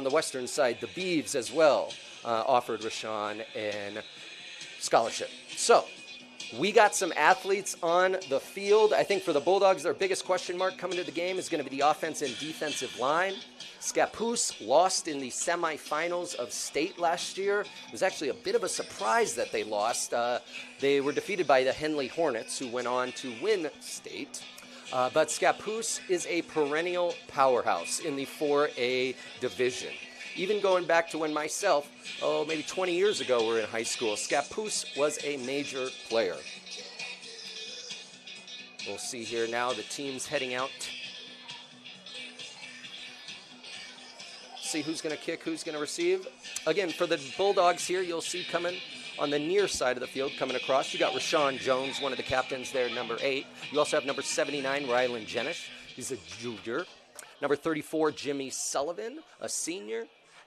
on the western side, the Beavs as well offered Rashawn an scholarship. So we got some athletes on the field. I think for the Bulldogs, their biggest question mark coming to the game is going to be the offense and defensive line. Scappoose lost in the semifinals of state last year. It was actually a bit of a surprise that they lost. They were defeated by the Henley Hornets, who went on to win state. But Scappoose is a perennial powerhouse in the 4A division. Even going back to when myself, maybe 20 years ago, were in high school, Scappoose was a major player. We'll see here now the teams heading out. See who's going to kick, who's going to receive. Again, for the Bulldogs here, you'll see coming on the near side of the field, coming across, you got Rashawn Jones, one of the captains there, number 8. You also have number 79, Rylan Jenish. He's a junior. Number 34, Jimmy Sullivan, a senior.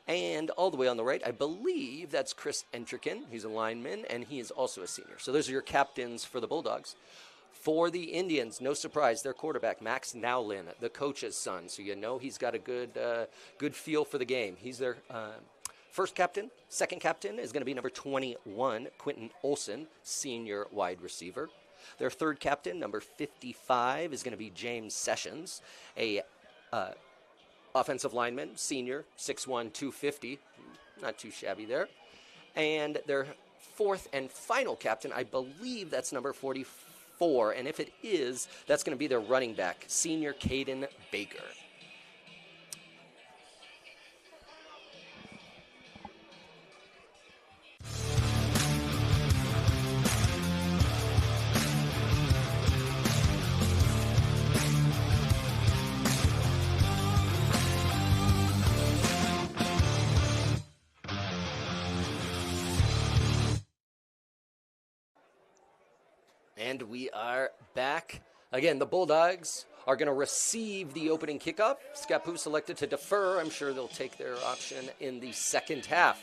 And all the way on the right, I believe that's Chris Entrikin. He's a lineman, and he is also a senior. So those are your captains for the Bulldogs. For the Indians, no surprise, their quarterback, Max Nowlin, the coach's son. So you know he's got a good feel for the game. He's their first captain. Second captain is going to be number 21, Quentin Olson, senior wide receiver. Their third captain, number 55, is going to be James Sessions, a offensive lineman, senior, 6'1", 250. Not too shabby there. And their fourth and final captain, I believe that's number 44. And if it is, that's going to be their running back, senior Caden Baker. And we are back. Again, the Bulldogs are going to receive the opening kickoff. Scappoose elected to defer. I'm sure they'll take their option in the second half.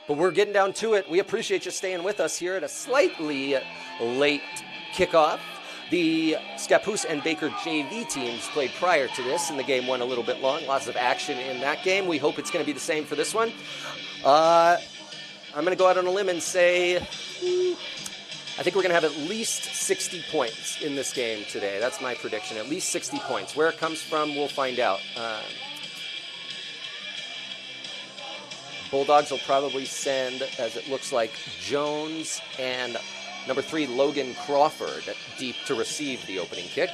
But we're getting down to it. We appreciate you staying with us here at a slightly late kickoff. The Scappoose and Baker JV teams played prior to this, and the game went a little bit long. Lots of action in that game. We hope it's going to be the same for this one. I'm going to go out on a limb and say I think we're going to have at least 60 points in this game today. That's my prediction, at least 60 points. Where it comes from, we'll find out. Bulldogs will probably send, as it looks like, Jones and number 3, Logan Crawford, deep to receive the opening kick.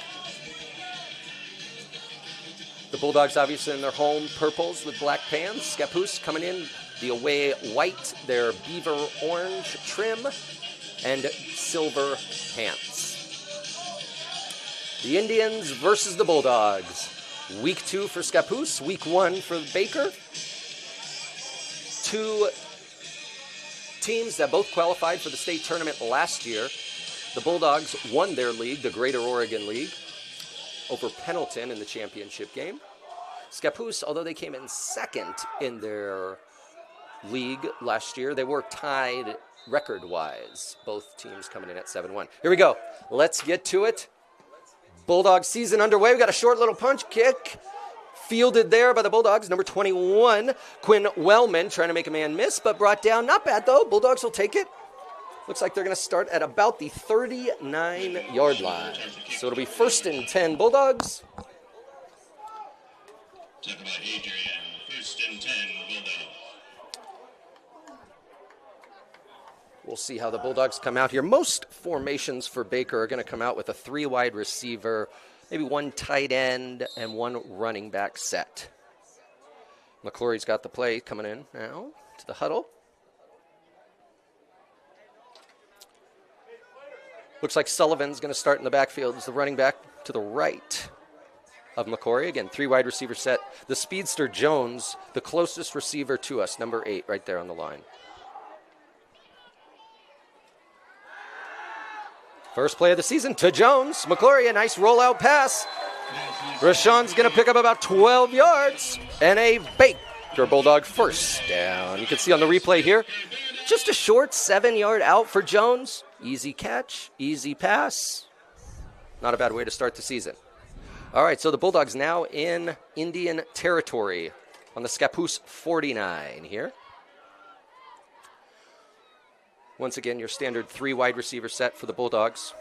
The Bulldogs, obviously, in their home purples with black pants. Scappoose coming in the away white, their beaver orange trim, and silver pants. The Indians versus the Bulldogs. Week 2 for Scappoose, week 1 for Baker. Two teams that both qualified for the state tournament last year. The Bulldogs won their league, the Greater Oregon League, over Pendleton in the championship game. Scappoose, although they came in second in their league last year, they were tied record-wise, both teams coming in at 7-1. Here we go. Let's get to it. Bulldog season underway. We got a short little punch kick. Fielded there by the Bulldogs. Number 21, Quinn Wellman, trying to make a man miss, but brought down. Not bad, though. Bulldogs will take it. Looks like they're going to start at about the 39-yard line. So it'll be 1st and 10 Bulldogs. Talk about Adrian. 1st and 10 Bulldogs. We'll see how the Bulldogs come out here. Most formations for Baker are going to come out with a 3 wide receiver, maybe 1 tight end, and 1 running back set. McClory's got the play coming in now to the huddle. Looks like Sullivan's going to start in the backfield as the running back to the right of McClory. Again, 3 wide receiver set. The speedster Jones, the closest receiver to us, number 8, right there on the line. First play of the season to Jones. McClory, a nice rollout pass. Rashawn's going to pick up about 12 yards. And a Baker Bulldog first down. You can see on the replay here, just a short 7-yard out for Jones. Easy catch, easy pass. Not a bad way to start the season. All right, so the Bulldogs now in Indian territory. on the Scappoose 49 here. Once again, your standard 3 wide receiver set for the Bulldogs.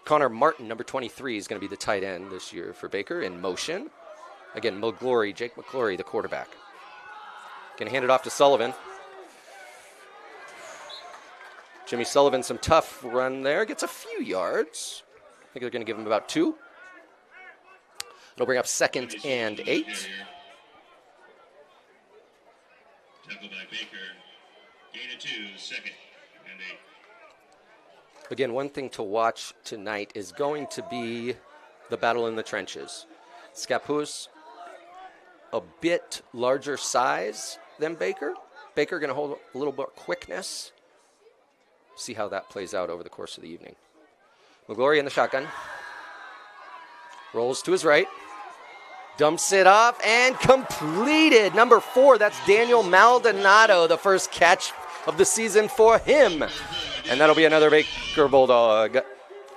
Connor Martin, number 23, is going to be the tight end this year for Baker in motion. Again, Jake McClory, the quarterback. Going to hand it off to Sullivan. Jimmy Sullivan, some tough run there. Gets a few yards. I think they're going to give him about 2. It'll bring up 2nd and 8. Tackled by Baker. Gain of 2, 2nd and 8. Again, one thing to watch tonight is going to be the battle in the trenches. Scappoose, a bit larger size than Baker. Baker going to hold a little more quickness. See how that plays out over the course of the evening. McGlory in the shotgun. Rolls to his right. Dumps it off and completed. Number 4, that's Daniel Maldonado, the first catch of the season for him. And that'll be another Baker Bulldog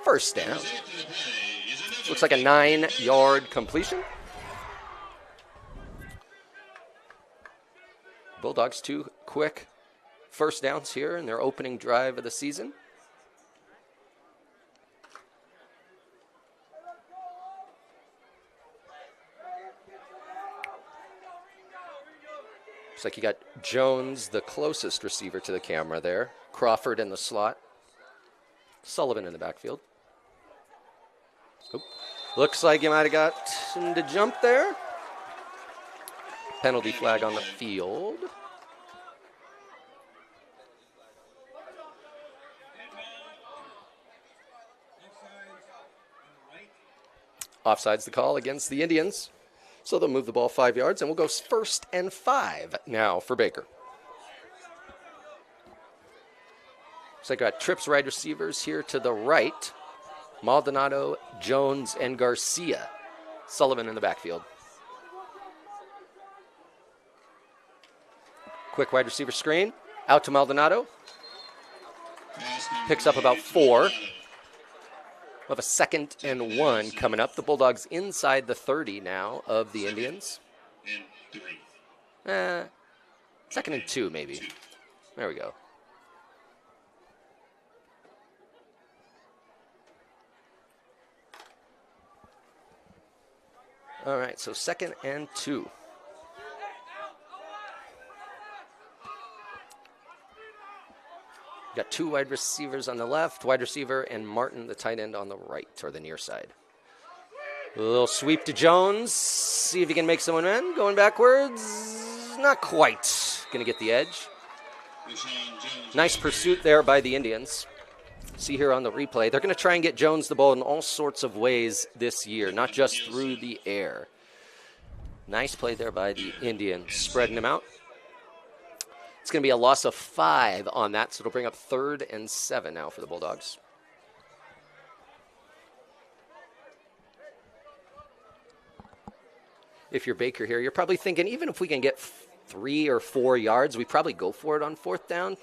first down. Looks like a 9-yard completion. Bulldogs 2 quick first downs here in their opening drive of the season. Looks like you got Jones, the closest receiver to the camera there. Crawford in the slot. Sullivan in the backfield. Oop. Looks like you might have got him to jump there. Penalty flag on the field. Offside's the call against the Indians. So they'll move the ball 5 yards, and we'll go 1st and 5 now for Baker. So I got trips wide receivers here to the right. Maldonado, Jones, and Garcia. Sullivan in the backfield. Quick wide receiver screen. Out to Maldonado. Picks up about 4. We'll have a 2nd and 1 coming up. The Bulldogs inside the 30 now of the Indians. 2nd and 2 maybe. There we go. All right, so 2nd and 2. Got 2 wide receivers on the left, wide receiver, and Martin, the tight end, on the right, or the near side. A little sweep to Jones. See if he can make someone in. Going backwards. Not quite. Going to get the edge. Nice pursuit there by the Indians. See here on the replay. They're going to try and get Jones the ball in all sorts of ways this year, not just through the air. Nice play there by the Indians, spreading him out. It's going to be a loss of 5 on that, so it'll bring up 3rd and 7 now for the Bulldogs. If you're Baker here, you're probably thinking, even if we can get 3 or 4 yards, we probably go for it on 4th down.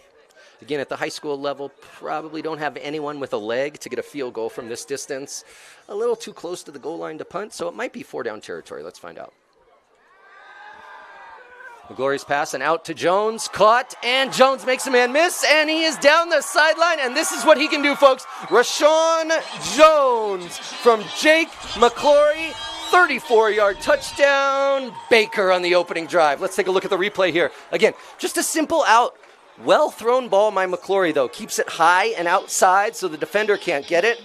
Again, at the high school level, probably don't have anyone with a leg to get a field goal from this distance. A little too close to the goal line to punt, so it might be 4-down territory. Let's find out. McGlory's pass and out to Jones. Caught, and Jones makes a man miss, and he is down the sideline, and this is what he can do, folks. Rashawn Jones from Jake McClory. 34-yard touchdown. Baker on the opening drive. Let's take a look at the replay here. Again, just a simple out. Well-thrown ball by McClory, though. Keeps it high and outside so the defender can't get it.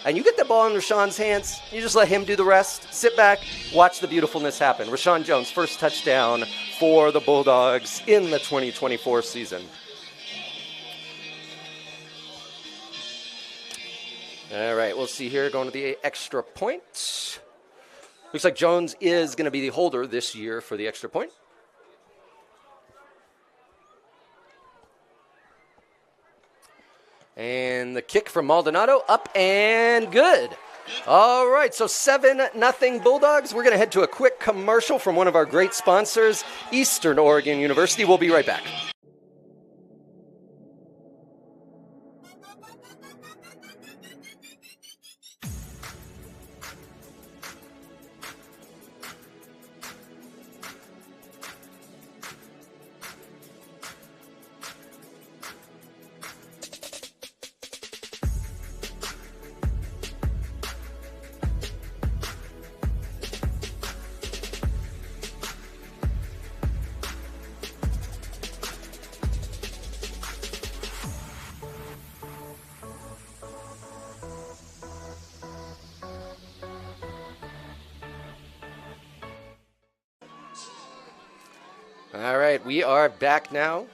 And you get the ball in Rashawn's hands, you just let him do the rest. Sit back, watch the beautifulness happen. Rashawn Jones, first touchdown for the Bulldogs in the 2024 season. All right, we'll see here going to the extra point. Looks like Jones is going to be the holder this year for the extra point. And the kick from Maldonado, up and good. All right, so 7-0 Bulldogs. We're going to head to a quick commercial from one of our great sponsors, Eastern Oregon University. We'll be right back. All right, we are back now.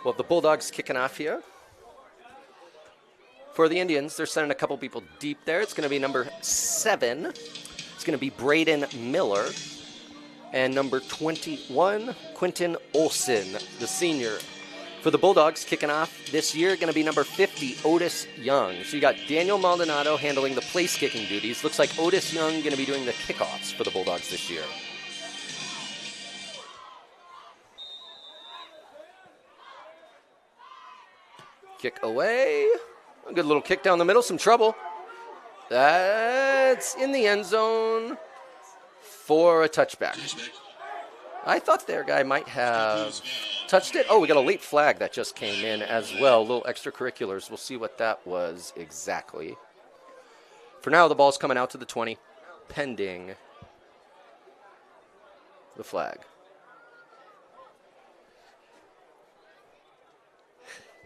Well, the Bulldogs kicking off here. For the Indians, they're sending a couple people deep there. It's going to be number 7. It's going to be Braden Miller. And number 21, Quentin Olson, the senior. For the Bulldogs, kicking off this year, going to be number 50, Otis Young. So you got Daniel Maldonado handling the place-kicking duties. Looks like Otis Young going to be doing the kickoffs for the Bulldogs this year. Kick away. A good little kick down the middle. Some trouble. That's in the end zone for a touchback. I thought their guy might have touched it. Oh, we got a late flag that just came in as well. Little extracurriculars. We'll see what that was exactly. For now, the ball's coming out to the 20, pending the flag.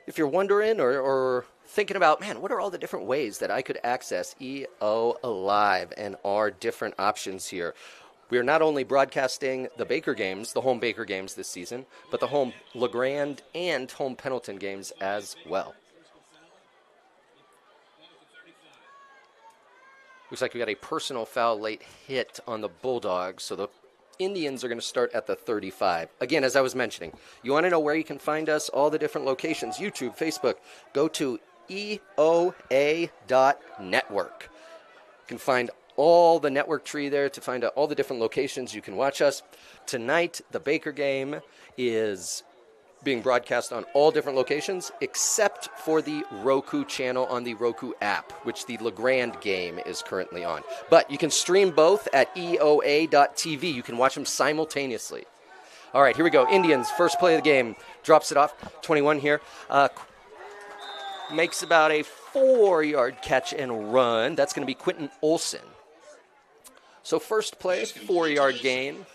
If you're wondering or thinking about, man, what are all the different ways that I could access EO Live and our different options here? We are not only broadcasting the Baker games, the home Baker games this season, but the home LeGrand and home Pendleton games as well. Looks like we got a personal foul late hit on the Bulldogs, so the Indians are going to start at the 35. Again, as I was mentioning, you want to know where you can find us, all the different locations, YouTube, Facebook, go to eoa.network. You can find all the network tree there to find out all the different locations you can watch us. Tonight, the Baker game is being broadcast on all different locations except for the Roku channel on the Roku app, which the LeGrand game is currently on. But you can stream both at eoa.tv. You can watch them simultaneously. All right, here we go. Indians, first play of the game. Drops it off. 21 here. Makes about a 4-yard catch and run. That's going to be Quentin Olson. So first play, 4-yard gain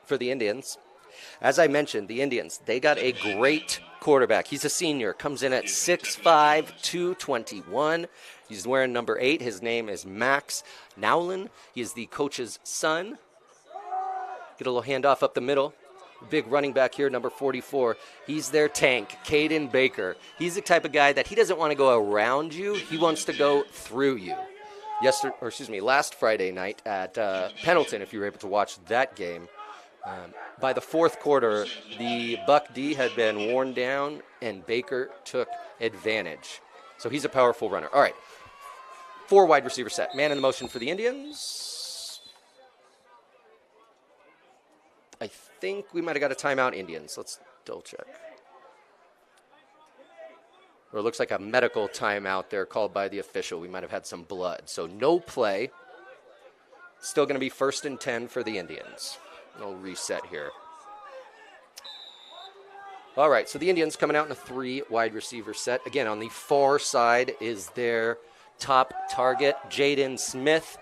for the Indians. As I mentioned, the Indians, they got a great quarterback. He's a senior, comes in at 6'5", 221. He's wearing number 8. His name is Max Nowlin. He is the coach's son. Get a little handoff up the middle. Big running back here, number 44. He's their tank, Caden Baker. He's the type of guy that he doesn't want to go around you. He wants to go through you. Last Friday night at Pendleton, if you were able to watch that game, by the fourth quarter, the Buck D had been worn down, and Baker took advantage. So he's a powerful runner. All right, 4 wide receiver set. Man in the motion for the Indians. I think we might have got a timeout, Indians. Let's double check. Or it looks like a medical timeout there called by the official. We might have had some blood. So no play. Still going to be 1st and 10 for the Indians. No reset here. All right, so the Indians coming out in a 3 wide receiver set. Again, on the far side is their top target, Jaden Smith.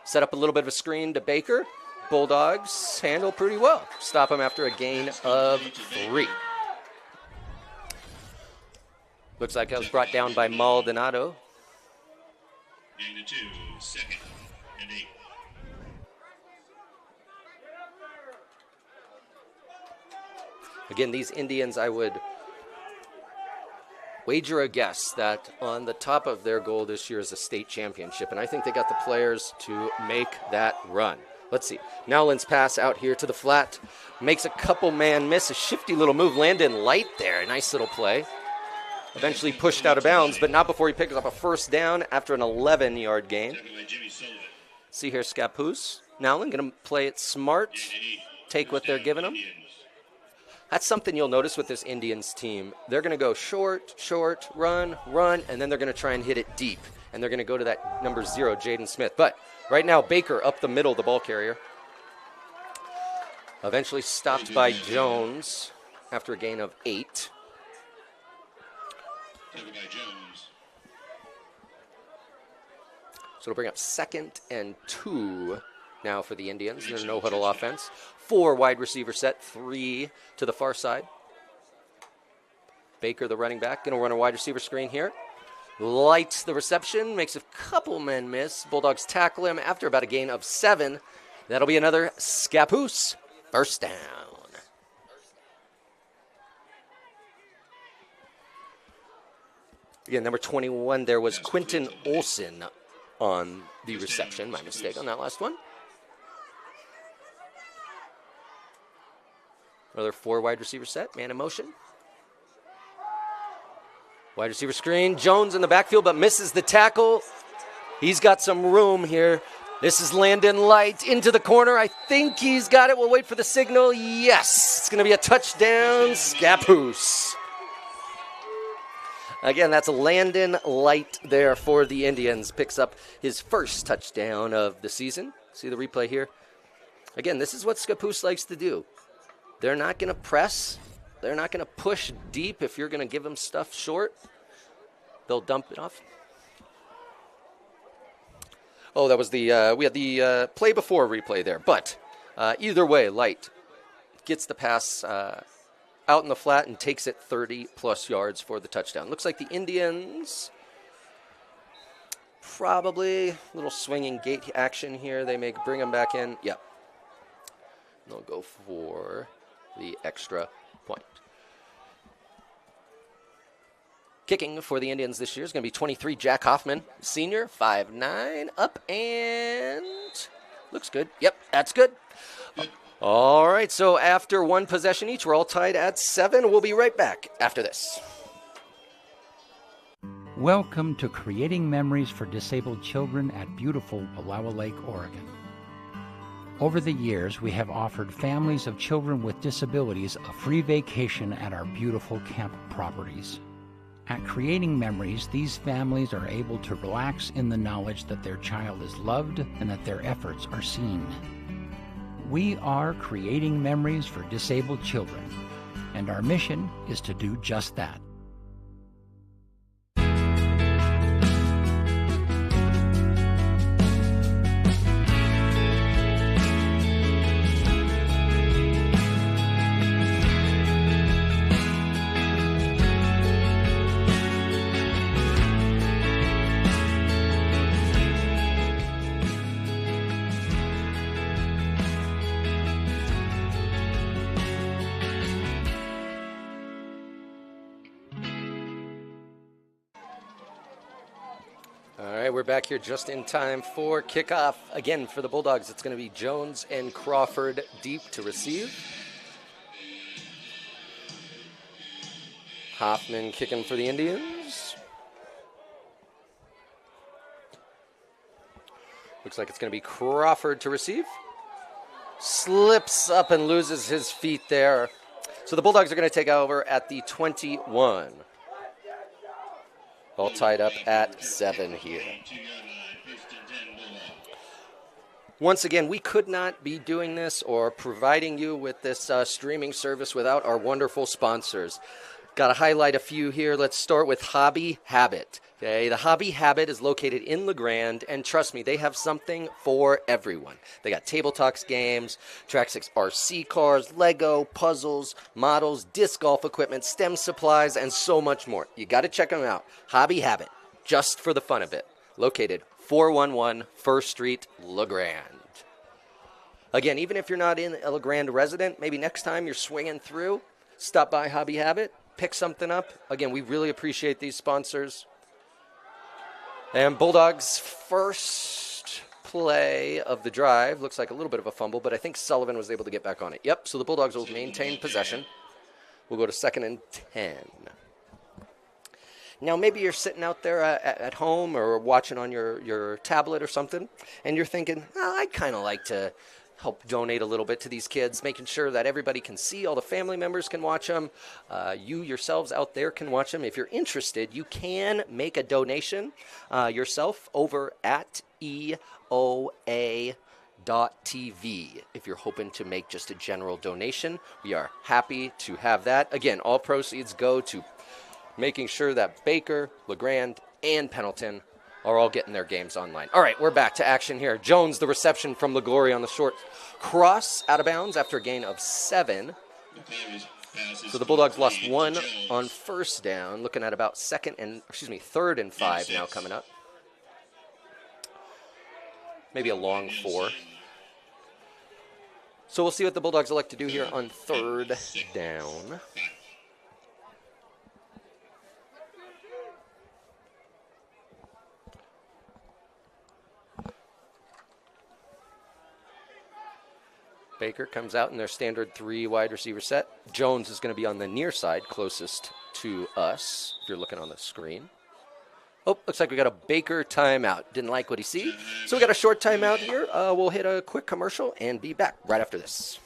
Set up a little bit of a screen to Baker. Bulldogs handle pretty well. Stop him after a gain of 3. Looks like that was brought down by Maldonado. Gain of 2, 2nd and 8. Again, these Indians, I would wager a guess that on the top of their goal this year is a state championship, and I think they got the players to make that run. Let's see. Nowlin's pass out here to the flat. Makes a couple man miss. A shifty little move. Landed light there. Nice little play. Eventually pushed out of bounds, but not before he picks up a 1st down after an 11-yard gain. See here, Scappoose. Nowlin going to play it smart. Take what they're giving him. That's something you'll notice with this Indians team. They're going to go short, run, and then they're going to try and hit it deep. And they're going to go to that number 0, Jaden Smith. But right now, Baker up the middle, the ball carrier. Eventually stopped by Jones after a gain of 8. So it'll bring up 2nd and 2 now for the Indians. There's no huddle offense. 4 wide receiver set, 3 to the far side. Baker, the running back, going to run a wide receiver screen here. Lights the reception, makes a couple men miss. Bulldogs tackle him after about a gain of 7. That'll be another Scappoose first down. Again, number 21 there was Quentin Olson on the reception. My mistake on that last one. Another 4 wide receiver set, man in motion. Wide receiver screen. Jones in the backfield, but misses the tackle. He's got some room here. This is Landon Light into the corner. I think he's got it. We'll wait for the signal. Yes, it's going to be a touchdown, Scappoose. Again, that's Landon Light there for the Indians. Picks up his first touchdown of the season. See the replay here. Again, this is what Scappoose likes to do. They're not going to press. They're not going to push deep if you're going to give them stuff short. They'll dump it off. Oh, that was the, we had the play before replay there. But either way, Light gets the pass out in the flat and takes it 30-plus yards for the touchdown. Looks like the Indians probably a little swinging gate action here. They may bring them back in. Yep. They'll go for the extra point. Kicking for the Indians this year is going to be 23, Jack Hoffman, senior, 5'9", up and looks good. Yep, that's good. All right, so after one possession each, we're all tied at 7. We'll be right back after this. Welcome to Creating Memories for Disabled Children at beautiful Wallowa Lake, Oregon. Over the years, we have offered families of children with disabilities a free vacation at our beautiful camp properties. At Creating Memories, these families are able to relax in the knowledge that their child is loved and that their efforts are seen. We are Creating Memories for Disabled Children, and our mission is to do just that. We're back here just in time for kickoff. Again, for the Bulldogs, it's going to be Jones and Crawford deep to receive. Hoffman kicking for the Indians. Looks like it's going to be Crawford to receive. Slips up and loses his feet there. So the Bulldogs are going to take over at the 21. All tied up at 7 here. Once again, we could not be doing this or providing you with this streaming service without our wonderful sponsors. Got to highlight a few here. Let's start with Hobby Habit. Okay, the Hobby Habit is located in LeGrand, and trust me, they have something for everyone. They got table talks, games, Track 6 RC cars, Lego, puzzles, models, disc golf equipment, STEM supplies, and so much more. You got to check them out. Hobby Habit, just for the fun of it. Located 411 First Street, LeGrand. Again, even if you're not in a LeGrand resident, maybe next time you're swinging through, stop by Hobby Habit, pick something up. Again, we really appreciate these sponsors. And Bulldogs' first play of the drive looks like a little bit of a fumble, but I think Sullivan was able to get back on it. Yep, so the Bulldogs will maintain possession. We'll go to 2nd and 10. Now, maybe you're sitting out there at home or watching on your tablet or something, and you're thinking, oh, I'd kind of like to help donate a little bit to these kids, making sure that everybody can see, all the family members can watch them. You yourselves out there can watch them. If you're interested, you can make a donation yourself over at EOA.TV. If you're hoping to make just a general donation, we are happy to have that. Again, all proceeds go to making sure that Baker, LeGrand, and Pendleton are all getting their games online. All right, we're back to action here. Jones, the reception from Liguori on the short cross, out of bounds after a gain of 7. So the Bulldogs lost 1 on first down, looking at about 3rd and 5 now coming up. Maybe a long 4. So we'll see what the Bulldogs elect to do here on 3rd down. Baker comes out in their standard 3 wide receiver set. Jones is going to be on the near side, closest to us, if you're looking on the screen. Oh, looks like we got a Baker timeout. Didn't like what he see. So we got a short timeout here. We'll hit a quick commercial and be back right after this.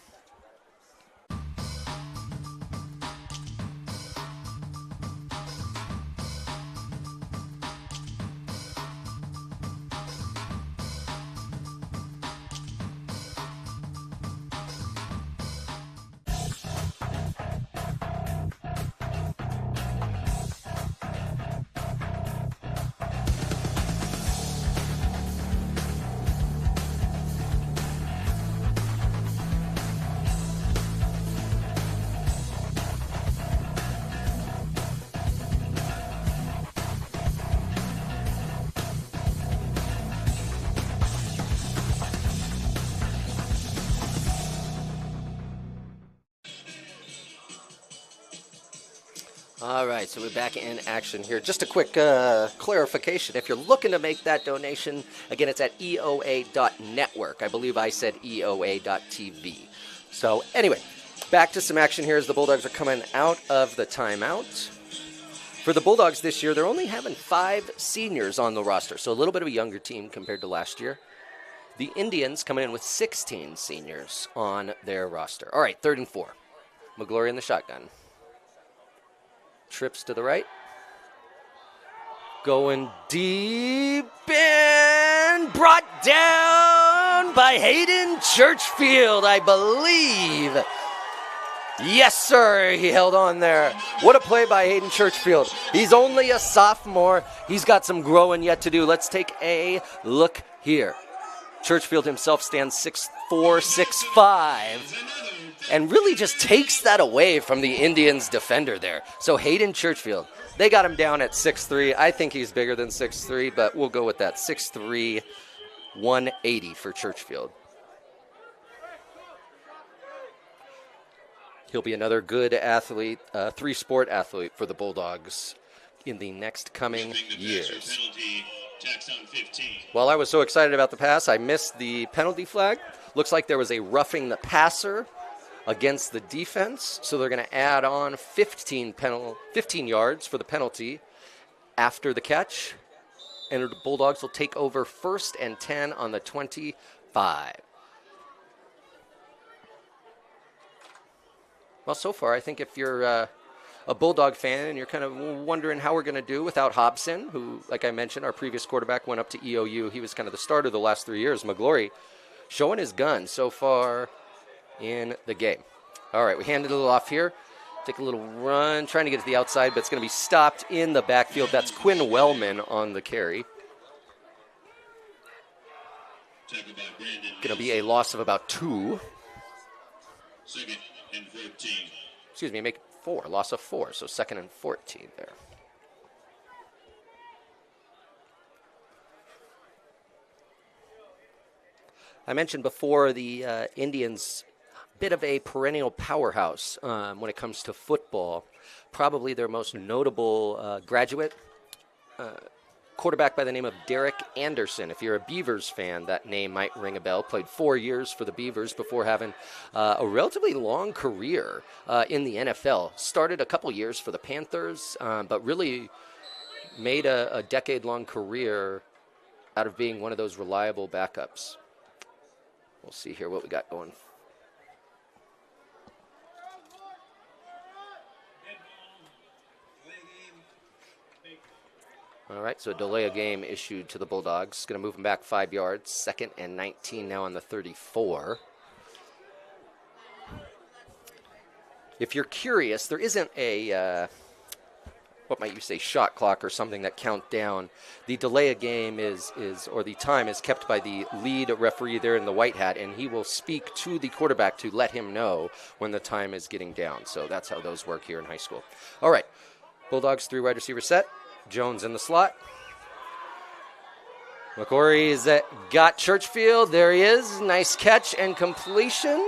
All right, so we're back in action here. Just a quick clarification. If you're looking to make that donation, again, it's at eoa.network. I believe I said eoa.tv. So anyway, back to some action here as the Bulldogs are coming out of the timeout. For the Bulldogs this year, they're only having 5 seniors on the roster, so a little bit of a younger team compared to last year. The Indians coming in with 16 seniors on their roster. All right, 3rd and 4. McGlory in the shotgun. Trips to the right. Going deep and brought down by Hayden Churchfield, I believe. Yes, sir, he held on there. What a play by Hayden Churchfield. He's only a sophomore. He's got some growing yet to do. Let's take a look here. Churchfield himself stands 6'4", 6'5", and really just takes that away from the Indians' defender there. So Hayden Churchfield, they got him down at 6'3". I think he's bigger than 6'3", but we'll go with that. 6'3", 180 for Churchfield. He'll be another good athlete, 3-sport athlete for the Bulldogs in the next coming years. While I was so excited about the pass, I missed the penalty flag. Looks like there was a roughing the passer against the defense, so they're going to add on 15 yards for the penalty after the catch, and the Bulldogs will take over 1st and 10 on the 25. Well, so far, I think if you're a Bulldog fan and you're kind of wondering how we're going to do without Hobson, who, like I mentioned, our previous quarterback went up to EOU. He was kind of the starter the last 3 years. McGlory showing his gun so far in the game. All right, we hand it a little off here. Take a little run, trying to get to the outside, but it's going to be stopped in the backfield. That's Quinn Wellman on the carry. Going to be a loss of about 2. 2nd and 14. Excuse me, make 4, loss of 4, so 2nd and 14 there. I mentioned before the Indians, bit of a perennial powerhouse when it comes to football. Probably their most notable graduate, quarterback by the name of Derek Anderson. If you're a Beavers fan, that name might ring a bell. Played 4 years for the Beavers before having a relatively long career in the NFL. Started a couple years for the Panthers, but really made a decade-long career out of being one of those reliable backups. We'll see here what we got going. All right, so a delay of game issued to the Bulldogs. Going to move them back 5 yards. 2nd and 19 now on the 34. If you're curious, there isn't a, what might you say, shot clock or something that count down. The delay of game or the time is kept by the lead referee there in the white hat, and he will speak to the quarterback to let him know when the time is getting down. So that's how those work here in high school. All right, Bulldogs 3 wide receiver set. Jones in the slot. McGlory's got Churchfield. There he is. Nice catch and completion.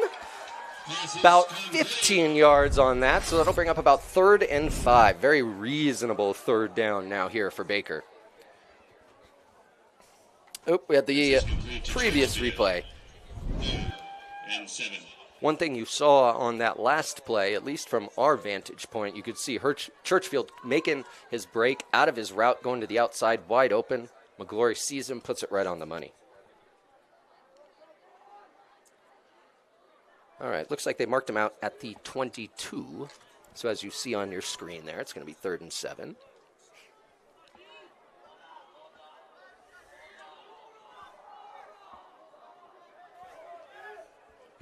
About 15 yards on that, so that'll bring up about 3rd and 5. Very reasonable 3rd down now here for Baker. Oh, we had the previous replay. And 7. One thing you saw on that last play, at least from our vantage point, you could see Churchfield making his break out of his route, going to the outside, wide open. McGlory sees him, puts it right on the money. All right, looks like they marked him out at the 22. So as you see on your screen there, it's going to be 3rd and 7.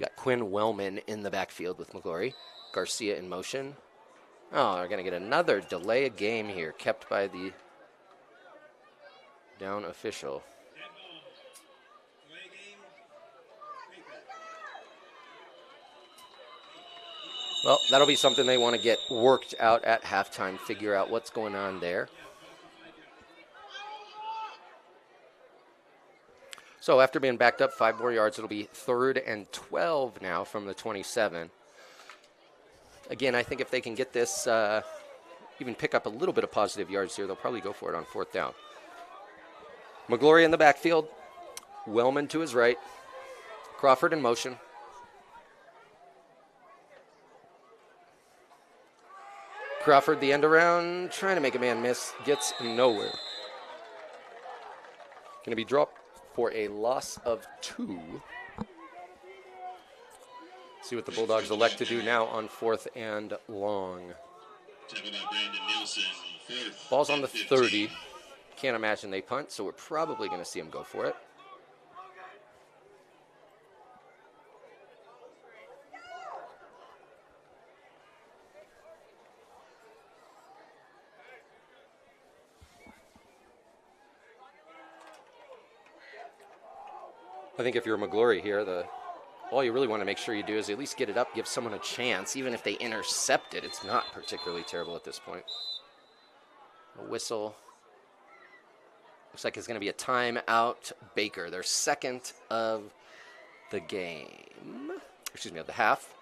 Got Quinn Wellman in the backfield with McGlory. Garcia in motion. Oh, they're going to get another delay of game here, kept by the down official. Well, that'll be something they want to get worked out at halftime, figure out what's going on there. So after being backed up 5 more yards, it'll be 3rd and 12 now from the 27. Again, I think if they can get this, even pick up a little bit of positive yards here, they'll probably go for it on 4th down. McGlory in the backfield. Wellman to his right. Crawford in motion. Crawford, the end around, trying to make a man miss, gets nowhere. Going to be dropped for a loss of 2. See what the Bulldogs elect to do now on 4th and long. Ball's on the 30. Can't imagine they punt, so we're probably going to see him go for it. I think if you're McGlory here, all you really want to make sure you do is at least get it up, give someone a chance. Even if they intercept it, it's not particularly terrible at this point. A whistle. Looks like it's going to be a timeout. Baker, their 2nd of the game. Excuse me, of the half.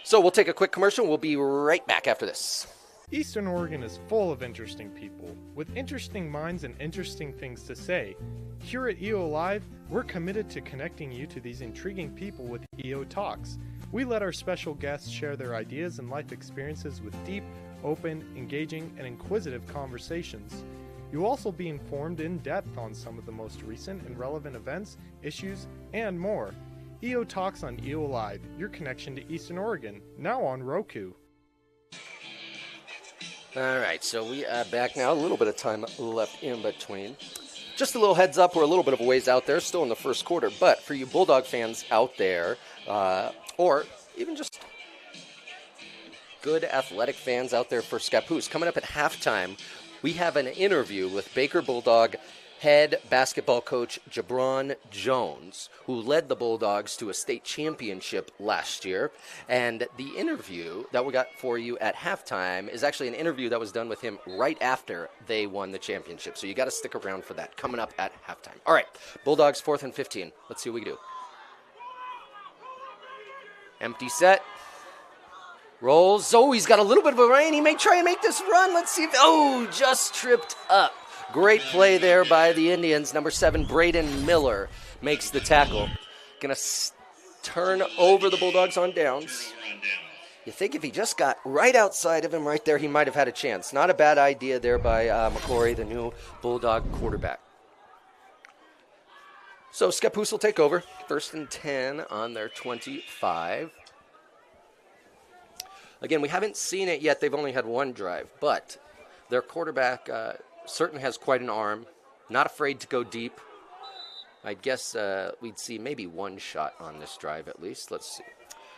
So we'll take a quick commercial. We'll be right back after this. Eastern Oregon is full of interesting people, with interesting minds and interesting things to say. Here at EO Live, we're committed to connecting you to these intriguing people with EO Talks. We let our special guests share their ideas and life experiences with deep, open, engaging, and inquisitive conversations. You'll also be informed in depth on some of the most recent and relevant events, issues, and more. EO Talks on EO Live, your connection to Eastern Oregon, now on Roku. All right, so we are back now. A little bit of time left in between. Just a little heads up, we're a little bit of a ways out there, still in the first quarter. But for you Bulldog fans out there, or even just good athletic fans out there for Scappoose, coming up at halftime, we have an interview with Baker Bulldog head basketball coach Jabron Jones, who led the Bulldogs to a state championship last year. And the interview that we got for you at halftime is actually an interview that was done with him right after they won the championship. So you got to stick around for that, coming up at halftime. All right, Bulldogs 4th and 15. Let's see what we can do. Empty set. Rolls. Oh, he's got a little bit of a rain. He may try and make this run. Let's see if... Oh, just tripped up. Great play there by the Indians. Number 7, Braden Miller makes the tackle. Going to turn over the Bulldogs on downs. You think if he just got right outside of him right there, he might have had a chance. Not a bad idea there by McClory, the new Bulldog quarterback. So Scappoose will take over. 1st and 10 on their 25. Again, we haven't seen it yet. They've only had one drive, but their quarterback... certainly has quite an arm, not afraid to go deep. I guess we'd see maybe one shot on this drive at least. Let's see.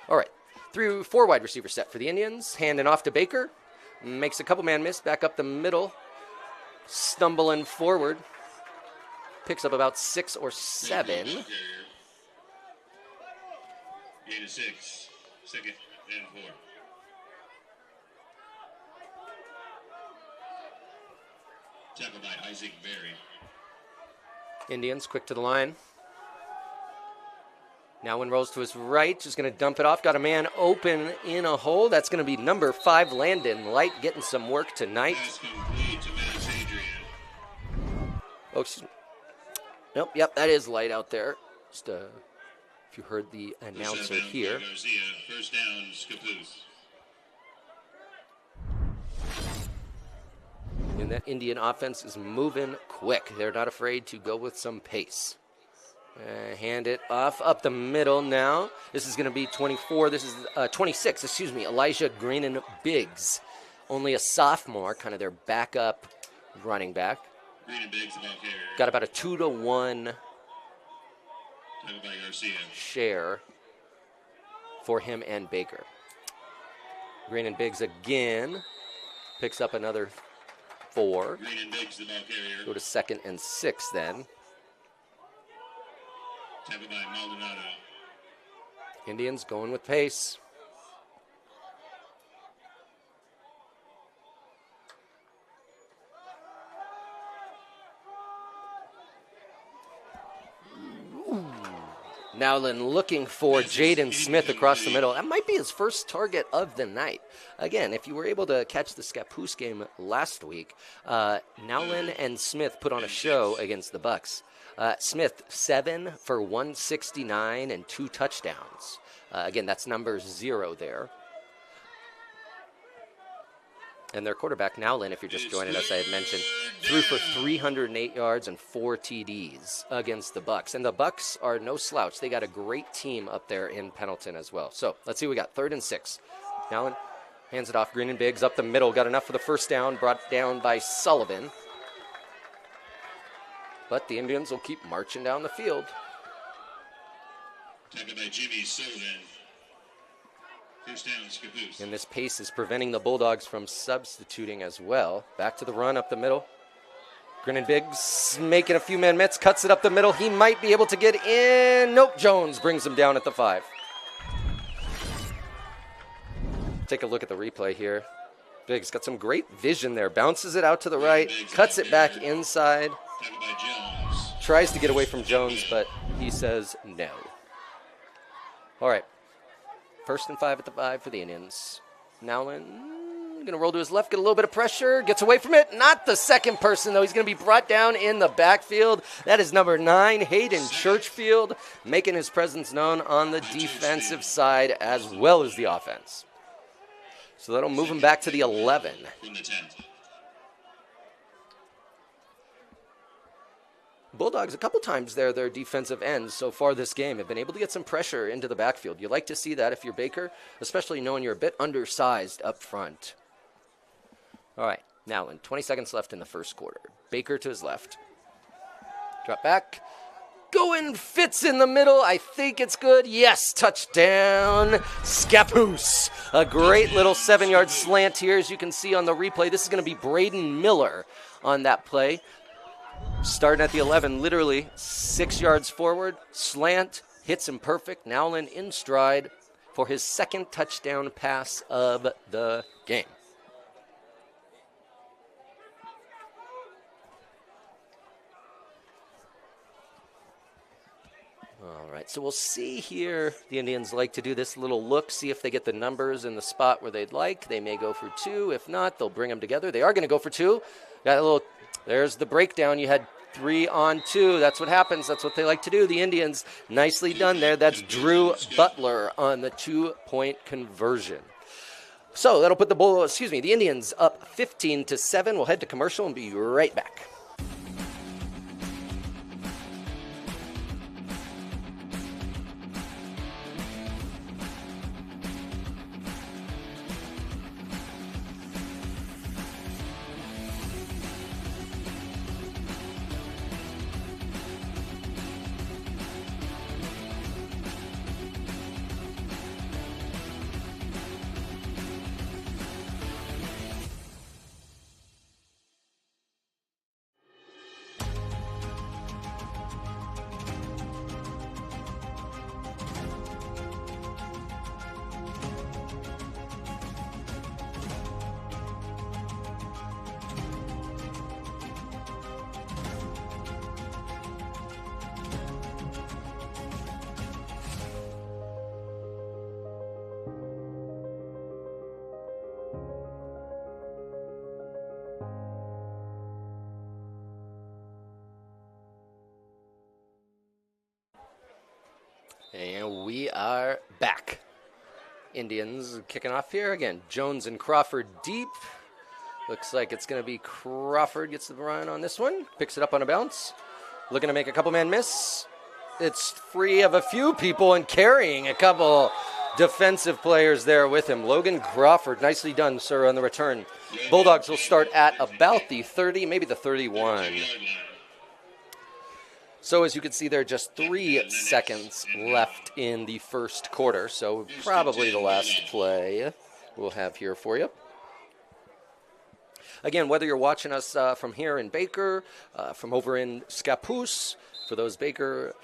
All right, 4 wide receiver set for the Indians. Handing off to Baker. Makes a couple man miss, back up the middle. Stumbling forward. Picks up about 6 or 7. Gain of 6, 2nd and 4. Tackled by Isaac Berry. Indians quick to the line. Now when rolls to his right, just going to dump it off. Got a man open in a hole. That's going to be number 5, Landon Light, getting some work tonight. Pass complete to Max Adrian. Oh, excuse me. Nope, yep, that is Light out there. Just If you heard the announcer First down, here. Garcia. First down, Scappoose. And that Indian offense is moving quick. They're not afraid to go with some pace. Hand it off up the middle now. This is going to be 24. This is 26, excuse me. Elijah Green and Biggs. Only a sophomore, kind of their backup running back. Green and Biggs, the ball carrier. Got about a 2-to-1 Tackled by Garcia. share for him and Baker. Green and Biggs again picks up another 4. Green and Biggs, the ball carrier. Go to 2nd and 6 then. Tackled by Maldonado. Indians going with pace. Nowlin looking for Jaden Smith across the middle. That might be his first target of the night. Again, if you were able to catch the Scappoose game last week, Nowlin and Smith put on a show against the Bucks. Smith, 7 for 169 and 2 touchdowns. Again, that's number 0 there. And their quarterback, Nowlin, if you're just joining us, I had mentioned, threw for 308 yards and 4 TDs against the Bucks. And the Bucks are no slouch. They got a great team up there in Pendleton as well. So let's see what we got. 3rd and 6. Nowlin hands it off. Green and Biggs up the middle. Got enough for the first down. Brought down by Sullivan. But the Indians will keep marching down the field. Tackled by Jimmy Sullivan. First down, Scappoose. And this pace is preventing the Bulldogs from substituting as well. Back to the run up the middle. Grinning Biggs making a few man mitts, cuts it up the middle. He might be able to get in. Nope, Jones brings him down at the 5. Take a look at the replay here. Biggs got some great vision there. Bounces it out to the right, cuts it back inside. Tackled by Jones. Tries to get away from Jones, but he says no. All right. 1st and 5 at the 5 for the Indians. Nowlin going to roll to his left, get a little bit of pressure, gets away from it. Not the second person, though. He's going to be brought down in the backfield. That is number 9, Hayden Churchfield, making his presence known on the defensive side as well as the offense. So that'll move him back to the 11. From the 10. Bulldogs, a couple times there, their defensive ends so far this game have been able to get some pressure into the backfield. You like to see that if you're Baker, especially knowing you're a bit undersized up front. All right, Nowlin, 20 seconds left in the first quarter. Baker to his left. Drop back. Going, fits in the middle. I think it's good. Yes, touchdown. Scappoose. A great little 7-yard slant here, as you can see on the replay. This is going to be Braden Miller on that play. Starting at the 11, literally 6 yards forward, slant, hits him perfect. Nowlin in stride for his 2nd touchdown pass of the game. All right, so we'll see here. The Indians like to do this little look, see if they get the numbers in the spot where they'd like. They may go for 2. If not, they'll bring them together. They are going to go for 2. Got a little. There's the breakdown. You had 3 on 2. That's what happens. That's what they like to do. The Indians, nicely done there. That's Drew Butler on the 2-point conversion. So that'll put the Indians up 15-7. We'll head to commercial and be right back. And we are back. Indians kicking off here. Again, Jones and Crawford deep. Looks like it's going to be Crawford gets the run on this one. Picks it up on a bounce. Looking to make a couple man miss. It's free of a few people and carrying a couple defensive players there with him. Logan Crawford, nicely done, sir, on the return. Bulldogs will start at about the 30, maybe the 31. So as you can see there, just 3 seconds left in the first quarter. So probably the last play we'll have here for you. Again, whether you're watching us from here in Baker, from over in Scappoose, for those Baker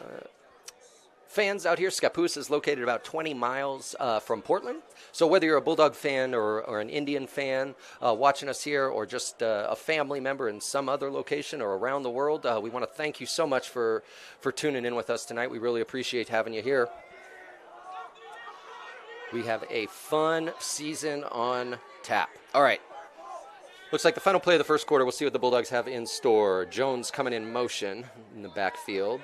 fans out here, Scappoose is located about 20 miles from Portland. So whether you're a Bulldog fan or an Indian fan watching us here, or just a family member in some other location or around the world, we want to thank you so much for tuning in with us tonight. We really appreciate having you here. We have a fun season on tap. All right. Looks like the final play of the first quarter. We'll see what the Bulldogs have in store. Jones coming in motion in the backfield.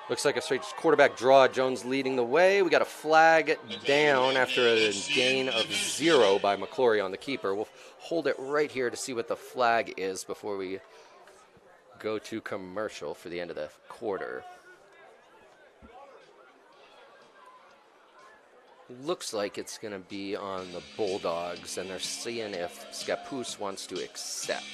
Looks like a straight quarterback draw. Jones leading the way. We got a flag down after a gain of 0 by McClory on the keeper. We'll hold it right here to see what the flag is before we go to commercial for the end of the quarter. Looks like it's going to be on the Bulldogs, and they're seeing if Scappoose wants to accept.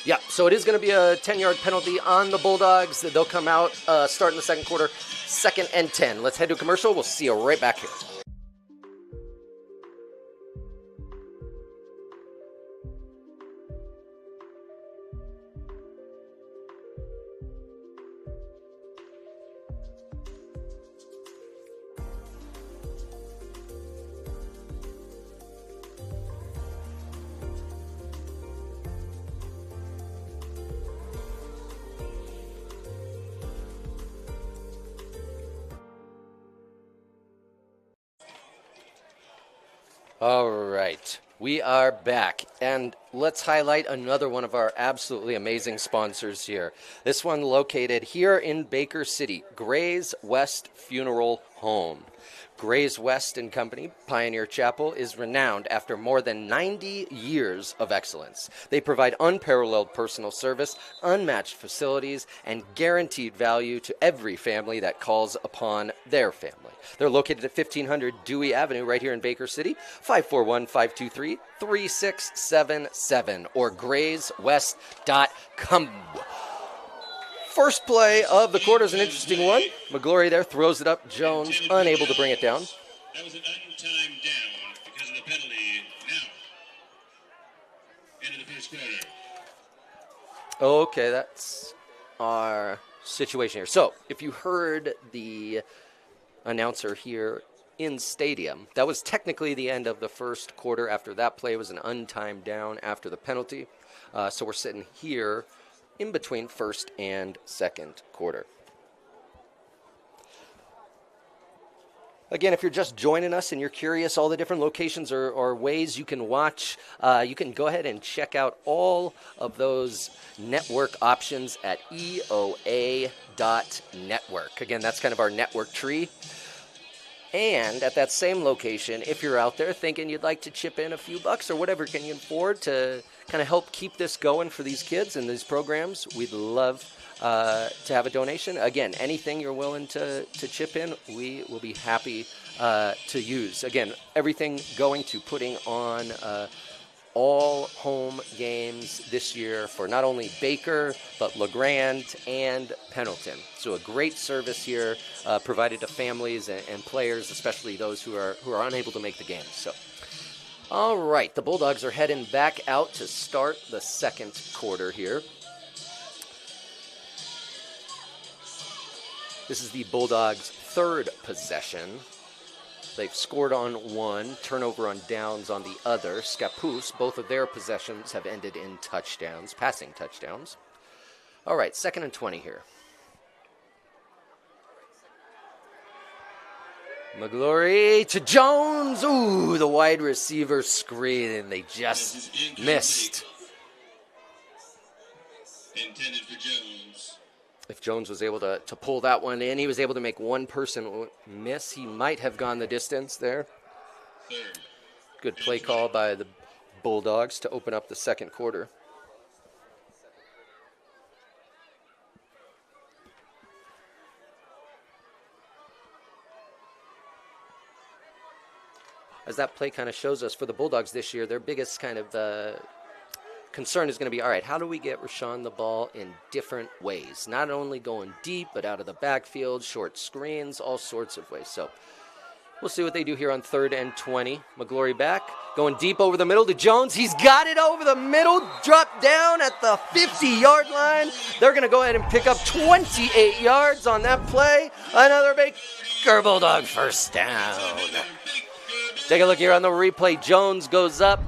Yeah, so it is going to be a 10-yard penalty on the Bulldogs. They'll come out starting the second quarter, 2nd and 10. Let's head to commercial. We'll see you right back here. All right, we are back, and let's highlight another one of our absolutely amazing sponsors here. This one located here in Baker City, Gray's West Funeral Home. Gray's West and Company, Pioneer Chapel, is renowned after more than 90 years of excellence. They provide unparalleled personal service, unmatched facilities, and guaranteed value to every family that calls upon their family. They're located at 1500 Dewey Avenue right here in Baker City, 541-523-3677 or grayswest.com. First play of the quarter is an interesting one. McGlory there throws it up. Jones unable to bring it down. That was an untimed down because of the penalty. Now, into the first quarter. Okay, that's our situation here. So, if you heard the announcer here in stadium, that was technically the end of the first quarter. After that play was an untimed down after the penalty. So we're sitting here in between first and second quarter. Again, if you're just joining us and you're curious, all the different locations or ways you can watch, you can go ahead and check out all of those network options at eoa.network. Again, that's kind of our network tree. And at that same location, if you're out there thinking you'd like to chip in a few bucks or whatever can you afford to kind of help keep this going for these kids and these programs, we'd love to have a donation. Again, anything you're willing to chip in, we will be happy to use. Again, everything going to putting on all home games this year for not only Baker, but LeGrand and Pendleton. So a great service here provided to families and players, especially those who are unable to make the game. So, all right, the Bulldogs are heading back out to start the second quarter here. This is the Bulldogs' third possession. They've scored on one, turnover on downs on the other. Scappoose, both of their possessions have ended in touchdowns, passing touchdowns. All right, 2nd and 20 here. McGlory to Jones. Ooh, the wide receiver screen, and they just missed. Intended for Jones. If Jones was able to pull that one in, he was able to make one person miss. He might have gone the distance there. Third. Good play call by the Bulldogs to open up the second quarter. As that play kind of shows us, for the Bulldogs this year, their biggest kind of concern is going to be, all right, how do we get Rashawn the ball in different ways? Not only going deep, but out of the backfield, short screens, all sorts of ways. So we'll see what they do here on 3rd and 20. McGlory back, going deep over the middle to Jones. He's got it over the middle, dropped down at the 50-yard line. They're going to go ahead and pick up 28 yards on that play. Another Baker Bulldog first down. Take a look here on the replay. Jones goes up.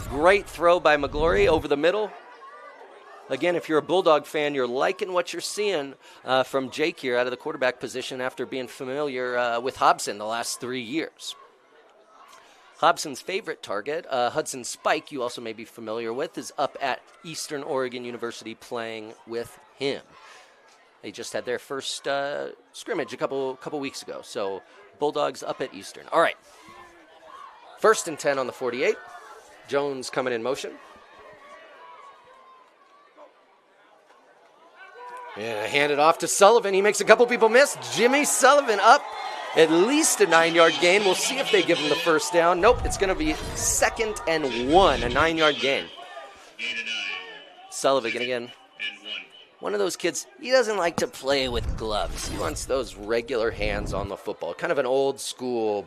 Great throw by McGlory over the middle. Again, if you're a Bulldog fan, you're liking what you're seeing from Jake here out of the quarterback position after being familiar with Hobson the last 3 years. Hobson's favorite target, Hudson Spike, you also may be familiar with, is up at Eastern Oregon University playing with him. They just had their first scrimmage a couple weeks ago. So Bulldogs up at Eastern. All right. 1st and 10 on the 48. Jones coming in motion. And hand it off to Sullivan. He makes a couple people miss. Jimmy Sullivan up at least a 9-yard gain. We'll see if they give him the first down. Nope, it's going to be 2nd and 1, a 9-yard gain. Sullivan again. One of those kids, he doesn't like to play with gloves. He wants those regular hands on the football. Kind of an old school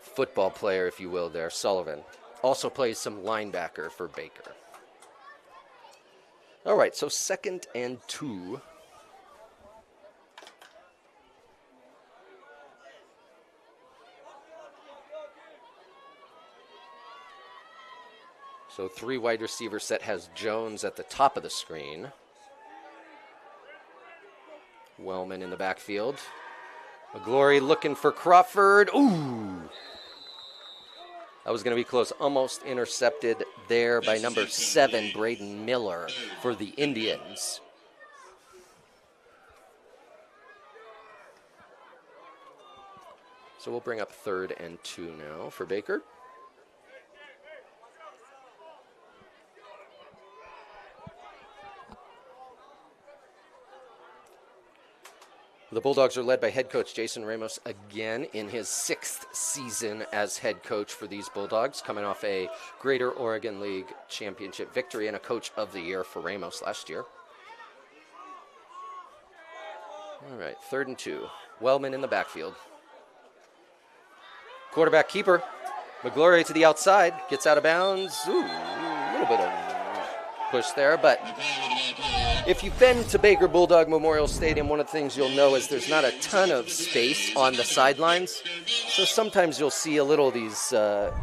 football player, if you will, there, Sullivan. Also plays some linebacker for Baker. All right, so 2nd and 2. So 3 wide receiver set has Jones at the top of the screen. Wellman in the backfield. McGlory looking for Crawford. Ooh! That was going to be close. Almost intercepted there by number 7, Braden Miller, for the Indians. So we'll bring up 3rd and 2 now for Baker. The Bulldogs are led by head coach Jason Ramos again in his 6th season as head coach for these Bulldogs, coming off a Greater Oregon League championship victory and a coach of the year for Ramos last year. All right, 3rd and 2. Wellman in the backfield. Quarterback keeper. McGlory to the outside, gets out of bounds. Ooh, a little bit of push there, but if you've been to Baker Bulldog Memorial Stadium, one of the things you'll know is there's not a ton of space on the sidelines. So sometimes you'll see a little of these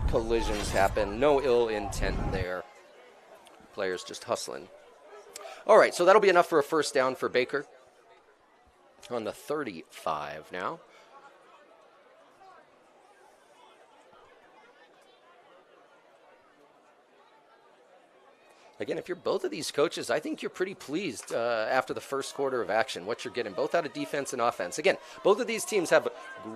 collisions happen. No ill intent there. Players just hustling. All right, so that'll be enough for a first down for Baker. On the 35 now. Again, if you're both of these coaches, I think you're pretty pleased after the first quarter of action, what you're getting, both out of defense and offense. Again, both of these teams have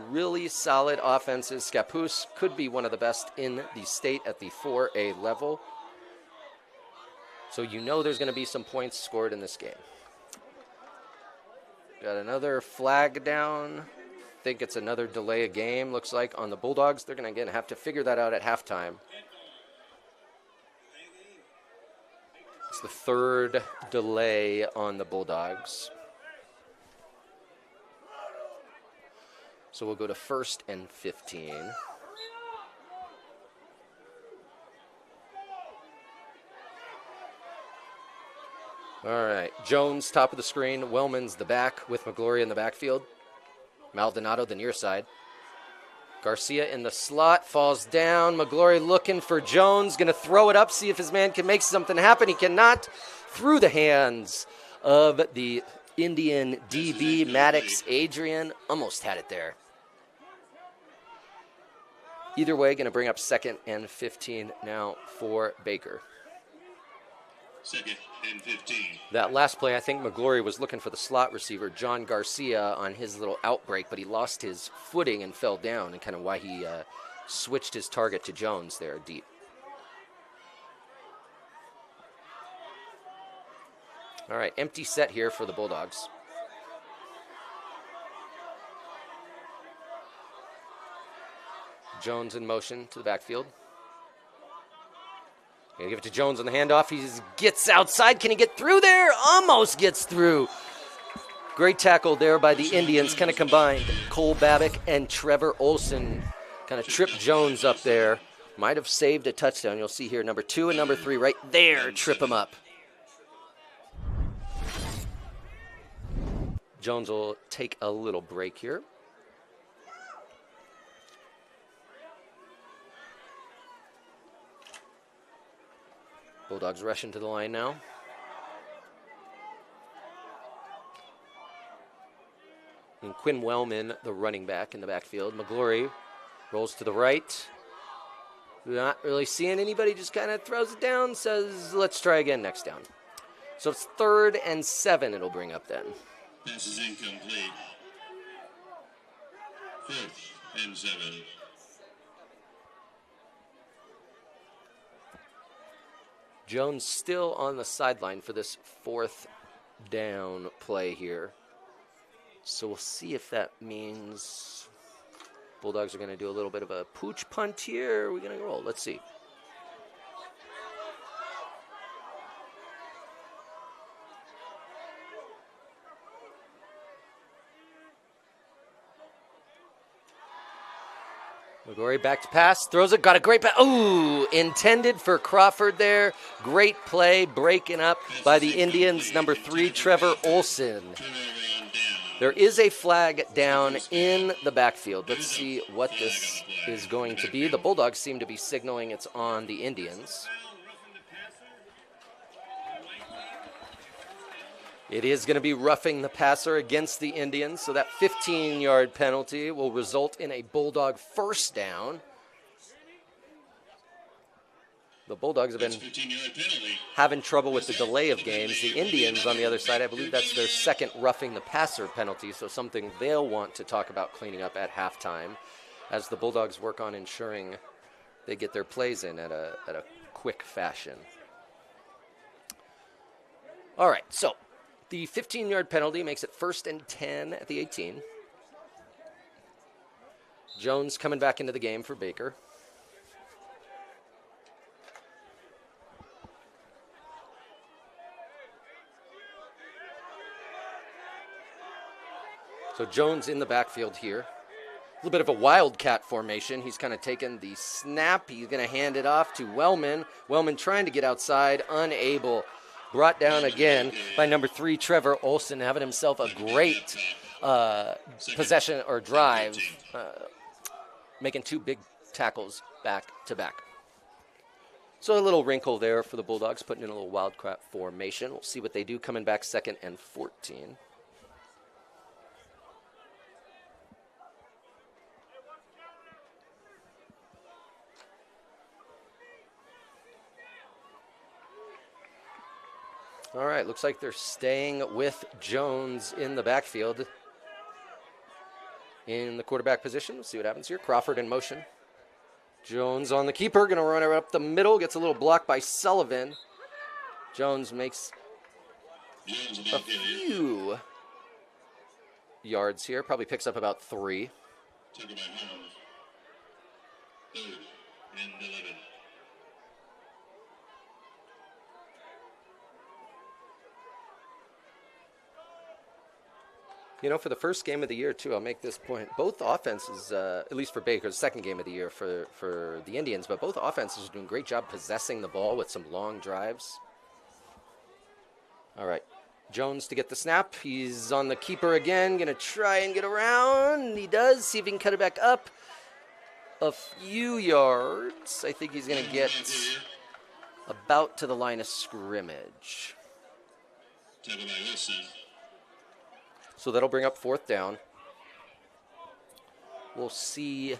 really solid offenses. Scappoose could be one of the best in the state at the 4A level. So you know there's going to be some points scored in this game. Got another flag down. I think it's another delay of game, looks like, on the Bulldogs. They're going to, again, have to figure that out at halftime. It's the 3rd delay on the Bulldogs. So we'll go to 1st and 15. All right, Jones, top of the screen. Wellman's the back with McGlory in the backfield. Maldonado, the near side. Garcia in the slot, falls down. McGlory looking for Jones, going to throw it up, see if his man can make something happen. He cannot. Through the hands of the Indian DB, Maddox Adrian. Almost had it there. Either way, going to bring up 2nd and 15 now for Baker. 2nd and 15. That last play, I think McGlory was looking for the slot receiver, John Garcia, on his little outbreak, but he lost his footing and fell down, and kind of why he switched his target to Jones there deep. All right, empty set here for the Bulldogs. Jones in motion to the backfield. Gonna give it to Jones on the handoff. He gets outside. Can he get through there? Almost gets through. Great tackle there by the Indians, kind of combined. Cole Babick and Trevor Olson kind of tripped Jones up there. Might have saved a touchdown. You'll see here number 2 and number 3 right there trip him up. Jones will take a little break here. Bulldogs rushing to the line now. And Quinn Wellman, the running back in the backfield. McGlory rolls to the right. Not really seeing anybody, just kind of throws it down, says, let's try again next down. So it's 3rd and 7 it'll bring up then. Pass is incomplete. 4th and 7. Jones still on the sideline for this 4th down play here. So we'll see if that means Bulldogs are going to do a little bit of a pooch punt here. We're going to roll. Let's see. McGlory back to pass, throws it, got a great pass. Ooh, intended for Crawford there. Great play, breaking up by the Indians, number 3, Trevor Olson. There is a flag down in the backfield. Let's see what this is going to be. The Bulldogs seem to be signaling it's on the Indians. It is going to be roughing the passer against the Indians, so that 15-yard penalty will result in a Bulldog 1st down. The Bulldogs have been having trouble with the delay of games. The Indians, on the other side, I believe that's their 2nd roughing the passer penalty, so something they'll want to talk about cleaning up at halftime as the Bulldogs work on ensuring they get their plays in at a quick fashion. All right, so the 15-yard penalty makes it 1st and 10 at the 18. Jones coming back into the game for Baker. So Jones in the backfield here. A little bit of a wildcat formation. He's kind of taken the snap. He's going to hand it off to Wellman. Wellman trying to get outside, unable. Brought down again by number 3, Trevor Olson, having himself a great possession or drive, making 2 big tackles back to back. So a little wrinkle there for the Bulldogs, putting in a little wildcat formation. We'll see what they do coming back 2nd and 14. All right, looks like they're staying with Jones in the backfield in the quarterback position. We'll see what happens here. Crawford in motion. Jones on the keeper, going to run her up the middle, gets a little block by Sullivan. Jones makes a few yards here, probably picks up about 3. Took it by Holmes. 3rd and 11. You know, for the first game of the year, too, I'll make this point. Both offenses, at least for Baker, the 2nd game of the year for the Indians, but both offenses are doing a great job possessing the ball with some long drives. All right, Jones to get the snap. He's on the keeper again, going to try and get around. He does. See if he can cut it back up a few yards. I think he's going to get about to the line of scrimmage. Tackled by Wilson. So that'll bring up 4th down. We'll see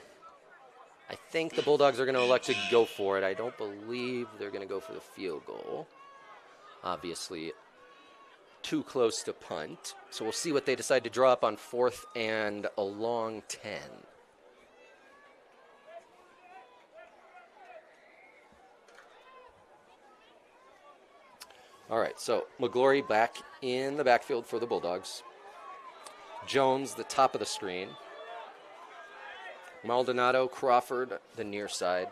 I think the Bulldogs are going to elect to go for it. I don't believe they're going to go for the field goal. Obviously, too close to punt. So we'll see what they decide to draw up on 4th and a long 10. All right, so McGlory back in the backfield for the Bulldogs. Jones, the top of the screen. Maldonado, Crawford, the near side.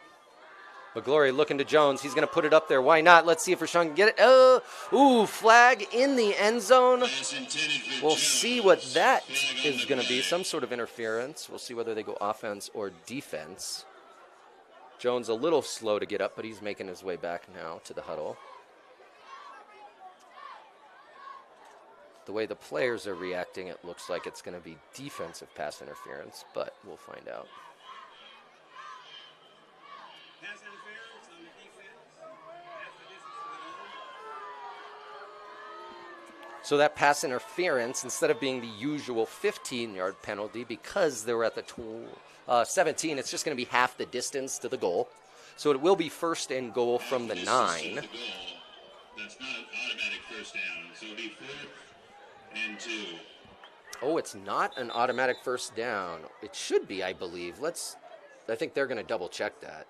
McGlory looking to Jones. He's going to put it up there. Why not? Let's see if Rashawn can get it. Oh, ooh, flag in the end zone. We'll see what that is going to be. Some sort of interference. We'll see whether they go offense or defense. Jones a little slow to get up, but he's making his way back now to the huddle. The way the players are reacting, it looks like it's going to be defensive pass interference, but we'll find out. Pass interference on the defense. So that pass interference, instead of being the usual 15-yard penalty, because they were at the 17, it's just going to be half the distance to the goal. So it will be 1st and goal from the 9. That's not an automatic first down. So it'll be 4th and 2. Oh, it's not an automatic first down. It should be, I believe. I think they're going to double check that.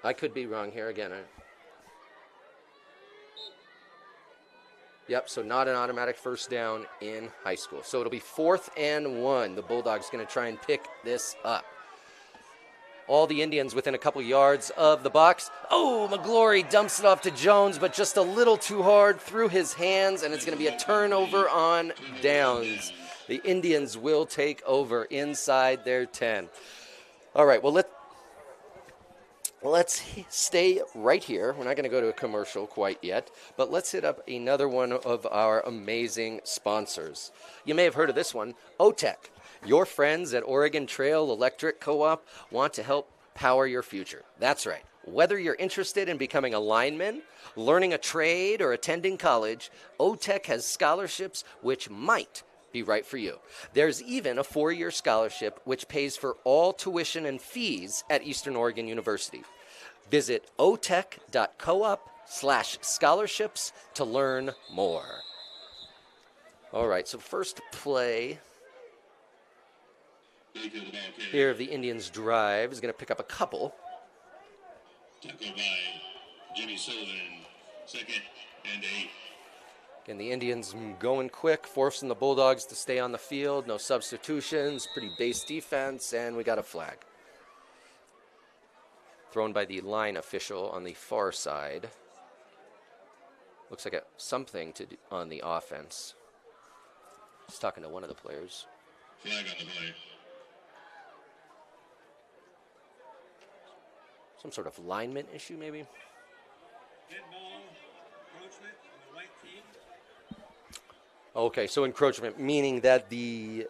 I could be wrong here again. Yep, so not an automatic first down in high school. So it'll be 4th and 1. The Bulldogs going to try and pick this up. All the Indians within a couple yards of the box. Oh, McGlory dumps it off to Jones, but just a little too hard through his hands, and it's going to be a turnover on downs. The Indians will take over inside their 10. All right, well, let's stay right here. We're not going to go to a commercial quite yet, but let's hit up another one of our amazing sponsors. You may have heard of this one, OTEC. Your friends at Oregon Trail Electric Co-op want to help power your future. That's right. Whether you're interested in becoming a lineman, learning a trade, or attending college, OTEC has scholarships which might be right for you. There's even a 4-year scholarship which pays for all tuition and fees at Eastern Oregon University. Visit otech.coop/scholarships to learn more. All right, so first play here of the Indians' drive is going to pick up a couple. Tackle by Jimmy Sullivan, 2nd and 8. Again, the Indians going quick, forcing the Bulldogs to stay on the field. No substitutions, pretty base defense, and we got a flag. Thrown by the line official on the far side. Looks like something to do on the offense. He's talking to one of the players. Flag on the play. Some sort of lineman issue, maybe? Dead ball, encroachment on the right team. Okay, so encroachment, meaning that the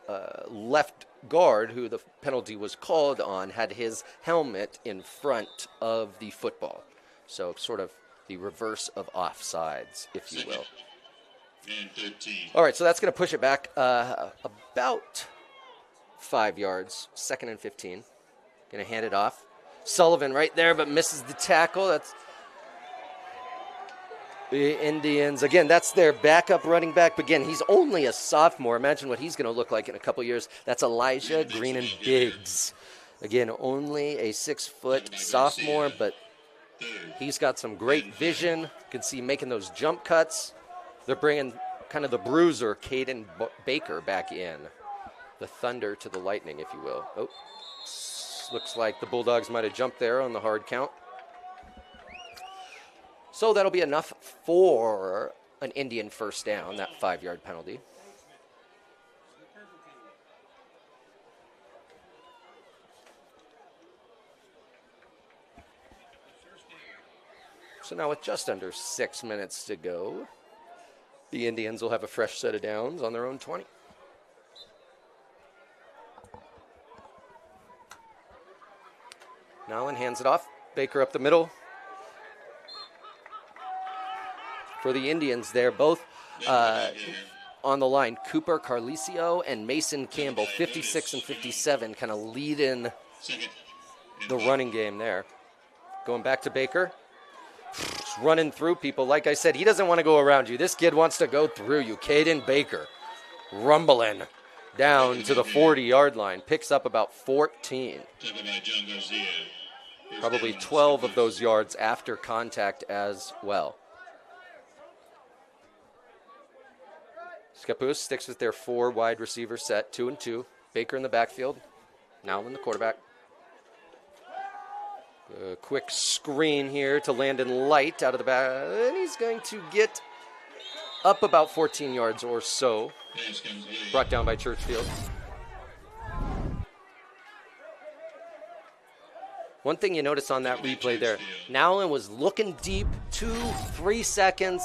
left guard, who the penalty was called on, had his helmet in front of the football. So sort of the reverse of offsides, if you will. And 13. All right, so that's going to push it back about 5 yards, 2nd and 15. Going to hand it off. Sullivan right there, but misses the tackle. That's the Indians. Again, that's their backup running back. But again, he's only a sophomore. Imagine what he's going to look like in a couple years. That's Elijah Green and Biggs. Again, only a 6-foot sophomore, but he's got some great vision. You can see making those jump cuts. They're bringing kind of the bruiser, Caden Baker, back in. The thunder to the lightning, if you will. Oh. Looks like the Bulldogs might have jumped there on the hard count. So that'll be enough for an Indian first down, that 5-yard penalty. So now with just under 6 minutes to go, the Indians will have a fresh set of downs on their own 20. Nolan hands it off. Baker up the middle. For the Indians there, both on the line. Cooper Carlicio and Mason Campbell, 56 and 57, kind of lead in the running game there. Going back to Baker. Just running through people. Like I said, he doesn't want to go around you. This kid wants to go through you. Caden Baker rumbling down to the 40-yard line. Picks up about 14. Probably 12 of those yards after contact as well. Scappoose sticks with their 4 wide receiver set, 2 and 2. Baker in the backfield. Now in the quarterback. A quick screen here to Landon Light out of the back. And he's going to get up about 14 yards or so. Brought down by Churchfield. One thing you notice on that replay there, Nowlin was looking deep, 2-3 seconds,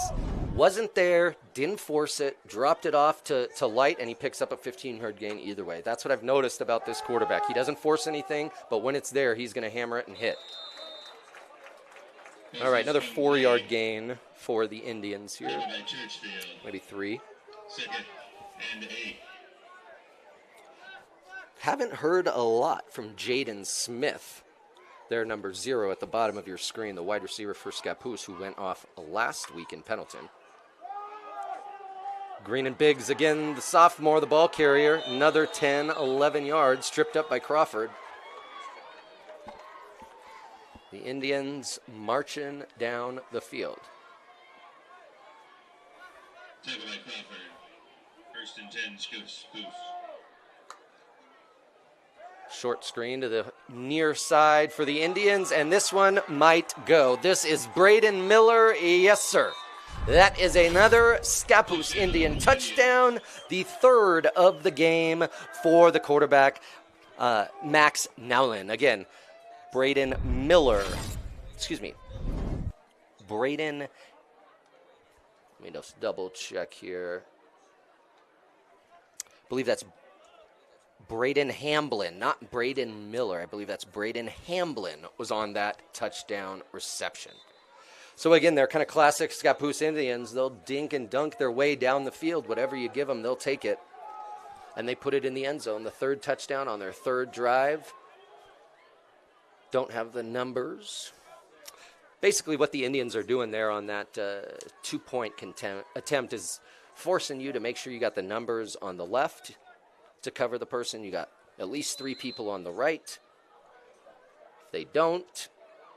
wasn't there, didn't force it, dropped it off to Light, and he picks up a 15-yard gain either way. That's what I've noticed about this quarterback. He doesn't force anything, but when it's there, he's going to hammer it and hit. All right, another 4-yard gain for the Indians here. Maybe 3. Second and 8. Haven't heard a lot from Jaden Smith. Their number 0 at the bottom of your screen, the wide receiver for Scappoose, who went off last week in Pendleton. Green and Biggs, again, the sophomore, the ball carrier. Another 10, 11 yards, stripped up by Crawford. The Indians marching down the field. Taken by Crawford. First and 10, Scappoose. Short screen to the near side for the Indians, and this one might go. This is Braden Miller. Yes, sir. That is another Scappoose Indian touchdown, the 3rd of the game for the quarterback, Max Nowlin. Again, Braden Miller. Braden, let me just double check here. I believe that's Braden Hamblin, not Braden Miller. I believe that's Braden Hamblin was on that touchdown reception. So again, they're kind of classic Scappoose Indians. They'll dink and dunk their way down the field. Whatever you give them, they'll take it. And they put it in the end zone. The 3rd touchdown on their 3rd drive. Don't have the numbers. Basically what the Indians are doing there on that 2-point attempt is forcing you to make sure you got the numbers on the left to cover the person. You got at least 3 people on the right. If they don't,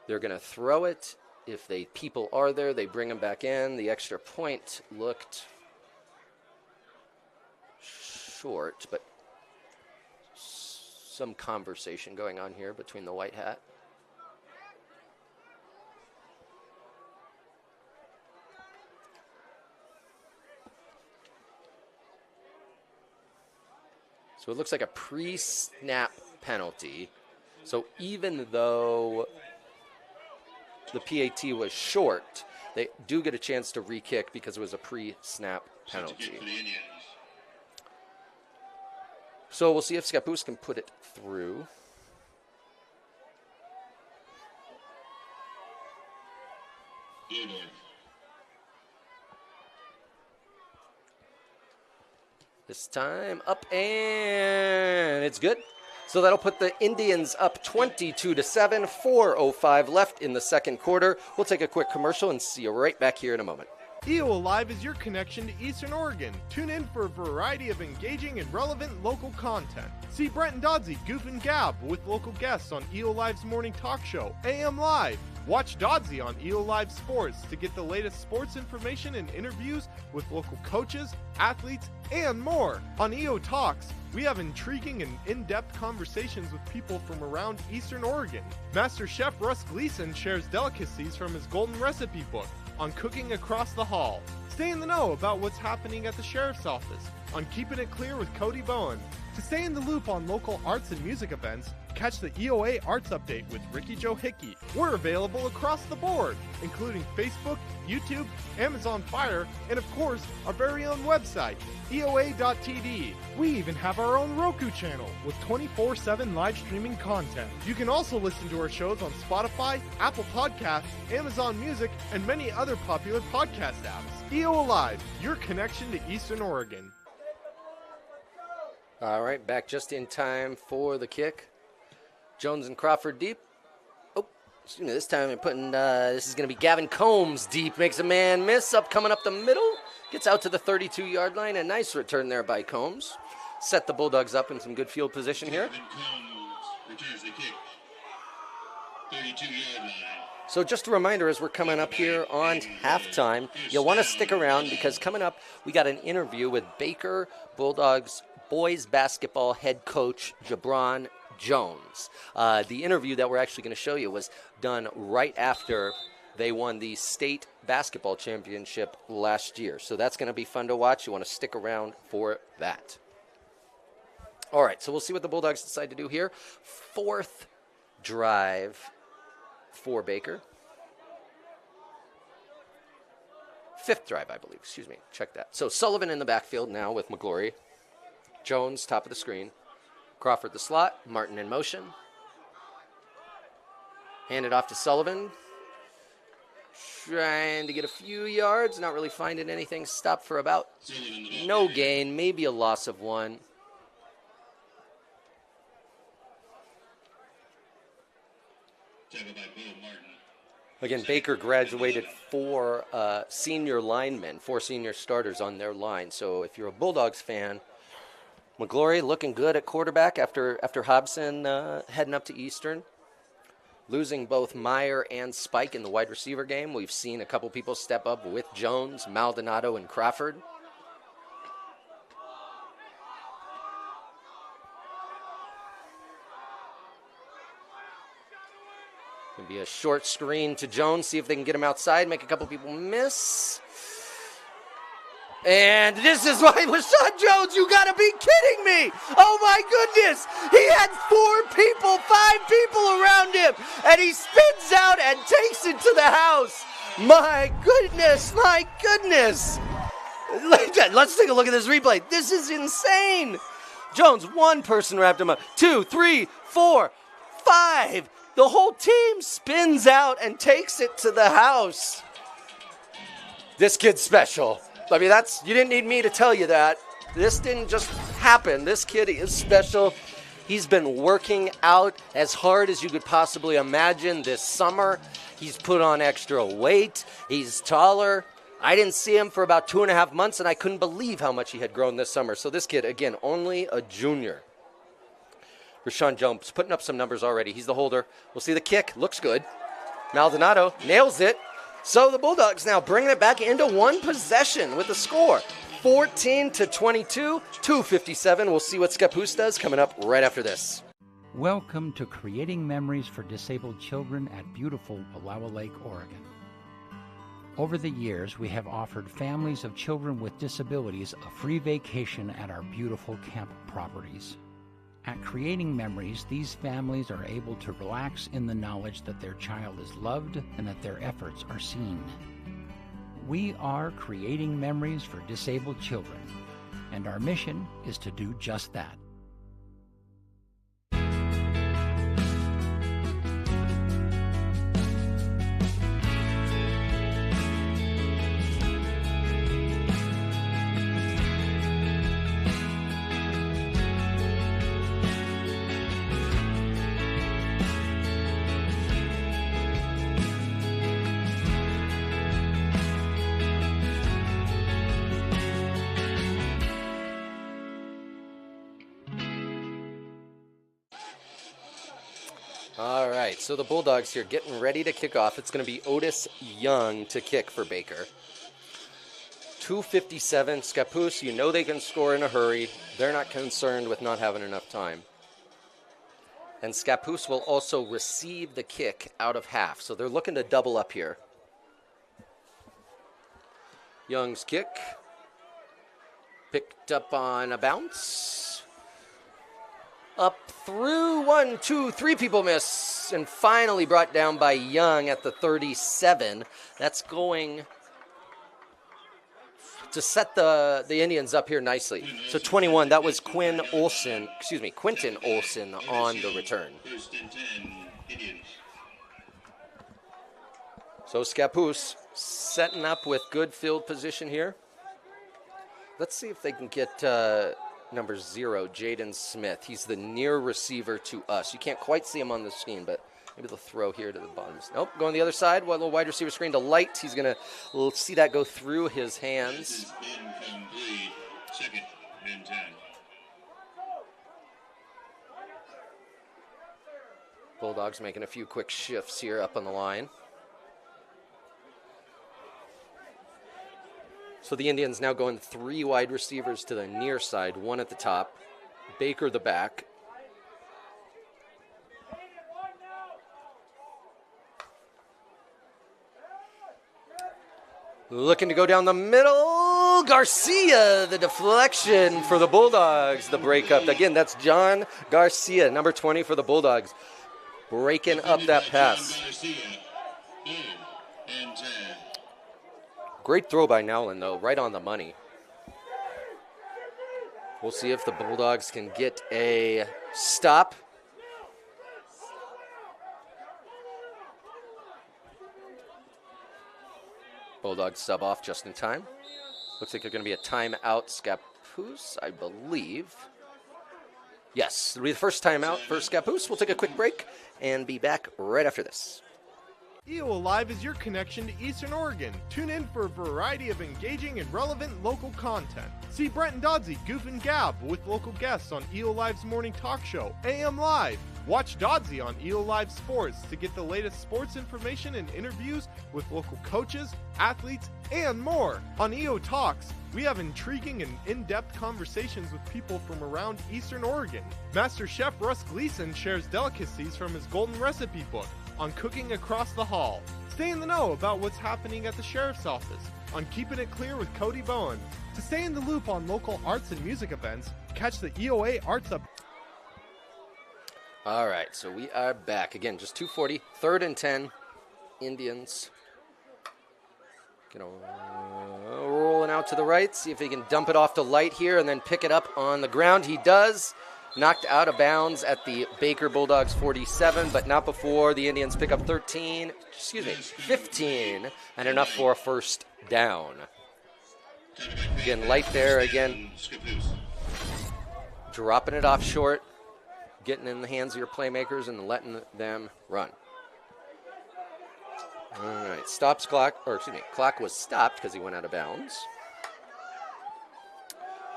they're going to throw it. If people are there, they bring them back in. The extra point looked short, but some conversation going on here between the white hat. So it looks like a pre-snap penalty. So even though the PAT was short, they do get a chance to re-kick because it was a pre-snap penalty. So we'll see if Scappoose can put it through. This time up, and it's good. So that'll put the Indians up 22-7, 4:05 left in the second quarter. We'll take a quick commercial and see you right back here in a moment. EO Live is your connection to Eastern Oregon. Tune in for a variety of engaging and relevant local content. See Brent and Dodsey goof and gab with local guests on EO Live's morning talk show, AM Live. Watch Dodsey on EO Live Sports to get the latest sports information and interviews with local coaches, athletes, and more. On EO Talks, we have intriguing and in-depth conversations with people from around Eastern Oregon. Master Chef Russ Gleason shares delicacies from his golden recipe book on cooking across the hall. Stay in the know about what's happening at the sheriff's office on Keeping It Clear with Cody Bowen. To stay in the loop on local arts and music events, catch the EOA Arts Update with Ricky Joe Hickey. We're available across the board, including Facebook, YouTube, Amazon Fire, and of course, our very own website, EOA.tv. We even have our own Roku channel with 24/7 live streaming content. You can also listen to our shows on Spotify, Apple Podcasts, Amazon Music, and many other popular podcast apps. EO Live, your connection to Eastern Oregon. All right, back just in time for the kick. Jones and Crawford deep. Oh, excuse me, this time we're putting, this is going to be Gavin Combs deep. Makes a man miss, coming up the middle. Gets out to the 32-yard line. A nice return there by Combs. Set the Bulldogs up in some good field position here. Gavin Combs returns the kick. 32-yard line. So just a reminder as we're coming up here on halftime, you'll want to stick around because coming up we got an interview with Baker Bulldogs boys basketball head coach Jabron Jones. The interview that we're actually going to show you was done right after they won the state basketball championship last year. So that's going to be fun to watch. You want to stick around for that. All right, so we'll see what the Bulldogs decide to do here. Fourth drive for Baker. Fifth drive, I believe. Excuse me. Check that. So Sullivan in the backfield now with McGlory. Jones, top of the screen. Crawford the slot. Martin in motion. Hand it off to Sullivan. Trying to get a few yards. Not really finding anything. Stopped for about no gain. Maybe a loss of one. Tackled by Bo Martin. Again, Baker graduated four senior linemen, four senior starters on their line. So if you're a Bulldogs fan, McGlory looking good at quarterback after Hobson heading up to Eastern. Losing both Meyer and Spike in the wide receiver game. We've seen a couple people step up with Jones, Maldonado, and Crawford. Going to be a short screen to Jones, see if they can get him outside, make a couple people miss. And this is why Rashawn Jones, you got to be kidding me. Oh, my goodness. He had five people around him, and he spins out and takes it to the house. My goodness, my goodness. Let's take a look at this replay. This is insane. Jones, one person wrapped him up. 2, 3, 4, 5. The whole team spins out and takes it to the house. This kid's special. I mean, you didn't need me to tell you that. This didn't just happen. This kid is special. He's been working out as hard as you could possibly imagine this summer. He's put on extra weight. He's taller. I didn't see him for about 2.5 months, and I couldn't believe how much he had grown this summer. So this kid, again, only a junior. Rashawn Jones putting up some numbers already. He's the holder. We'll see the kick. Looks good. Maldonado nails it. So the Bulldogs now bringing it back into one possession with the score. 14-22, 2:57. We'll see what Scappoose does coming up right after this. Welcome to Creating Memories for Disabled Children at beautiful Wallowa Lake, Oregon. Over the years, we have offered families of children with disabilities a free vacation at our beautiful camp properties. At Creating Memories, these families are able to relax in the knowledge that their child is loved and that their efforts are seen. We are Creating Memories for Disabled Children, and our mission is to do just that. All right, so the Bulldogs here getting ready to kick off. It's going to be Otis Young to kick for Baker. 2:57, Scappoose, you know they can score in a hurry. They're not concerned with not having enough time. And Scappoose will also receive the kick out of half, so they're looking to double up here. Young's kick, picked up on a bounce. Up through 1, 2, 3 people miss. And finally brought down by Young at the 37. That's going to set the Indians up here nicely. So 21, that was Quentin Olson on the return. First and 10, Indians. So Scappoose setting up with good field position here. Let's see if they can get number 0, Jaden Smith. He's the near receiver to us. You can't quite see him on the screen, but maybe they'll throw here to the bottom. Nope, going the other side. One little wide receiver screen to Light. He's going to, we'll see that go through his hands. This is incomplete. Second and 10. Bulldogs making a few quick shifts here up on the line. So the Indians now going 3 wide receivers to the near side, 1 at the top, Baker the back. Looking to go down the middle, Garcia, the deflection for the Bulldogs, the breakup. Again, that's John Garcia, number 20 for the Bulldogs, breaking up that pass. And 10. Great throw by Nowlin, though, right on the money. We'll see if the Bulldogs can get a stop. Bulldogs sub off just in time. Looks like they're going to be a timeout, Scappoose, I believe. Yes, it'll be the first timeout for Scappoose. We'll take a quick break and be back right after this. EO Alive is your connection to Eastern Oregon. Tune in for a variety of engaging and relevant local content. See Brent and Dodsey goof and gab with local guests on EO Live's morning talk show, AM Live. Watch Dodsey on EO Live Sports to get the latest sports information and interviews with local coaches, athletes, and more. On EO Talks, we have intriguing and in-depth conversations with people from around Eastern Oregon. Master Chef Russ Gleason shares delicacies from his golden recipe book on cooking across the hall. Stay in the know about what's happening at the sheriff's office on Keeping It Clear with Cody Bowen. To stay in the loop on local arts and music events, catch the EOA Arts Up. All right, so we are back. Again, just 2:40, 3rd and 10, Indians. Rolling out to the right, see if he can dump it off to Light here and then pick it up on the ground. He does. Knocked out of bounds at the Baker Bulldogs 47, but not before the Indians pick up 15, and enough for a first down. Again, Light there, again, dropping it off short, getting in the hands of your playmakers and letting them run. All right, clock was stopped because he went out of bounds.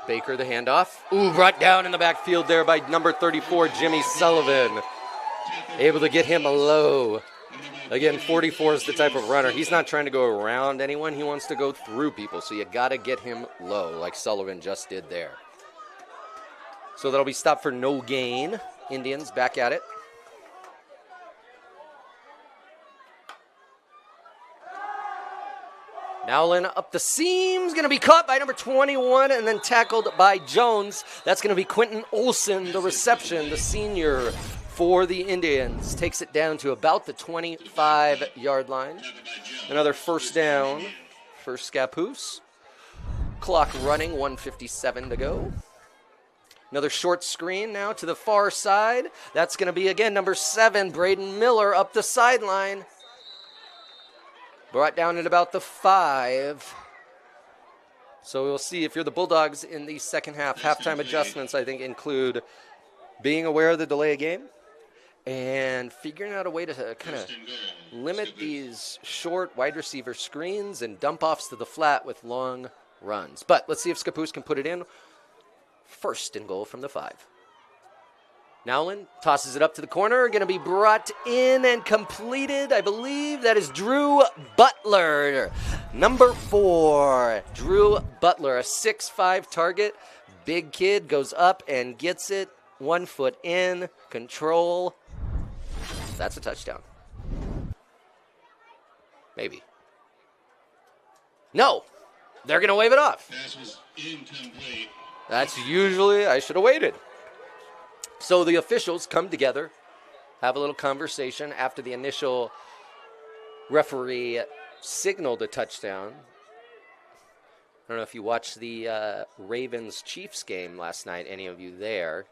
Baker the handoff. Ooh, brought down in the backfield there by number 34, Jimmy Sullivan. Able to get him low. Again, 44 is the type of runner. He's not trying to go around anyone. He wants to go through people, so you got to get him low like Sullivan just did there. So that'll be stopped for no gain. Indians back at it. Nowlin up the seams, going to be caught by number 21 and then tackled by Jones. That's going to be Quentin Olson, the reception, the senior for the Indians. Takes it down to about the 25-yard line. Another first down for Scappoose. Clock running, 1:57 to go. Another short screen now to the far side. That's going to be, again, number 7, Braden Miller up the sideline. Brought down at about the 5. So we'll see if you're the Bulldogs in the second half. Halftime adjustments, I think, include being aware of the delay of game and figuring out a way to kind of limit these short wide receiver screens and dump offs to the flat with long runs. But let's see if Scappoose can put it in. First and goal from the 5. Nowlin tosses it up to the corner, going to be brought in and completed. I believe that is Drew Butler, number 4. Drew Butler, a 6'5" target. Big kid, goes up and gets it. 1 foot in, control. That's a touchdown. Maybe. No, they're going to wave it off. Pass was incomplete. That's usually, I should have waited. So the officials come together, have a little conversation after the initial referee signaled a touchdown. I don't know if you watched the Ravens-Chiefs game last night, any of you there.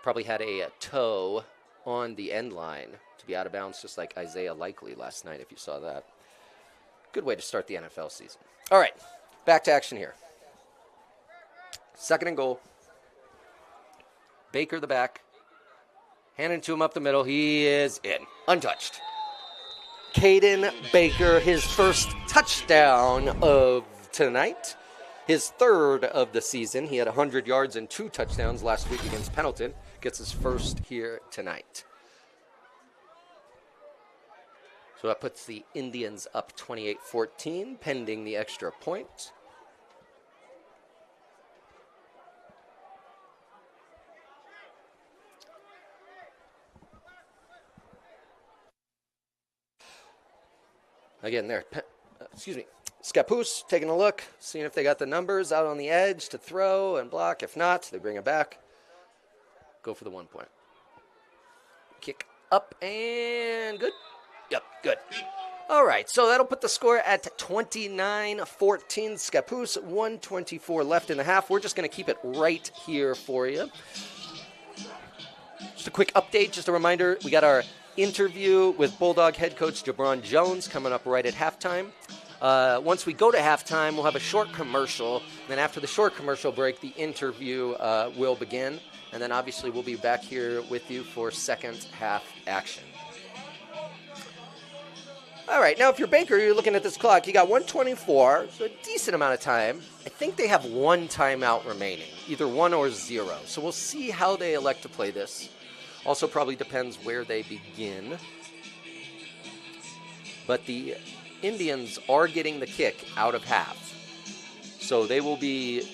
Probably had a toe on the end line to be out of bounds, just like Isaiah Likely last night, if you saw that. Good way to start the NFL season. All right, back to action here. 2nd and goal. Baker the back. Handing to him up the middle. He is in. Untouched. Caden Baker, his first touchdown of tonight. His 3rd of the season. He had 100 yards and 2 touchdowns last week against Pendleton. Gets his first here tonight. So that puts the Indians up 28-14, pending the extra point. Again, there, Scappoose taking a look, seeing if they got the numbers out on the edge to throw and block. If not, they bring it back. Go for the 1 point. Kick up and good. Yep, good. All right, so that'll put the score at 29-14. Scappoose, 1:24 left in the half. We're just going to keep it right here for you. Just a quick update, just a reminder, we got our interview with Bulldog head coach Jabron Jones coming up right at halftime. Once we go to halftime, we'll have a short commercial. Then after the short commercial break, the interview will begin. And then obviously we'll be back here with you for second half action. All right, now if you're Baker, you're looking at this clock. You got 1:24, so a decent amount of time. I think they have 1 timeout remaining, either 1 or 0. So we'll see how they elect to play this. Also probably depends where they begin. But the Indians are getting the kick out of half. So they will be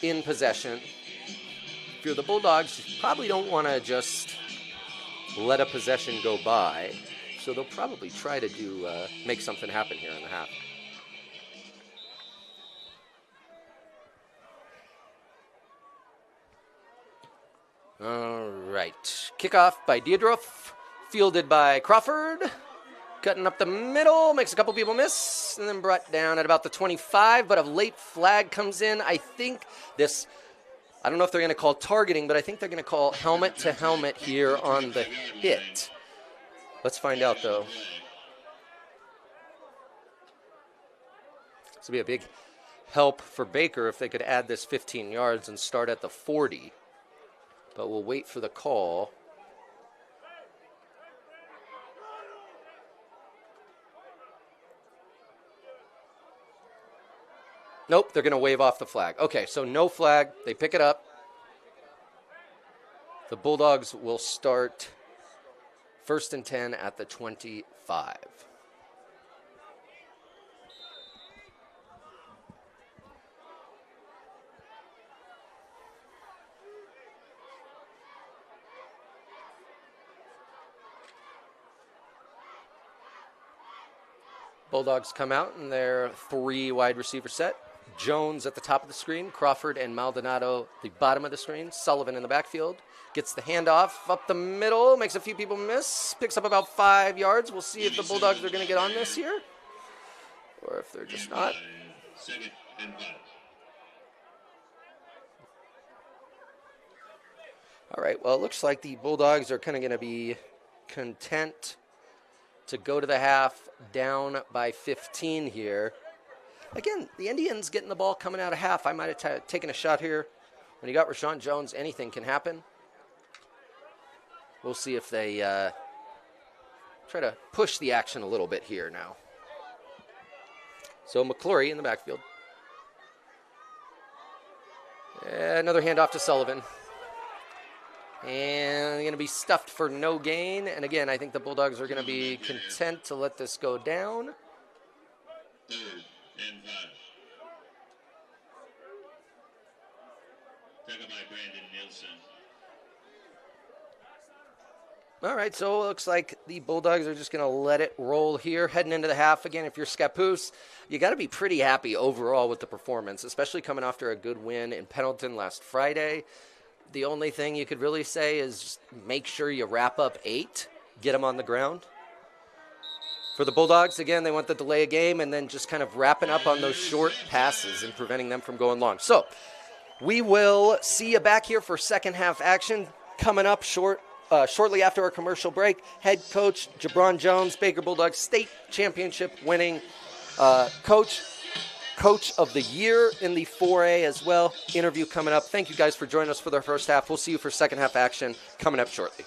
in possession. If you're the Bulldogs, you probably don't want to just let a possession go by. So they'll probably try to make something happen here in the half. All right. Kickoff by Diedroff. Fielded by Crawford. Cutting up the middle. Makes a couple people miss. And then brought down at about the 25. But a late flag comes in. I think this, I don't know if they're going to call targeting, but I think they're going to call helmet to helmet here on the hit. Let's find out, though. This would be a big help for Baker if they could add this 15 yards and start at the 40. But we'll wait for the call. Nope, they're going to wave off the flag. Okay, so no flag. They pick it up. The Bulldogs will start 1st and 10 at the 25. Bulldogs come out in their 3 wide receiver set. Jones at the top of the screen, Crawford and Maldonado the bottom of the screen, Sullivan in the backfield. Gets the handoff up the middle, makes a few people miss, picks up about 5 yards. We'll see if the Bulldogs are going to get on this here, or if they're just not. 2nd and 5. All right, well, it looks like the Bulldogs are kind of going to be content to go to the half down by 15 here. Again, the Indians getting the ball coming out of half. I might have taken a shot here. When you got Rashawn Jones, anything can happen. We'll see if they try to push the action a little bit here now. So McClory in the backfield. Another handoff to Sullivan. And going to be stuffed for no gain. And again, I think the Bulldogs are going to be content to let this go down. 3rd and 5. Taken by Brandon Nielsen. All right, so it looks like the Bulldogs are just going to let it roll here. Heading into the half again, if you're Scappoose, you got to be pretty happy overall with the performance, especially coming after a good win in Pendleton last Friday. The only thing you could really say is just make sure you wrap up 8, get them on the ground. For the Bulldogs, again, they want the delay of game and then just kind of wrapping up on those short passes and preventing them from going long. So we will see you back here for second half action coming up shortly after our commercial break. Head coach Jabron Jones, Baker Bulldogs state championship winning coach of the year in the 4A as well. Interview coming up. Thank you guys for joining us for the first half. We'll see you for second half action coming up shortly.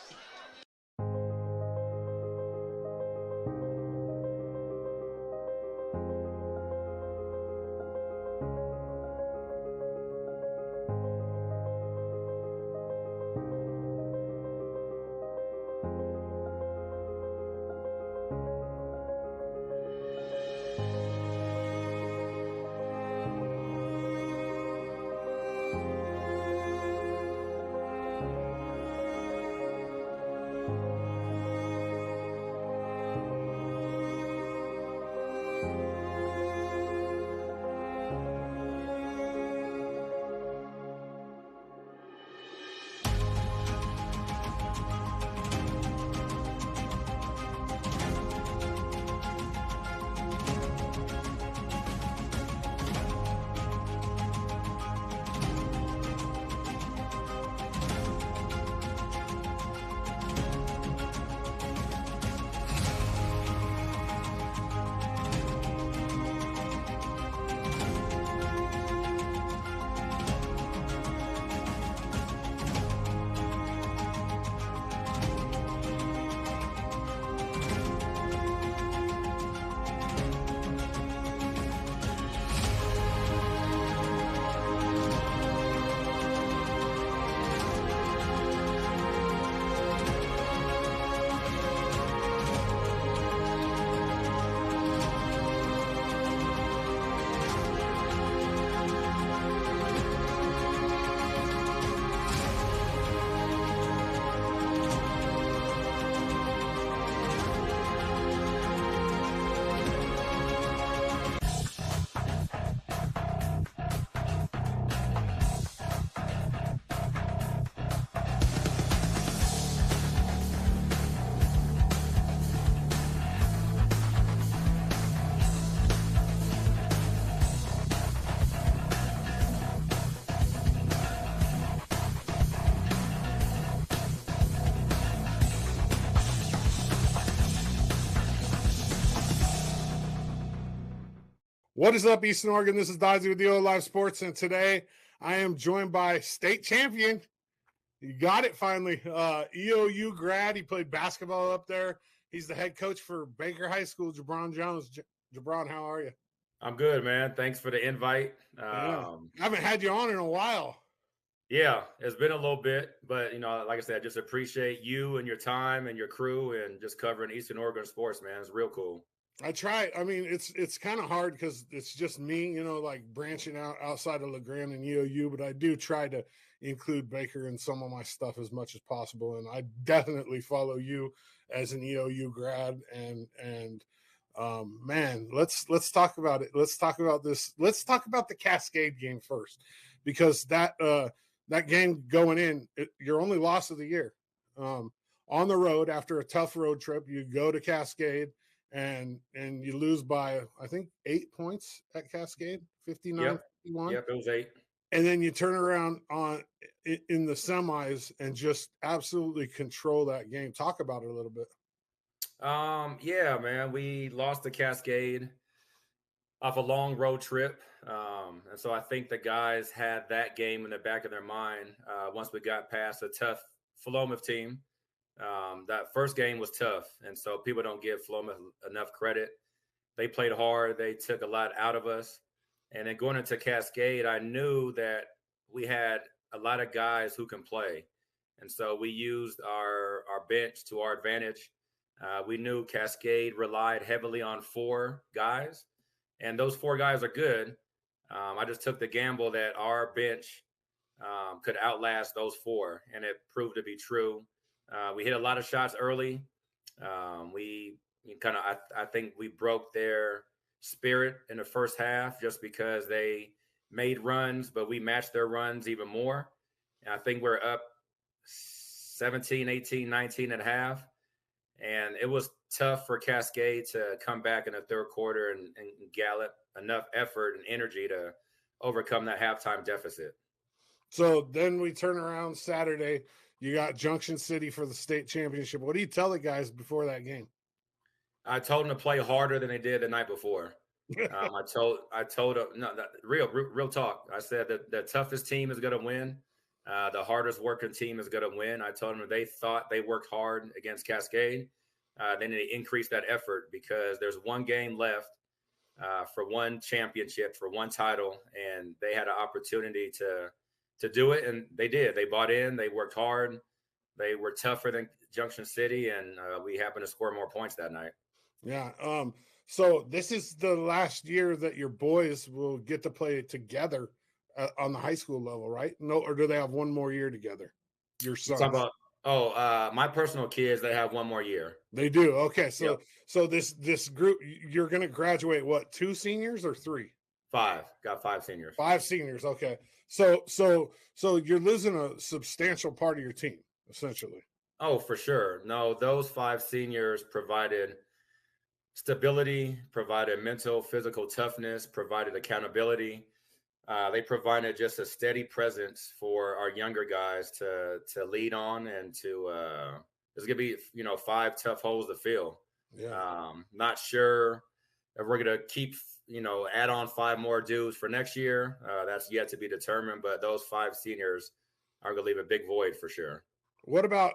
What is up, Eastern Oregon? This is Dodgy with the Old Live Sports, and today I am joined by state champion. You got it finally. EOU grad. He played basketball up there. He's the head coach for Baker High School, Jabron Jones. Jabron, how are you? I'm good, man. Thanks for the invite. I haven't had you on in a while. Yeah, it's been a little bit, but, like I said, I just appreciate you and your time and your crew and just covering Eastern Oregon sports, man. It's real cool. I try. I mean, it's kind of hard because it's just me, like branching out outside of LeGrand and EOU, but I do try to include Baker in some of my stuff as much as possible. And I definitely follow you as an EOU grad. And man, let's talk about it. Let's talk about this. Let's talk about the Cascade game first, because that game going in, your only loss of the year, on the road after a tough road trip, you go to Cascade. And you lose by, I think, 8 points at Cascade, 59-51. Yep, it was 8. And then you turn around in the semis and just absolutely control that game. Talk about it a little bit. Yeah, man, we lost to Cascade off a long road trip. And so I think the guys had that game in the back of their mind once we got past a tough Philomath team. That first game was tough, and so people don't give Philomath enough credit. They played hard. They took a lot out of us. And then going into Cascade, I knew that we had a lot of guys who can play. And so we used our bench to our advantage. We knew Cascade relied heavily on 4 guys, and those 4 guys are good. I just took the gamble that our bench could outlast those 4, and it proved to be true. We hit a lot of shots early. I think we broke their spirit in the first half just because they made runs, but we matched their runs even more. And I think we're up 17, 18, 19 at half. And it was tough for Cascade to come back in the third quarter and gallop enough effort and energy to overcome that halftime deficit. So then we turn around Saturday. You got Junction City for the state championship. What do you tell the guys before that game? I told them to play harder than they did the night before. I told them, no, real talk. I said that the toughest team is going to win. The hardest working team is going to win. I told them if they thought they worked hard against Cascade, they need to increase that effort because there's one game left for one championship, for one title, and they had an opportunity to do it, and they did. They bought in. They worked hard. They were tougher than Junction City, and we happened to score more points that night. Yeah. So this is the last year that your boys will get to play together on the high school level, right? No, or do they have one more year together? Your sons. My personal kids, they have one more year. They do. Okay. So Yep. so this group, you're going to graduate what? 2 seniors or 3? 5. Got 5 seniors. 5 seniors. Okay. So you're losing a substantial part of your team, essentially. Oh, for sure. No, those 5 seniors provided stability, provided mental, physical toughness, provided accountability. They provided just a steady presence for our younger guys to lead on and to there's gonna be 5 tough holes to fill. Yeah. Not sure if we're gonna keep add on 5 more dudes for next year. That's yet to be determined, but those 5 seniors are gonna leave a big void for sure. What about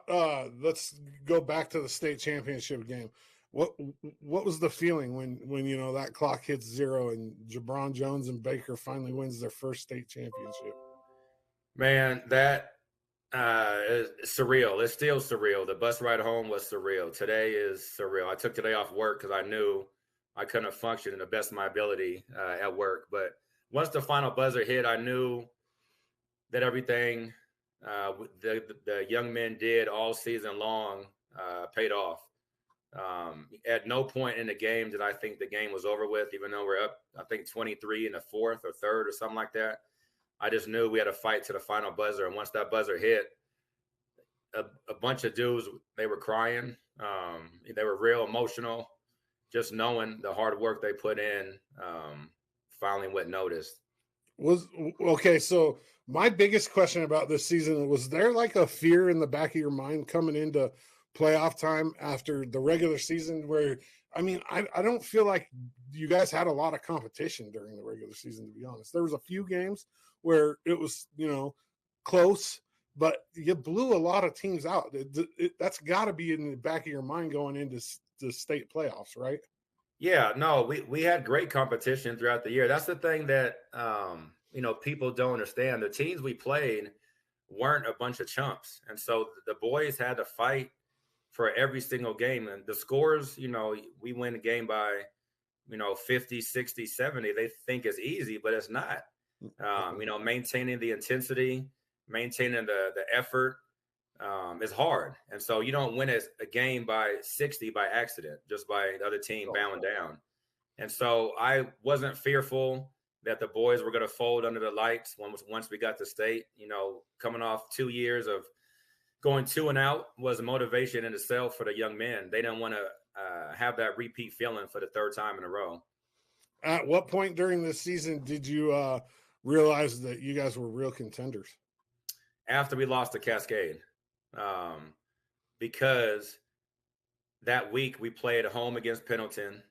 let's go back to the state championship game. What was the feeling when that clock hits 0 and Jabron Jones and Baker finally wins their first state championship? Man, that is surreal. It's still surreal. The bus ride home was surreal. Today is surreal. I took today off work because I knew I couldn't function in the best of my ability at work. But once the final buzzer hit, I knew that everything the young men did all season long paid off. At no point in the game did I think the game was over with, even though we're up, I think 23 in the 4th or 3rd or something like that. I just knew we had to fight to the final buzzer. And once that buzzer hit, a bunch of dudes, they were crying. They were real emotional. Just knowing the hard work they put in finally went noticed. Okay, so my biggest question about this season, was there like a fear in the back of your mind coming into playoff time after the regular season where, I don't feel like you guys had a lot of competition during the regular season, to be honest. There was a few games where it was, close, but you blew a lot of teams out. That's got to be in the back of your mind going into the state playoffs, right? Yeah, no, we had great competition throughout the year. That's the thing that, people don't understand. The teams we played weren't a bunch of chumps. And so the boys had to fight for every single game. And the scores, we win a game by, 50, 60, 70. They think it's easy, but it's not. Maintaining the intensity, maintaining the effort is hard. And so you don't win a game by 60 by accident, just by the other team bowing down. And so I wasn't fearful that the boys were going to fold under the lights once we got to state. Coming off 2 years of going 2 and out was a motivation in itself for the young men. They didn't want to have that repeat feeling for the 3rd time in a row. At what point during this season did you realize that you guys were real contenders? After we lost to Cascade, because that week we played at home against Pendleton.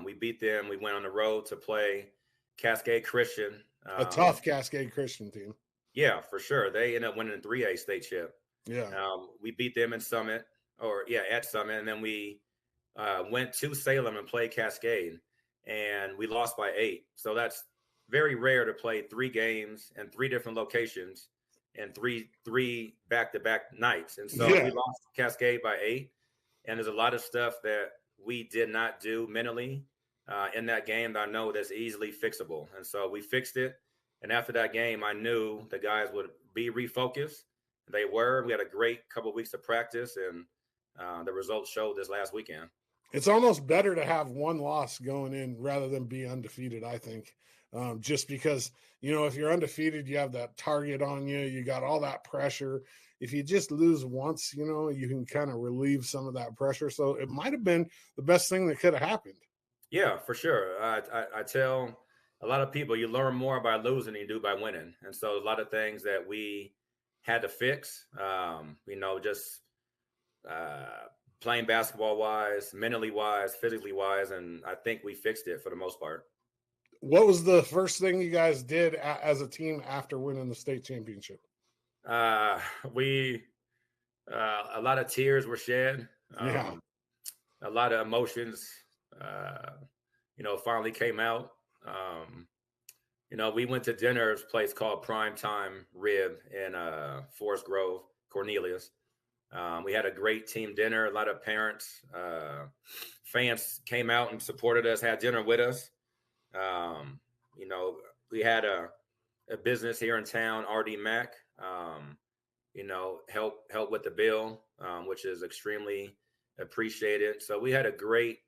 We beat them. We went on the road to play Cascade Christian. A tough Cascade Christian team. Yeah, for sure. They ended up winning 3A state chip. Yeah. We beat them in Summit, at Summit. And then we went to Salem and played Cascade, and we lost by 8. So that's very rare to play 3 games in 3 different locations and three back-to-back nights. And so we lost Cascade by 8. And there's a lot of stuff that we did not do mentally in that game that I know that's easily fixable. And so we fixed it. And after that game, I knew the guys would be refocused. They were. We had a great couple of weeks of practice, and the results showed this last weekend. It's almost better to have 1 loss going in rather than be undefeated, I think. just because, if you're undefeated, you have that target on you, you got all that pressure. If you just lose once, you can kind of relieve some of that pressure. So it might have been the best thing that could have happened. Yeah, for sure. I tell a lot of people you learn more by losing than you do by winning. And so a lot of things that we had to fix, just playing basketball wise, mentally wise, physically wise. And I think we fixed it for the most part. What was the first thing you guys did as a team after winning the state championship? We a lot of tears were shed. Yeah. A lot of emotions, finally came out. We went to dinner at a place called Prime Time Rib in Forest Grove, Cornelius. We had a great team dinner. A lot of parents, fans came out and supported us, had dinner with us. We had a business here in town, RD Mac, help with the bill, which is extremely appreciated. So we had a great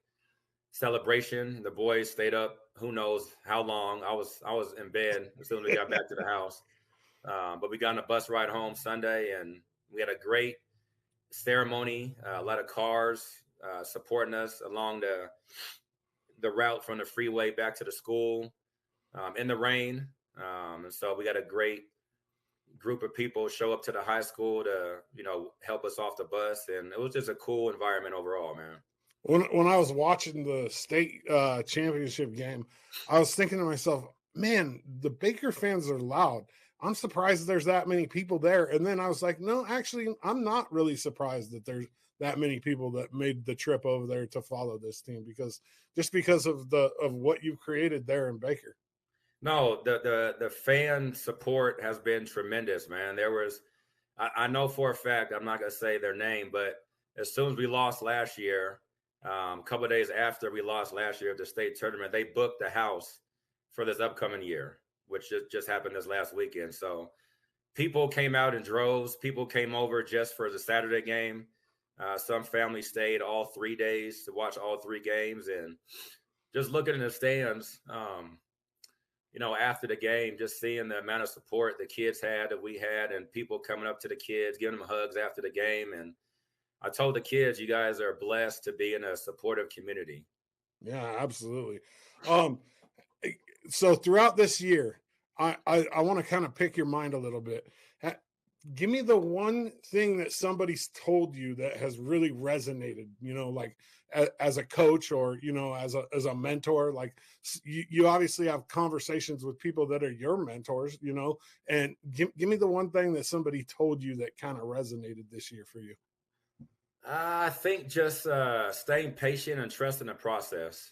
celebration. The boys stayed up who knows how long. I was in bed as soon as we got back to the house. But we got on a bus ride home Sunday, and we had a great ceremony. A lot of cars supporting us along the route from the freeway back to the school in the rain. And so we got a great group of people show up to the high school to, help us off the bus. And it was just a cool environment overall, man. When I was watching the state championship game, I was thinking to myself, man, the Baker fans are loud. I'm surprised there's that many people there. And then I was like, no, actually, I'm not really surprised that there's that many people that made the trip over there to follow this team, because of what you've created there in Baker. No, the fan support has been tremendous, man. There was, I know for a fact, I'm not going to say their name, but as soon as we lost last year, a couple of days after we lost last year at the state tournament, they booked the house for this upcoming year, which just happened this last weekend. So people came out in droves. People came over just for the Saturday game. Some families stayed all 3 days to watch all 3 games, and just looking in the stands, after the game, just seeing the amount of support the kids had, that we had, and people coming up to the kids, giving them hugs after the game. And I told the kids, you guys are blessed to be in a supportive community. Yeah, absolutely. So throughout this year, I want to kind of pick your mind a little bit. Give me the one thing that somebody's told you that has really resonated, like as a coach, or, as a mentor. Like you obviously have conversations with people that are your mentors, and give me the one thing that somebody told you that kind of resonated this year for you. I think just staying patient and trusting the process.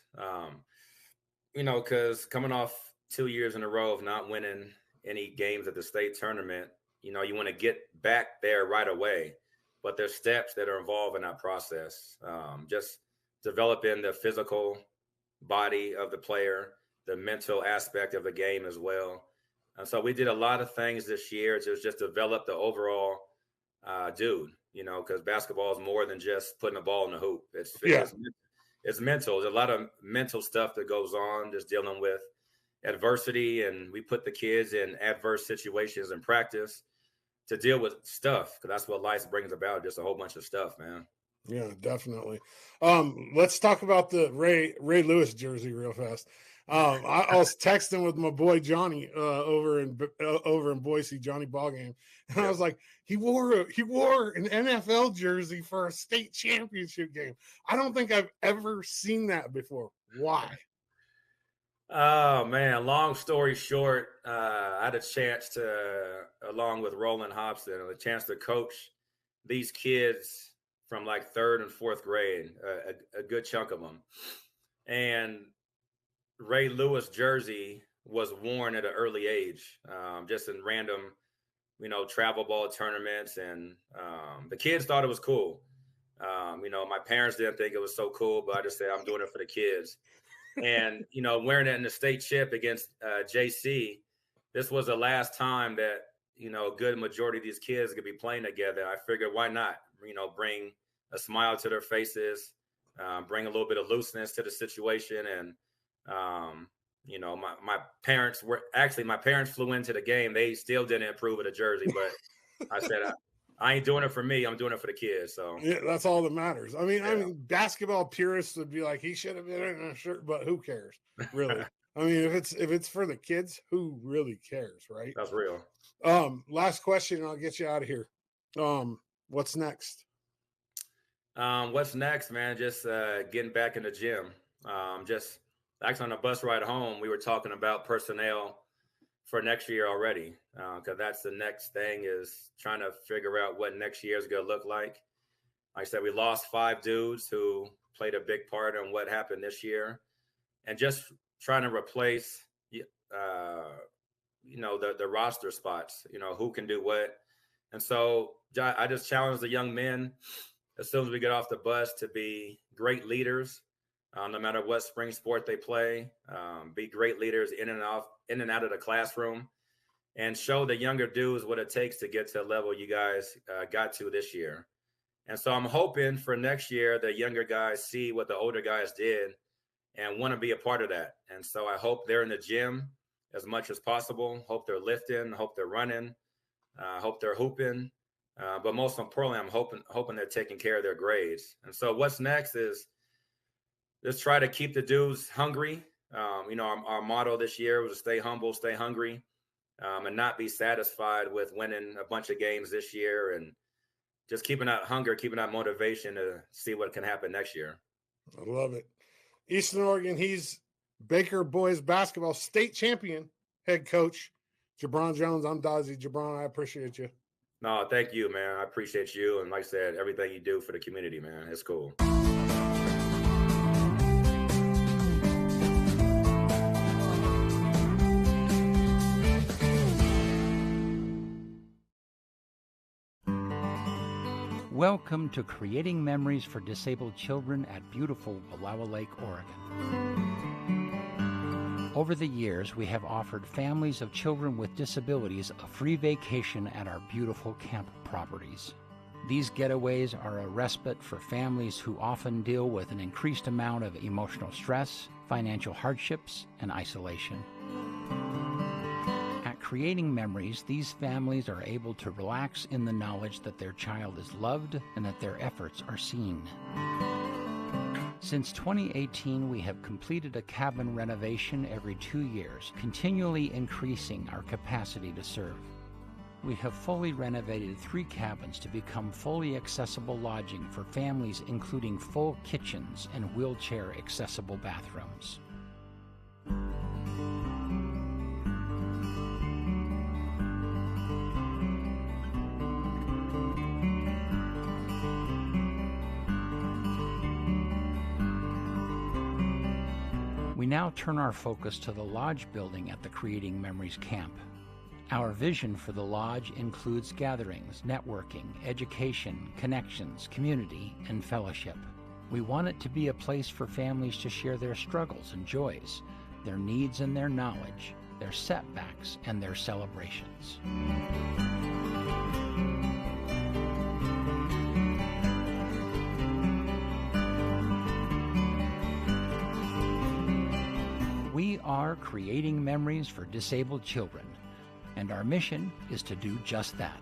Because coming off 2 years in a row of not winning any games at the state tournament, you want to get back there right away. But there's steps that are involved in that process. Just developing the physical body of the player, the mental aspect of the game as well. And so we did a lot of things this year to just develop the overall dude, because basketball is more than just putting a ball in the hoop. It's mental. There's a lot of mental stuff that goes on, just dealing with adversity. And we put the kids in adverse situations in practice to deal with stuff, because that's what life brings about, just a whole bunch of stuff, man. Yeah, definitely. Let's talk about the Ray Lewis jersey real fast. I was texting with my boy Johnny over in Boise, Johnny Ballgame, and I was like, he wore an NFL jersey for a state championship game. I don't think I've ever seen that before. Why? Oh man, long story short, I had a chance to, along with Roland Hobson, a chance to coach these kids from like 3rd and 4th grade, a good chunk of them. And Ray Lewis jersey was worn at an early age, just in random, travel ball tournaments. And the kids thought it was cool. My parents didn't think it was so cool, but I just said, I'm doing it for the kids. And, wearing it in the state chip against JC, this was the last time that, a good majority of these kids could be playing together. I figured, why not, bring a smile to their faces, bring a little bit of looseness to the situation. And You know, my parents flew into the game. They still didn't approve of the jersey, but I said, I ain't doing it for me. I'm doing it for the kids. So yeah, that's all that matters. I yeah. mean, basketball purists would be like, he should have been in a shirt, but who cares, really? I mean, if it's for the kids, who really cares, right? That's real. Last question, and I'll get you out of here. What's next? What's next, man? Just getting back in the gym. Just actually on the bus ride home, we were talking about personnel for next year already, because that's the next thing, is trying to figure out what next year is going to look like. Like I said, we lost 5 dudes who played a big part in what happened this year, and just trying to replace, the roster spots. Who can do what, and so I just challenge the young men as soon as we get off the bus to be great leaders, no matter what spring sport they play. Be great leaders in and out of the classroom, and show the younger dudes what it takes to get to the level you guys got to this year. And so I'm hoping for next year the younger guys see what the older guys did and want to be a part of that. And so I hope they're in the gym as much as possible. Hope they're lifting. Hope they're running. Hope they're hooping. But most importantly, I'm hoping they're taking care of their grades. And so what's next is just try to keep the dudes hungry. Our motto this year was to stay humble, stay hungry, and not be satisfied with winning a bunch of games this year, and just keeping that hunger, keeping that motivation to see what can happen next year. I love it. Eastern Oregon, he's Baker boys basketball state champion head coach, Jabron Jones. I'm Dazzy. Jabron, I appreciate you. No, thank you, man. I appreciate you. And like I said, everything you do for the community, man. It's cool. Welcome to Creating Memories for Disabled Children at beautiful Wallowa Lake, Oregon. Over the years, we have offered families of children with disabilities a free vacation at our beautiful camp properties. These getaways are a respite for families who often deal with an increased amount of emotional stress, financial hardships, and isolation. At Creating Memories, these families are able to relax in the knowledge that their child is loved and that their efforts are seen. Since 2018, we have completed a cabin renovation every 2 years, continually increasing our capacity to serve. We have fully renovated 3 cabins to become fully accessible lodging for families, including full kitchens and wheelchair-accessible bathrooms. We now turn our focus to the lodge building at the Creating Memories camp. Our vision for the lodge includes gatherings, networking, education, connections, community, and fellowship. We want it to be a place for families to share their struggles and joys, their needs and their knowledge, their setbacks and their celebrations. We are creating memories for disabled children, and our mission is to do just that.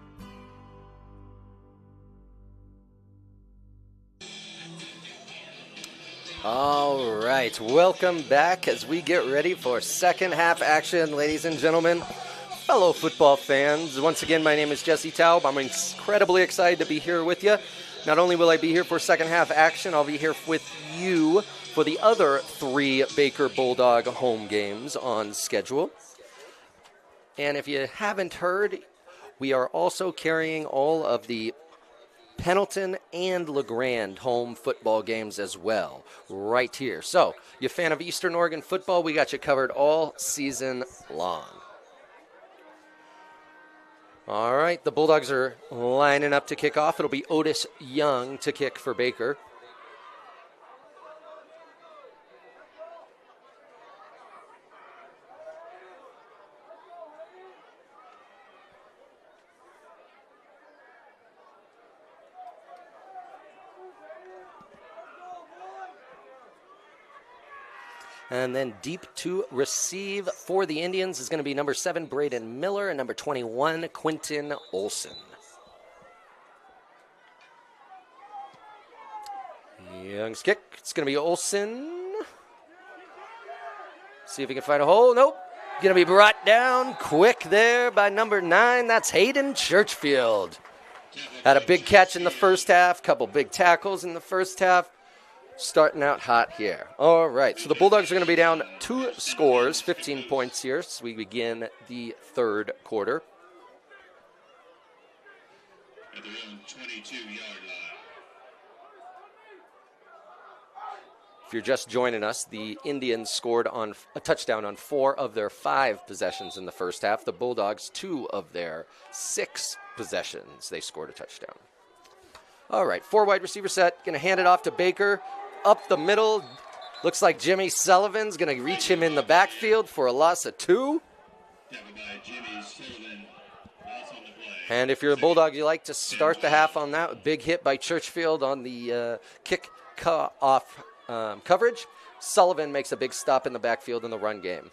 All right, welcome back as we get ready for second half action, ladies and gentlemen, fellow football fans. Once again, my name is Jesse Taub. I'm incredibly excited to be here with you. Not only will I be here for second half action, I'll be here with you for the other 3 Baker Bulldog home games on schedule. And if you haven't heard, we are also carrying all of the Pendleton and LeGrand home football games as well, right here. So, you a fan of Eastern Oregon football? We got you covered all season long. All right, the Bulldogs are lining up to kick off. It'll be Otis Young to kick for Baker. And then deep to receive for the Indians is going to be number 7, Braden Miller, and number 21, Quentin Olson. Young's kick. It's going to be Olson. See if he can find a hole. Nope. Going to be brought down quick there by number 9. That's Hayden Churchfield. Had a big catch in the first half. Couple big tackles in the first half. Starting out hot here. All right, so the Bulldogs are going to be down 2 scores, 15 points here as we begin the third quarter. At their own 22-yard line. If you're just joining us, the Indians scored on a touchdown on 4 of their 5 possessions in the first half. The Bulldogs, 2 of their 6 possessions, they scored a touchdown. All right, 4 wide receiver set. Going to hand it off to Baker. Up the middle. Looks like Jimmy Sullivan's going to reach him in the backfield for a loss of 2. Tackled by Jimmy Sullivan. Loss on the play. And if you're a Bulldog, you like to start the half on that. Big hit by Churchfield on the kick off coverage. Sullivan makes a big stop in the backfield in the run game.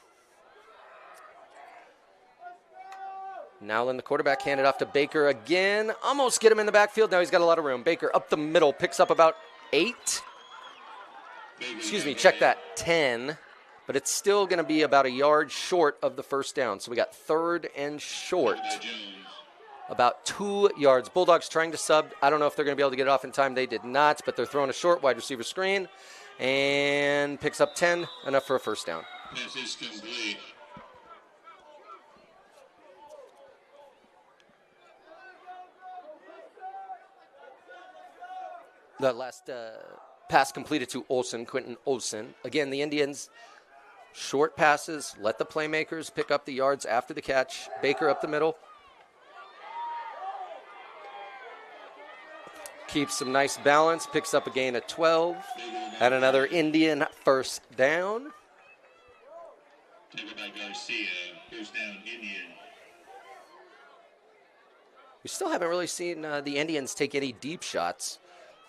Nowlin, the quarterback, handed off to Baker again. Almost get him in the backfield. Now he's got a lot of room. Baker up the middle, picks up about 8. Excuse me, check that, 10. But it's still going to be about a yard short of the first down. So we got 3rd and short. About 2 yards. Bulldogs trying to sub. I don't know if they're going to be able to get it off in time. They did not, but they're throwing a short wide receiver screen. And picks up 10, enough for a first down. Pass is complete. The last pass completed to Olson, Quentin Olson. Again, the Indians, short passes, let the playmakers pick up the yards after the catch. Baker up the middle. Keeps some nice balance, picks up a gain of 12. And another Indian first down. Tackled by Garcia. First down, Indian. We still haven't really seen the Indians take any deep shots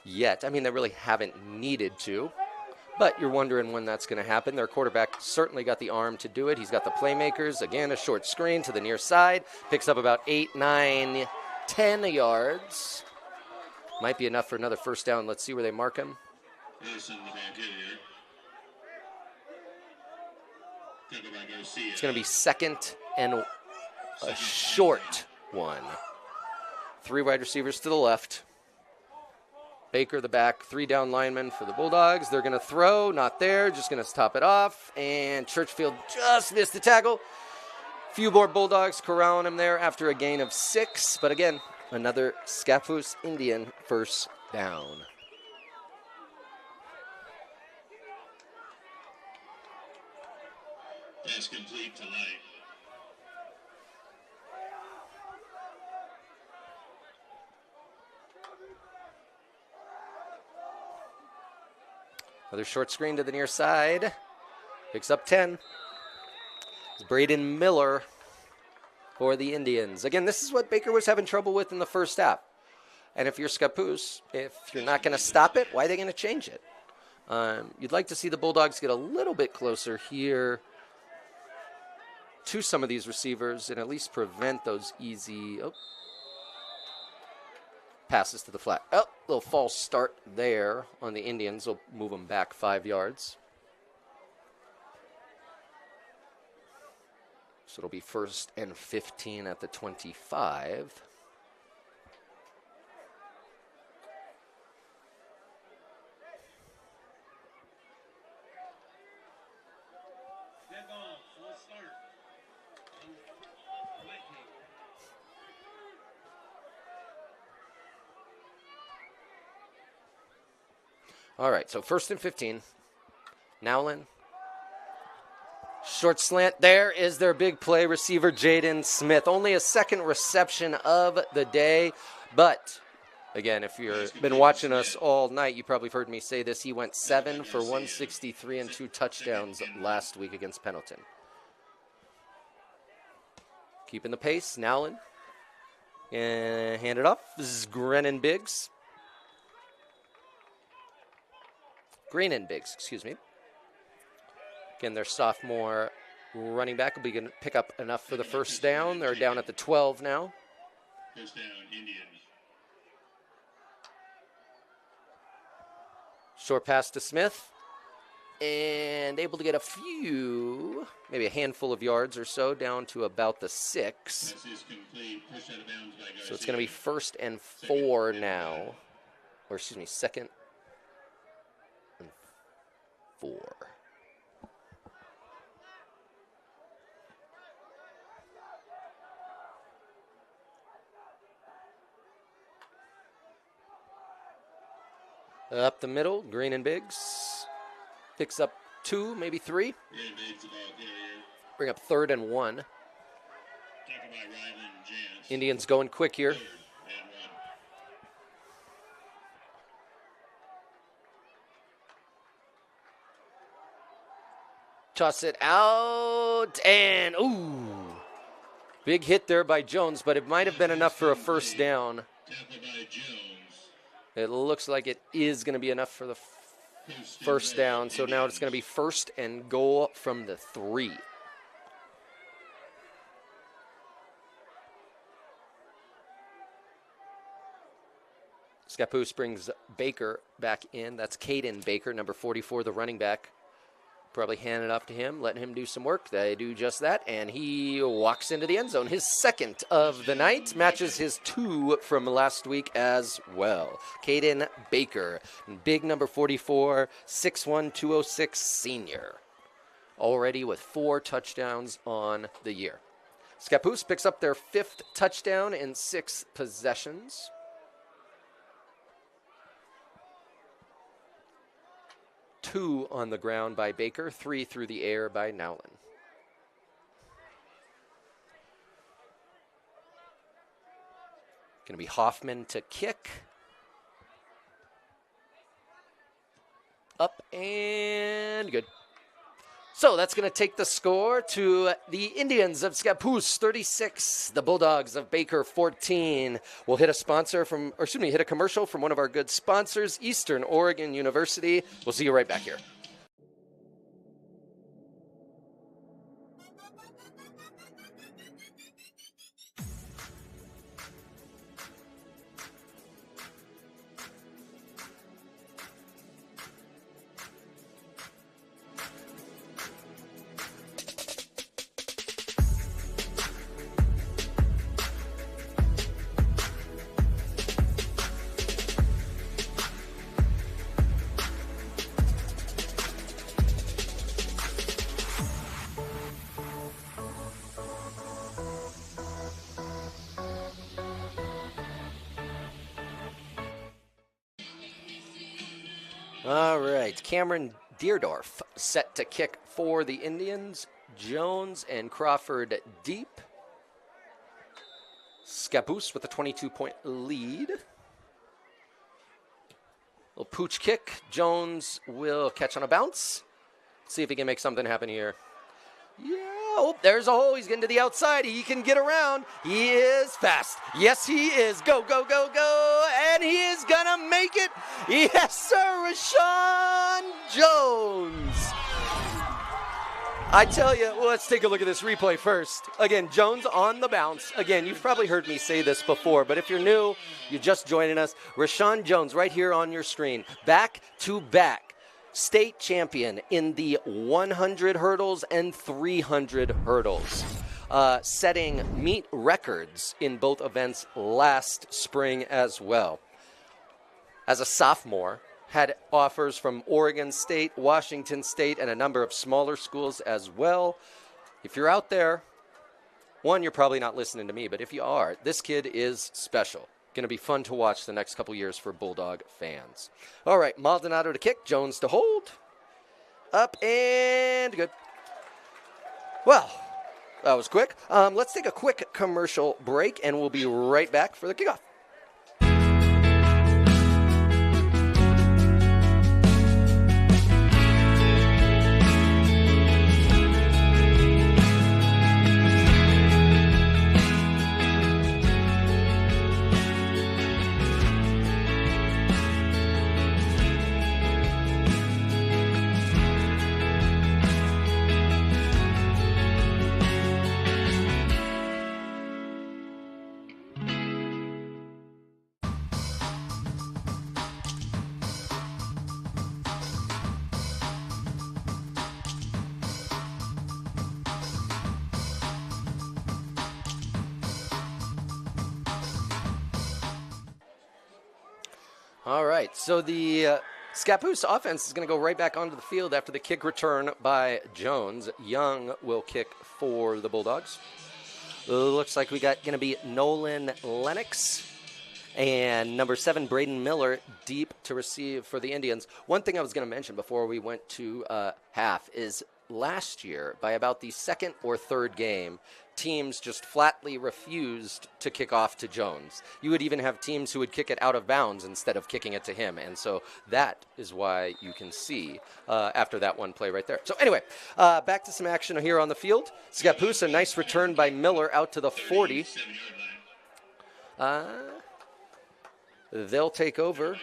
yet. I mean, they really haven't needed to. But you're wondering when that's going to happen. Their quarterback certainly got the arm to do it. He's got the playmakers. Again, a short screen to the near side. Picks up about 8, 9, 10 yards. Might be enough for another first down. Let's see where they mark him. Wilson, the back here. Tackled by Garcia. It's going to be 2nd and a short one. 3 wide receivers to the left. Baker, the back, 3 down linemen for the Bulldogs. They're going to throw, not there, just going to stop it off. And Churchfield just missed the tackle. Few more Bulldogs corralling him there after a gain of 6. But again, another Scappoose Indian first down. Pass complete to Light. Another short screen to the near side. Picks up 10. It's Braden Miller for the Indians. Again, this is what Baker was having trouble with in the first half. And if you're Scappoose, if you're not going to stop it, why are they going to change it? You'd like to see the Bulldogs get a little bit closer here to some of these receivers and at least prevent those easy passes to the flat. Oh, little false start there on the Indians. Will move them back 5 yards. So it'll be 1st and 15 at the 25. Dead ball, full start. Lightning. All right, so 1st and 15. Nowlin. Short slant. There is their big play receiver, Jaden Smith. Only a 2nd reception of the day. But, again, if you've been watching us all night, you probably have heard me say this. He went 7 for 163 and 2 touchdowns last week against Pendleton. Keeping the pace. Nowlin. And hand it off. This is Green and Biggs, excuse me. Again, their sophomore running back will be going to pick up enough for the first down. They're down at the 12 now. First down, Indians. Short pass to Smith. And able to get a few, maybe a handful of yards or so, down to about the 6. Pass is complete. Pushed out of bounds by Garcia. So it's going to be 1st and 4 now. Or excuse me, 2nd and 4. Up the middle, Green and Biggs. Picks up 2, maybe 3. Green Biggs, the ball carrier. Bring up 3rd and 1. Tackle by Ryland Jans. Indians going quick here. 3rd and 1. Toss it out, and ooh. Big hit there by Jones, but it might have been enough for a first down. Tackle by Jones. It looks like it is going to be enough for the first down, so now it's going to be 1st and goal from the 3. Scappoose brings Baker back in. That's Caden Baker, number 44, the running back. Probably hand it off to him, letting him do some work. They do just that, and he walks into the end zone. His 2nd of the night, matches his 2 from last week as well. Caden Baker, big number 44, 6'1", 206 senior. Already with 4 touchdowns on the year. Scappoose picks up their 5th touchdown in 6 possessions. Two on the ground by Baker, 3 through the air by Nowlin. Going to be Hoffman to kick. Up and good. So that's going to take the score to the Indians of Scappoose 36, the Bulldogs of Baker 14. We'll hit a commercial from one of our good sponsors, Eastern Oregon University. We'll see you right back here. All right, Cameron Deerdorf set to kick for the Indians. Jones and Crawford deep. Scappoose with a 22-point lead. Little pooch kick. Jones will catch on a bounce. See if he can make something happen here. Yeah, oh, there's a hole. He's getting to the outside. He can get around. He is fast. Yes, he is. Go, go, go, go. And he is going to make it. Yes, sir, Rashawn Jones. I tell you, well, let's take a look at this replay first. Again, Jones on the bounce. Again, you've probably heard me say this before, but if you're new, you're just joining us. Rashawn Jones right here on your screen. Back to back. State champion in the 100 hurdles and 300 hurdles. Setting meet records in both events last spring as well. As a sophomore, had offers from Oregon State, Washington State, and a number of smaller schools as well. If you're out there, one, you're probably not listening to me, but if you are, this kid is special. Going to be fun to watch the next couple years for Bulldog fans. All right, Maldonado to kick, Jones to hold. Up and good. Well, that was quick. Let's take a quick commercial break, and we'll be right back for the kickoff. All right, so the Scappoose offense is going to go right back onto the field after the kick return by Jones. Young will kick for the Bulldogs. Looks like we got going to be Nolan Lennox and number 7, Braden Miller, deep to receive for the Indians. One thing I was going to mention before we went to half is last year, by about the second or third game, teams just flatly refused to kick off to Jones. You would even have teams who would kick it out of bounds instead of kicking it to him. And so that is why you can see after that one play right there. So anyway, back to some action here on the field. Scappoose, a nice return by Miller out to the 40. They'll take over.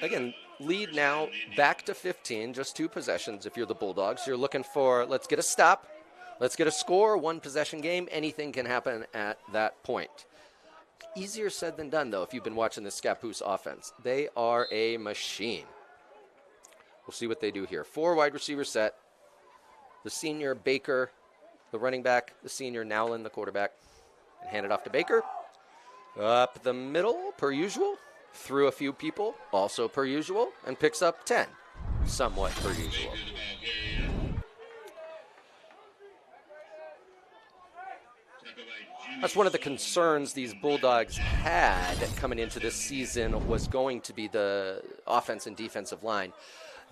Again, lead now back to 15, just 2 possessions if you're the Bulldogs. You're looking for, let's get a stop. Let's get a score, 1 possession game. Anything can happen at that point. Easier said than done, though, if you've been watching the Scappoose offense. They are a machine. We'll see what they do here. 4 wide receiver set. The senior Baker, the running back. The senior Nowlin, the quarterback. And hand it off to Baker. Up the middle, per usual. Through a few people, also per usual. And picks up 10, somewhat per usual. That's one of the concerns these Bulldogs had coming into this season, was going to be the offense and defensive line.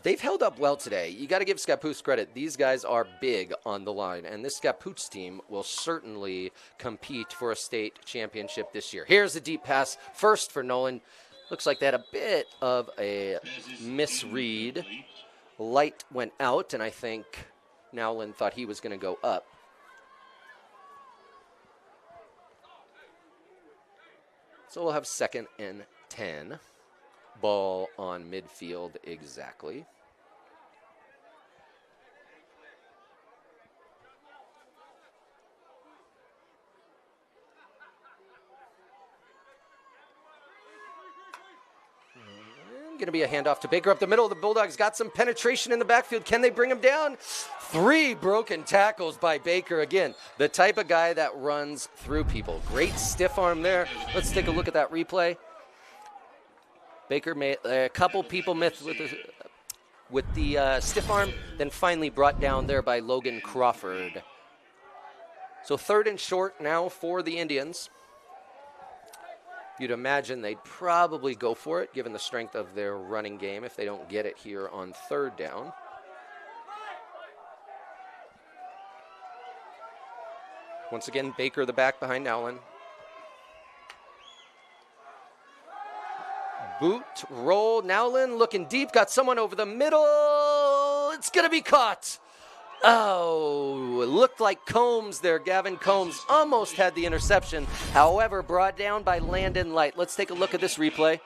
They've held up well today. You got to give Scappoose credit. These guys are big on the line, and this Scappoose team will certainly compete for a state championship this year. Here's a deep pass, first for Nolan. Looks like they had a bit of a misread. Light went out, and I think Nowlin thought he was going to go up. So we'll have 2nd and 10. Ball on midfield exactly. Going to be a handoff to Baker up the middle. The Bulldogs got some penetration in the backfield. Can they bring him down? 3 broken tackles by Baker. Again, the type of guy that runs through people. Great stiff arm there. Let's take a look at that replay. Baker made a couple people missed with the stiff arm, then finally brought down there by Logan Crawford. So 3rd and short now for the Indians. You'd imagine they'd probably go for it, given the strength of their running game, if they don't get it here on 3rd down. Once again, Baker the back behind Nowlin. Boot, roll, Nowlin looking deep, got someone over the middle. It's going to be caught. Oh, it looked like Combs there. Gavin Combs almost had the interception. However, brought down by Landon Light. Let's take a look at this replay.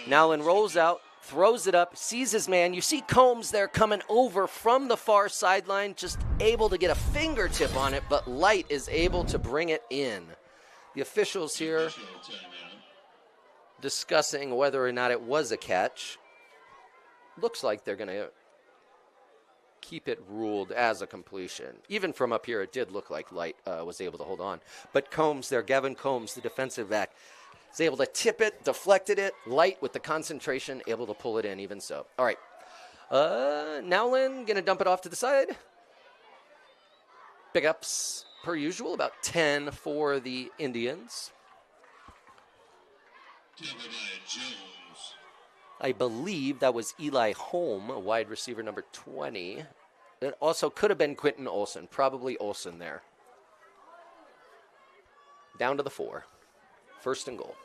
Nowlin rolls out, throws it up, sees his man. You see Combs there coming over from the far sideline, just able to get a fingertip on it, but Light is able to bring it in. The officials here discussing whether or not it was a catch. Looks like they're going to keep it ruled as a completion. Even from up here, it did look like Light was able to hold on. But Combs there, Gavin Combs, the defensive back, is able to tip it, deflected it. Light with the concentration, able to pull it in even so. All right. Nowlin going to dump it off to the side. Pickups, per usual, about 10 for the Indians. I believe that was Eli Holm, a wide receiver number 20. It also could have been Quentin Olson, probably Olson there. Down to the 4. 1st and goal.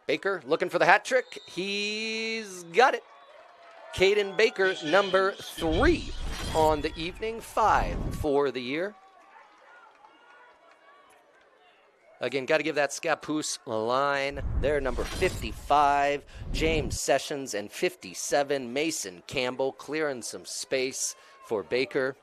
Baker looking for the hat trick. He's got it. Caden Baker, number 3 on the evening, 5 for the year. Again, got to give that Scappoose line. They're number 55, James Sessions, and 57, Mason Campbell, clearing some space for Baker.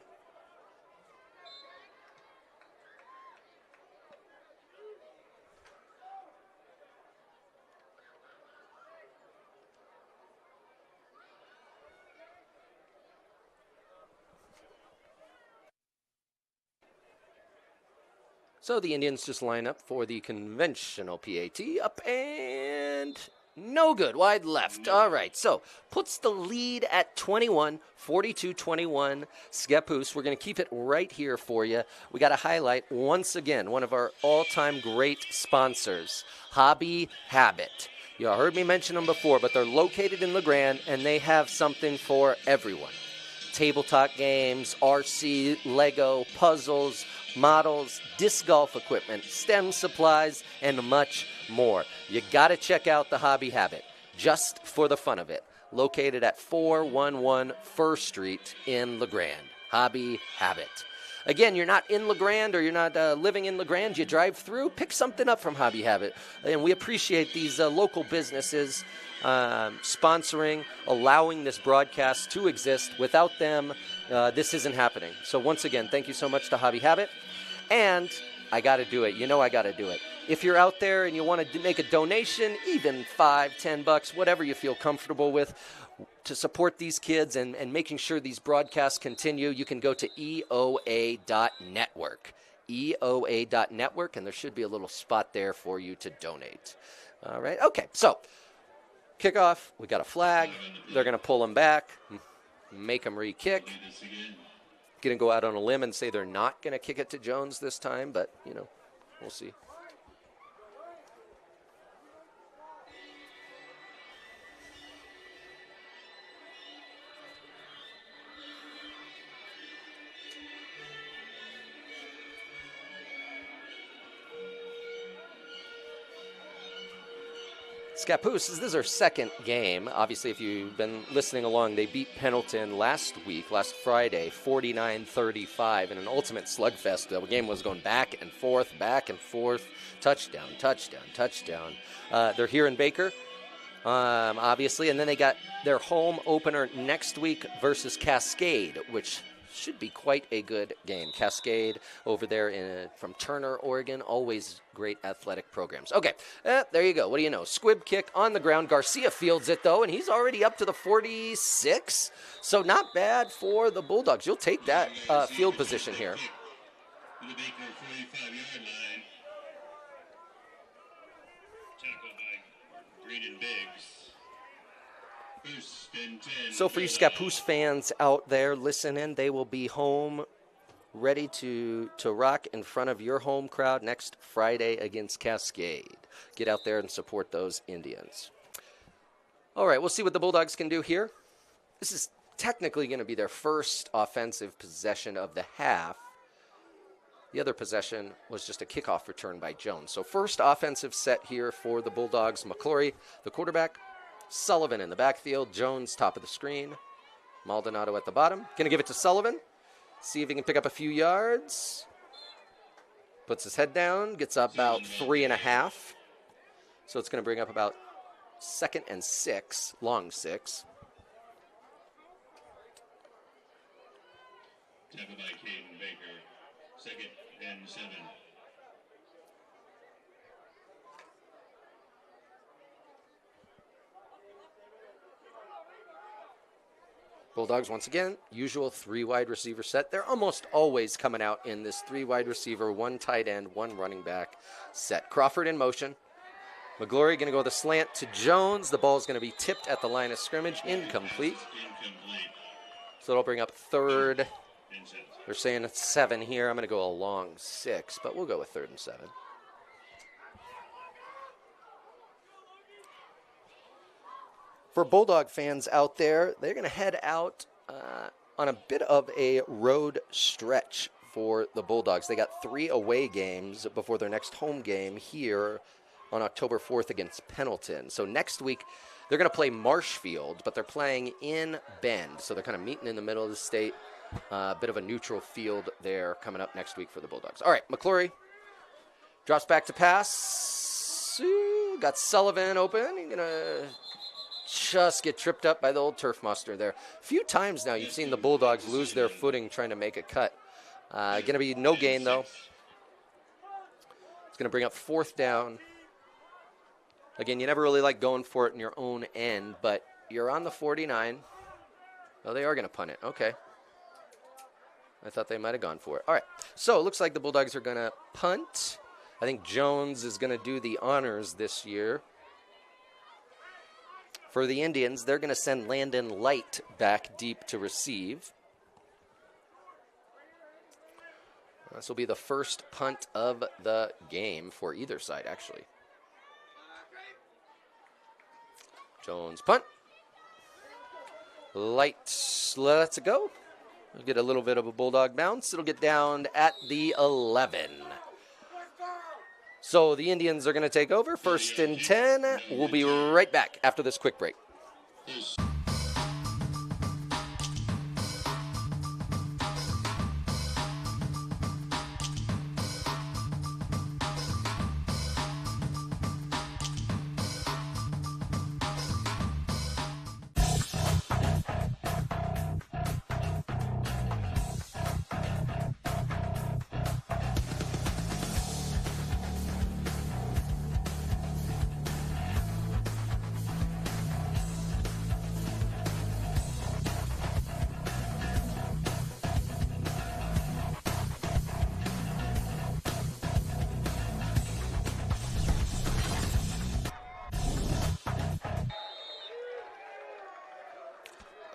So the Indians just line up for the conventional PAT. Up and no good. Wide left. All right. So puts the lead at 21, 42-21. Scappoose. We're going to keep it right here for you. We got to highlight once again one of our all-time great sponsors, Hobby Habit. You heard me mention them before, but they're located in LeGrand, and they have something for everyone. Tabletop games, RC, Lego, puzzles, models, disc golf equipment, STEM supplies, and much more. You got to check out the Hobby Habit just for the fun of it. Located at 411 First Street in LeGrand. Hobby Habit. Again, you're not in LeGrand or you're not living in LeGrand. You drive through, pick something up from Hobby Habit. And we appreciate these local businesses sponsoring, allowing this broadcast to exist. Without them, this isn't happening. So once again, thank you so much to Hobby Habit. And I got to do it. You know I got to do it. If you're out there and you want to make a donation, even $5, $10, whatever you feel comfortable with, to support these kids and making sure these broadcasts continue, you can go to EOA.network. EOA.network, and there should be a little spot there for you to donate. All right. Okay. So kickoff. We got a flag. They're going to pull them back, make them re-kick. Going to go out on a limb and say they're not going to kick it to Jones this time, but, you know, we'll see. Scappoose, this is our second game. Obviously, if you've been listening along, they beat Pendleton last Friday, 49-35 in an ultimate slugfest. The game was going back and forth, touchdown, touchdown, touchdown. They're here in Baker, obviously, and then they got their home opener next week versus Cascade, which should be quite a good game. Cascade over there from Turner, Oregon. Always great athletic programs. Okay, there you go. What do you know? Squib kick on the ground. Garcia fields it, though, and he's already up to the 46. So not bad for the Bulldogs. You'll take that field position here. The Baker 45-yard line. Tackle by Green and Biggs. So for you Scappoose fans out there listening, they will be home ready to rock in front of your home crowd next Friday against Cascade. Get out there and support those Indians. All right, we'll see what the Bulldogs can do here. This is technically going to be their first offensive possession of the half. The other possession was just a kickoff return by Jones. So first offensive set here for the Bulldogs. McClory, the quarterback. Sullivan in the backfield. Jones, top of the screen. Maldonado at the bottom. Going to give it to Sullivan. See if he can pick up a few yards. Puts his head down. Gets up about 3.5. So it's going to bring up about 2nd and 6. Long 6. Tackle by Caden Baker. 2nd and 7. Bulldogs, once again, usual 3 wide receiver set. They're almost always coming out in this 3 wide receiver, 1 tight end, 1 running back set. Crawford in motion. McGlory going to go the slant to Jones. The ball is going to be tipped at the line of scrimmage. Incomplete. So it'll bring up 3rd. They're saying it's 7 here. I'm going to go a long 6, but we'll go with 3rd and 7. For Bulldog fans out there, they're going to head out on a bit of a road stretch for the Bulldogs. They got 3 away games before their next home game here on October 4th against Pendleton. So next week, they're going to play Marshfield, but they're playing in Bend. So they're kind of meeting in the middle of the state. A bit of a neutral field there coming up next week for the Bulldogs. All right, McClory drops back to pass. Ooh, got Sullivan open. He's going to just get tripped up by the old turf muster there. A few times now you've seen the Bulldogs lose their footing trying to make a cut. Going to be no gain, though. It's going to bring up 4th down. Again, you never really like going for it in your own end, but you're on the 49. Oh, they are going to punt it. Okay. I thought they might have gone for it. All right. So it looks like the Bulldogs are going to punt. I think Jones is going to do the honors this year. For the Indians, they're going to send Landon Light back deep to receive. This will be the first punt of the game for either side, actually. Jones punt. Light lets it go. We'll get a little bit of a Bulldog bounce. It'll get down at the 11. So the Indians are going to take over. 1st and 10. We'll be right back after this quick break.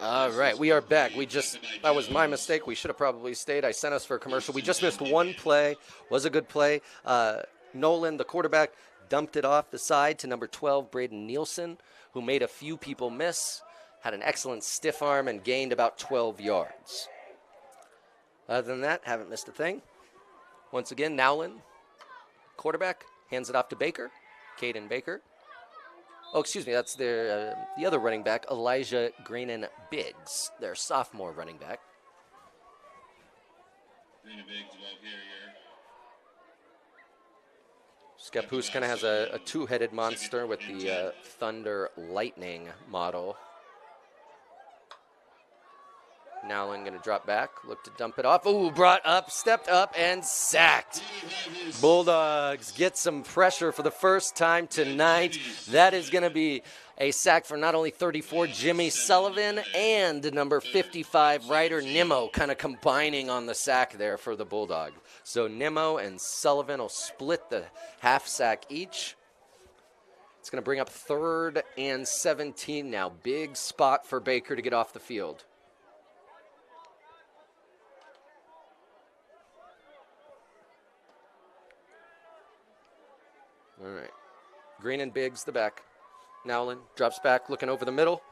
All right, we are back. That was my mistake. We should have probably stayed. I sent us for a commercial. We just missed one play. Was a good play. Nolan, the quarterback, dumped it off the side to number 12, Braden Nielsen, who made a few people miss, had an excellent stiff arm, and gained about 12 yards. Other than that, haven't missed a thing. Once again, Nowlin, quarterback, hands it off to Baker, Caden Baker. Oh, excuse me, that's the other running back, Elijah Greenan Biggs, their sophomore running back. Greenan Biggs, ball carrier. Scappoose kind of has a two-headed monster with the Thunder Lightning model. Nowlin going to drop back, look to dump it off. Ooh, brought up, stepped up, and sacked. Bulldogs get some pressure for the first time tonight. That is going to be a sack for not only 34, Jimmy Sullivan, and number 55, Ryder Nimmo, kind of combining on the sack there for the Bulldog. So Nimmo and Sullivan will split the half sack each. It's going to bring up 3rd and 17 now. Big spot for Baker to get off the field. All right. Green and Biggs, the back. Nowlin drops back, looking over the middle.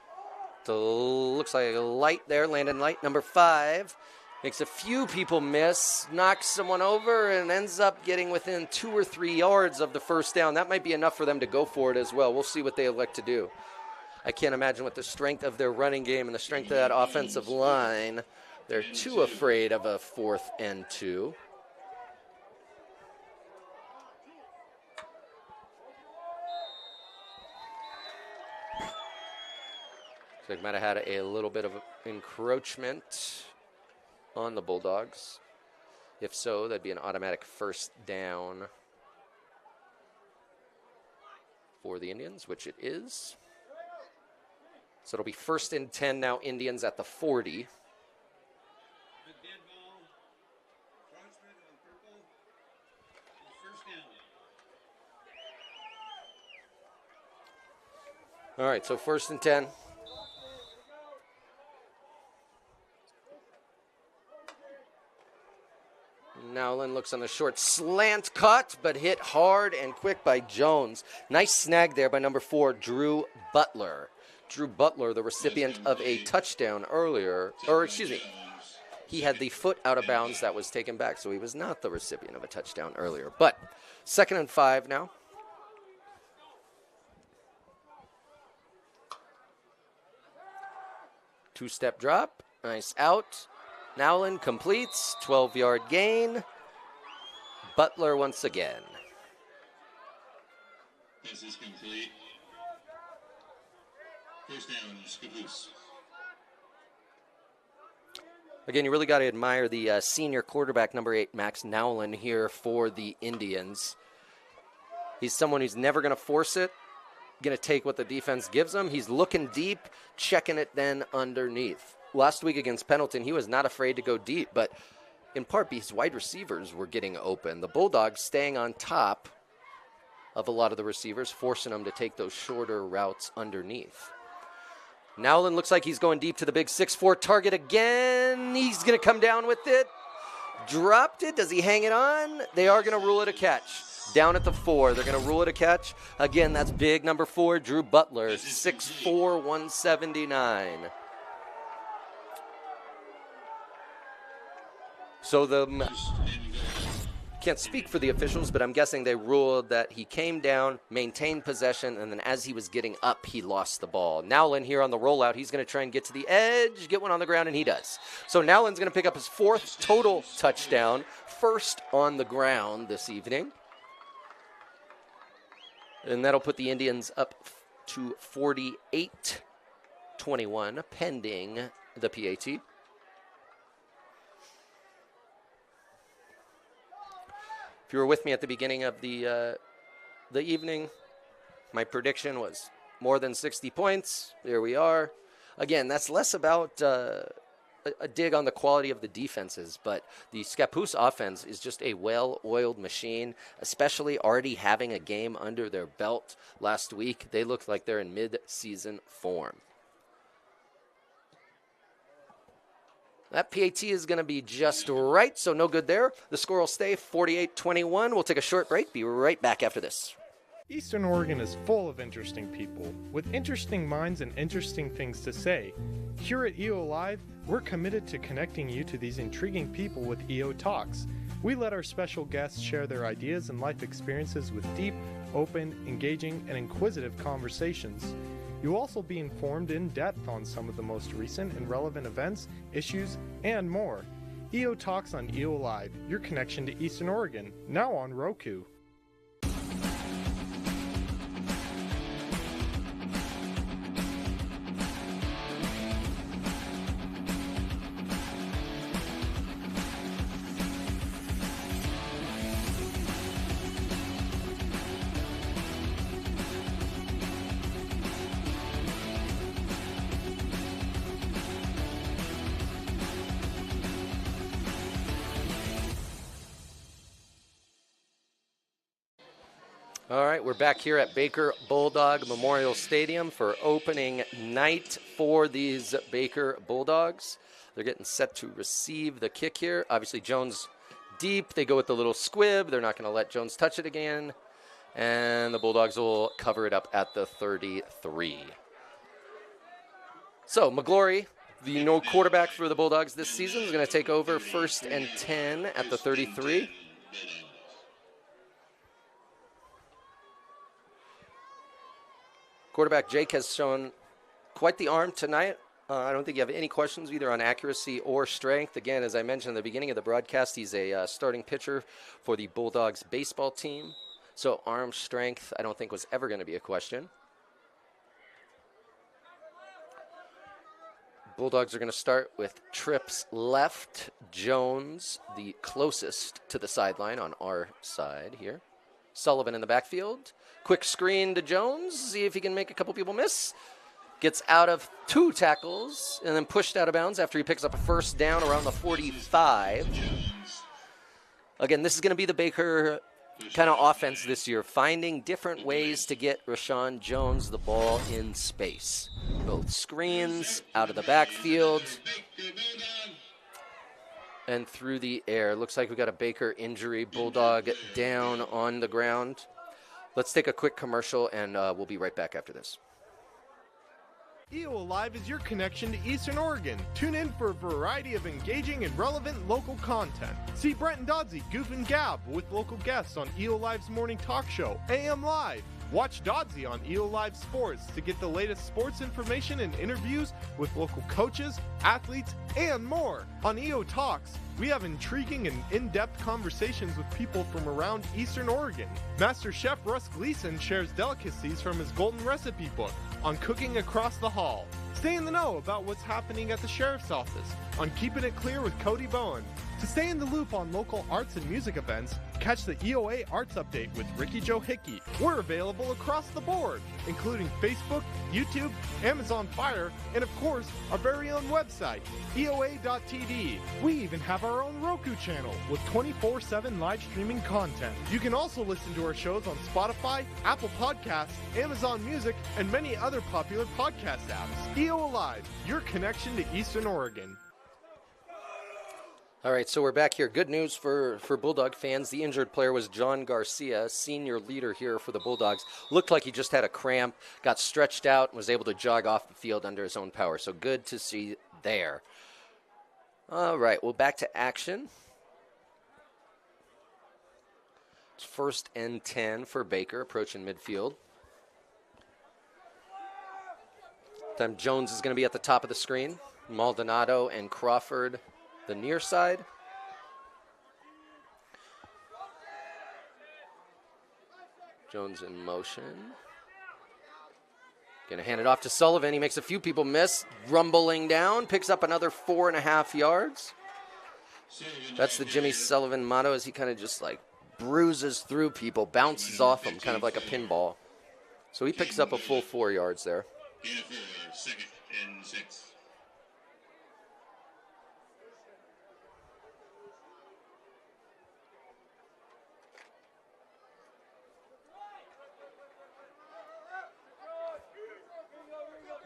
Looks like a Light there, Landon Light, number 5. Makes a few people miss, knocks someone over, and ends up getting within 2 or 3 yards of the first down. That might be enough for them to go for it as well. We'll see what they elect to do. I can't imagine with the strength of their running game and the strength of that offensive line, they're too afraid of a 4th and 2. So they might have had a little bit of encroachment on the Bulldogs. If so, that'd be an automatic 1st down for the Indians, which it is. So it'll be 1st and 10 now, Indians at the 40. The dead ball. Encroachment on purple. First down. All right, so 1st and 10. Nowlin looks on the short slant, caught, but hit hard and quick by Jones. Nice snag there by number 4, Drew Butler. Drew Butler, the recipient of a touchdown earlier, he had the foot out of bounds that was taken back, so he was not the recipient of a touchdown earlier. But 2nd and 5 now. Two-step drop, nice out. Nowlin completes, 12-yard gain. Butler once again. This is complete. First down, Scappoose. Again, you really got to admire the senior quarterback, number 8, Max Nowlin, here for the Indians. He's someone who's never going to force it, going to take what the defense gives him. He's looking deep, checking it then underneath. Last week against Pendleton, he was not afraid to go deep, but in part because wide receivers were getting open. The Bulldogs staying on top of a lot of the receivers, forcing them to take those shorter routes underneath. Nowlin looks like he's going deep to the big 6'4" target again. He's going to come down with it. Dropped it. Does he hang it on? They are going to rule it a catch. Down at the 4. They're going to rule it a catch. Again, that's big number 4, Drew Butler, 6'4", 179. So can't speak for the officials, but I'm guessing they ruled that he came down, maintained possession, and then as he was getting up, he lost the ball. Nowlin here on the rollout. He's going to try and get to the edge, get one on the ground, and he does. So Nowlin's going to pick up his 4th total touchdown, first on the ground this evening. And that'll put the Indians up to 48-21, pending the PAT. If you were with me at the beginning of the evening, my prediction was more than 60 points. There we are. Again, that's less about a dig on the quality of the defenses, but the Scappoose offense is just a well-oiled machine, especially already having a game under their belt last week. They look like they're in mid-season form. That PAT is going to be just right, so no good there. The score will stay 48-21. We'll take a short break. Be right back after this. Eastern Oregon is full of interesting people with interesting minds and interesting things to say. Here at EO Live, we're committed to connecting you to these intriguing people with EO Talks. We let our special guests share their ideas and life experiences with deep, open, engaging, and inquisitive conversations. You'll also be informed in depth on some of the most recent and relevant events, issues, and more. EO Talks on EO Live, your connection to Eastern Oregon, now on Roku. All right, we're back here at Baker Bulldog Memorial Stadium for opening night for these Baker Bulldogs. They're getting set to receive the kick here. Obviously, Jones deep. They go with the little squib. They're not going to let Jones touch it again. And the Bulldogs will cover it up at the 33. So, McGlory, the no quarterback for the Bulldogs this season, is going to take over 1st and 10 at the 33. Quarterback Jake has shown quite the arm tonight. I don't think you have any questions either on accuracy or strength. Again, as I mentioned at the beginning of the broadcast, he's a starting pitcher for the Bulldogs baseball team. So arm strength, I don't think was ever going to be a question. Bulldogs are going to start with trips left. Jones, the closest to the sideline on our side here. Sullivan in the backfield. Quick screen to Jones. See if he can make a couple people miss. Gets out of 2 tackles and then pushed out of bounds after he picks up a first down around the 45. Again, this is going to be the Baker kind of offense this year, finding different ways to get Rashawn Jones the ball in space. Both screens, out of the backfield, and through the air. Looks like we got a Baker injury. Bulldog down on the ground. Let's take a quick commercial, and we'll be right back after this. EO Live is your connection to Eastern Oregon. Tune in for a variety of engaging and relevant local content. See Brent and Dodsey goof and gab with local guests on EO Live's morning talk show, AM Live. Watch Dodsey on EO Live Sports to get the latest sports information and interviews with local coaches, athletes, and more. On EO Talks, we have intriguing and in-depth conversations with people from around Eastern Oregon. Master Chef Russ Gleason shares delicacies from his Golden Recipe book on cooking across the hall. Stay in the know about what's happening at the Sheriff's Office on Keeping It Clear with Cody Bowen. To stay in the loop on local arts and music events, catch the EOA Arts Update with Ricky Joe Hickey. We're available across the board, including Facebook, YouTube, Amazon Fire, and of course, our very own website, EOA.tv. We even have our own Roku channel with 24/7 live streaming content. You can also listen to our shows on Spotify, Apple Podcasts, Amazon Music, and many other popular podcast apps. EO Alive, your connection to Eastern Oregon. All right, so we're back here. Good news for Bulldog fans. The injured player was John Garcia, senior leader here for the Bulldogs. Looked like he just had a cramp, got stretched out, and was able to jog off the field under his own power. So good to see there. All right, well, back to action. It's 1st and 10 for Baker, approaching midfield. Time Jones is going to be at the top of the screen. Maldonado and Crawford the near side. Jones in motion. Gonna hand it off to Sullivan. He makes a few people miss. Rumbling down, picks up another 4.5 yards. That's the Jimmy Sullivan motto, as he kind of just like bruises through people, bounces off them, kind of like a pinball. So he picks up a full 4 yards there. 2nd and 6.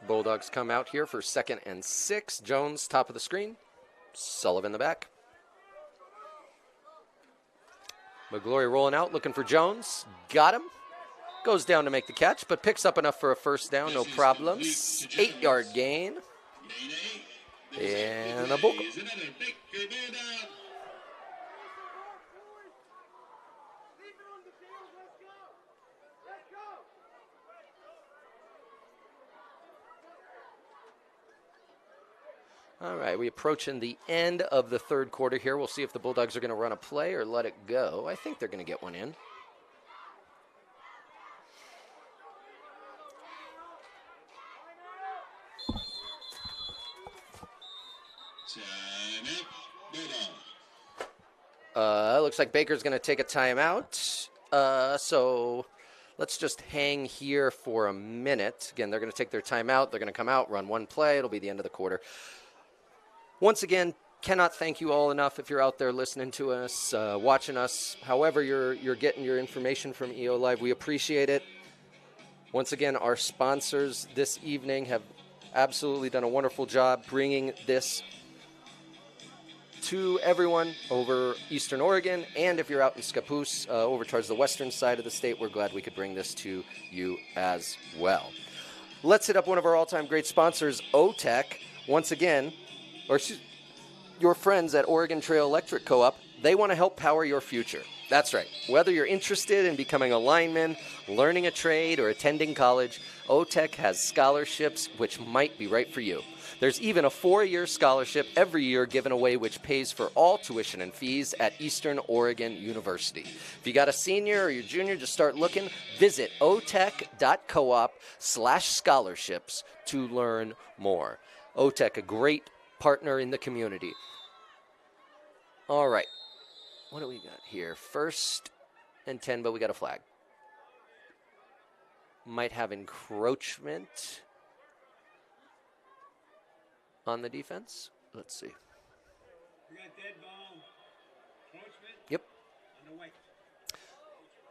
Bulldogs come out here for 2nd and 6. Jones, top of the screen. Sullivan the back. McGlory rolling out, looking for Jones. Got him. Goes down to make the catch, but picks up enough for a first down, no problems. 8-yard gain. And a bull. All right, we approaching the end of the 3rd quarter here. We'll see if the Bulldogs are going to run a play or let it go. I think they're going to get one in. Looks like Baker's going to take a timeout. So let's just hang here for a minute. Again, they're going to take their timeout. They're going to come out, run one play. It'll be the end of the quarter. Once again, cannot thank you all enough if you're out there listening to us, watching us, however you're getting your information from EO Live. We appreciate it. Once again, our sponsors this evening have absolutely done a wonderful job bringing this to everyone over Eastern Oregon. And if you're out in Scappoose, over towards the western side of the state, we're glad we could bring this to you as well. Let's hit up one of our all-time great sponsors, OTEC. Once again, your friends at Oregon Trail Electric Co-op, they want to help power your future. That's right. Whether you're interested in becoming a lineman, learning a trade, or attending college, OTEC has scholarships which might be right for you. There's even a 4-year scholarship every year given away which pays for all tuition and fees at Eastern Oregon University. If you got a senior or your junior, just start looking. Visit otech.coop/scholarships to learn more. OTEC, a great partner in the community. All right. What do we got here? 1st and 10, but we got a flag. Might have encroachment on the defense. Let's see. We got dead ball. Encroachment. Yep. On the way.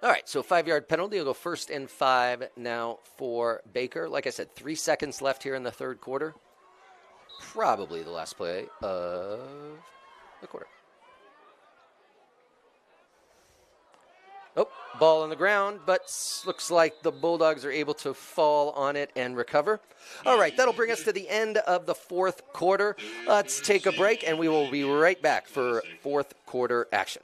All right, so 5-yard penalty. It'll go 1st and 5 now for Baker. Like I said, 3 seconds left here in the 3rd quarter. Probably the last play of the quarter. Oh, ball on the ground, but looks like the Bulldogs are able to fall on it and recover. All right, that'll bring us to the end of the 4th quarter. Let's take a break, and we will be right back for 4th quarter action.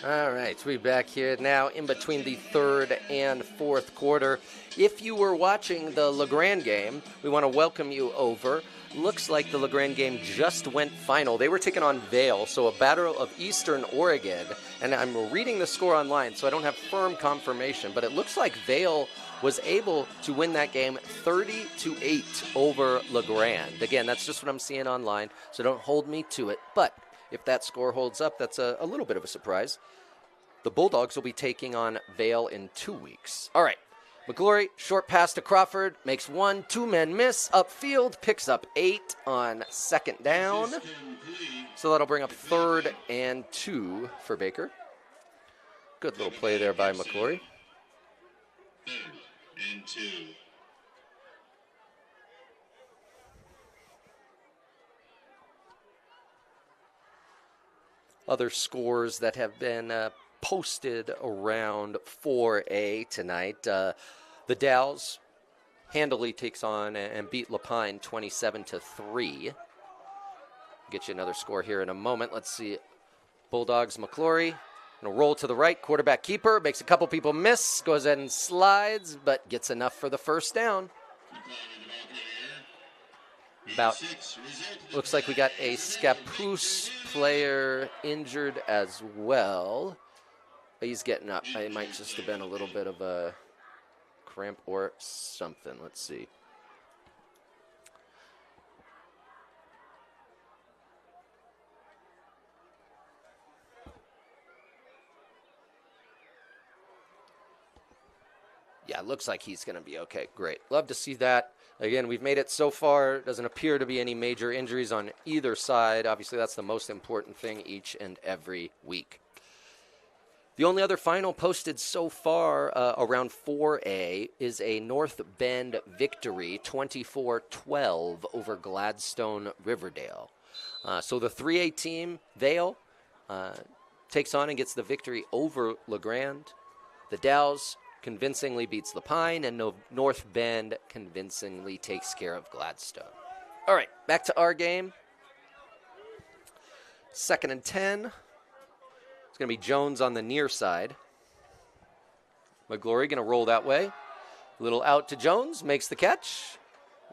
All right, so we're back here now in between the third and fourth quarter. If you were watching the LeGrand game, we want to welcome you over. Looks like the LeGrand game just went final. They were taking on Vail, so a battle of Eastern Oregon. And I'm reading the score online, so I don't have firm confirmation, but it looks like Vail was able to win that game 30-8 over LeGrand. Again, that's just what I'm seeing online, so don't hold me to it. But if that score holds up, that's a little bit of a surprise. The Bulldogs will be taking on Vail in 2 weeks. All right. McGlory, short pass to Crawford, makes 1, 2 men miss, upfield, picks up 8 on second down. So that'll bring up 3rd and 2 for Baker. Good little play there by McGlory. 3rd and 2. Other scores that have been posted around 4A tonight. The Dows handily takes on and beat Lapine 27-3. Get you another score here in a moment. Let's see. Bulldogs, McClory. Gonna roll to the right. Quarterback keeper. Makes a couple people miss. Goes ahead and slides, but gets enough for the first down. About, looks like we got a Scappoose player injured as well. He's getting up. It might just have been a little bit of a cramp or something. Let's see. Yeah, looks like he's going to be okay. Great. Love to see that. Again, we've made it so far. Doesn't appear to be any major injuries on either side. Obviously, that's the most important thing each and every week. The only other final posted so far around 4A is a North Bend victory, 24-12 over Gladstone Riverdale. So the 3A team, Vail, takes on and gets the victory over LeGrand. The Dows convincingly beats Lapine, and North Bend convincingly takes care of Gladstone. All right, back to our game. 2nd and 10. It's going to be Jones on the near side. McGlory going to roll that way. Little out to Jones, makes the catch.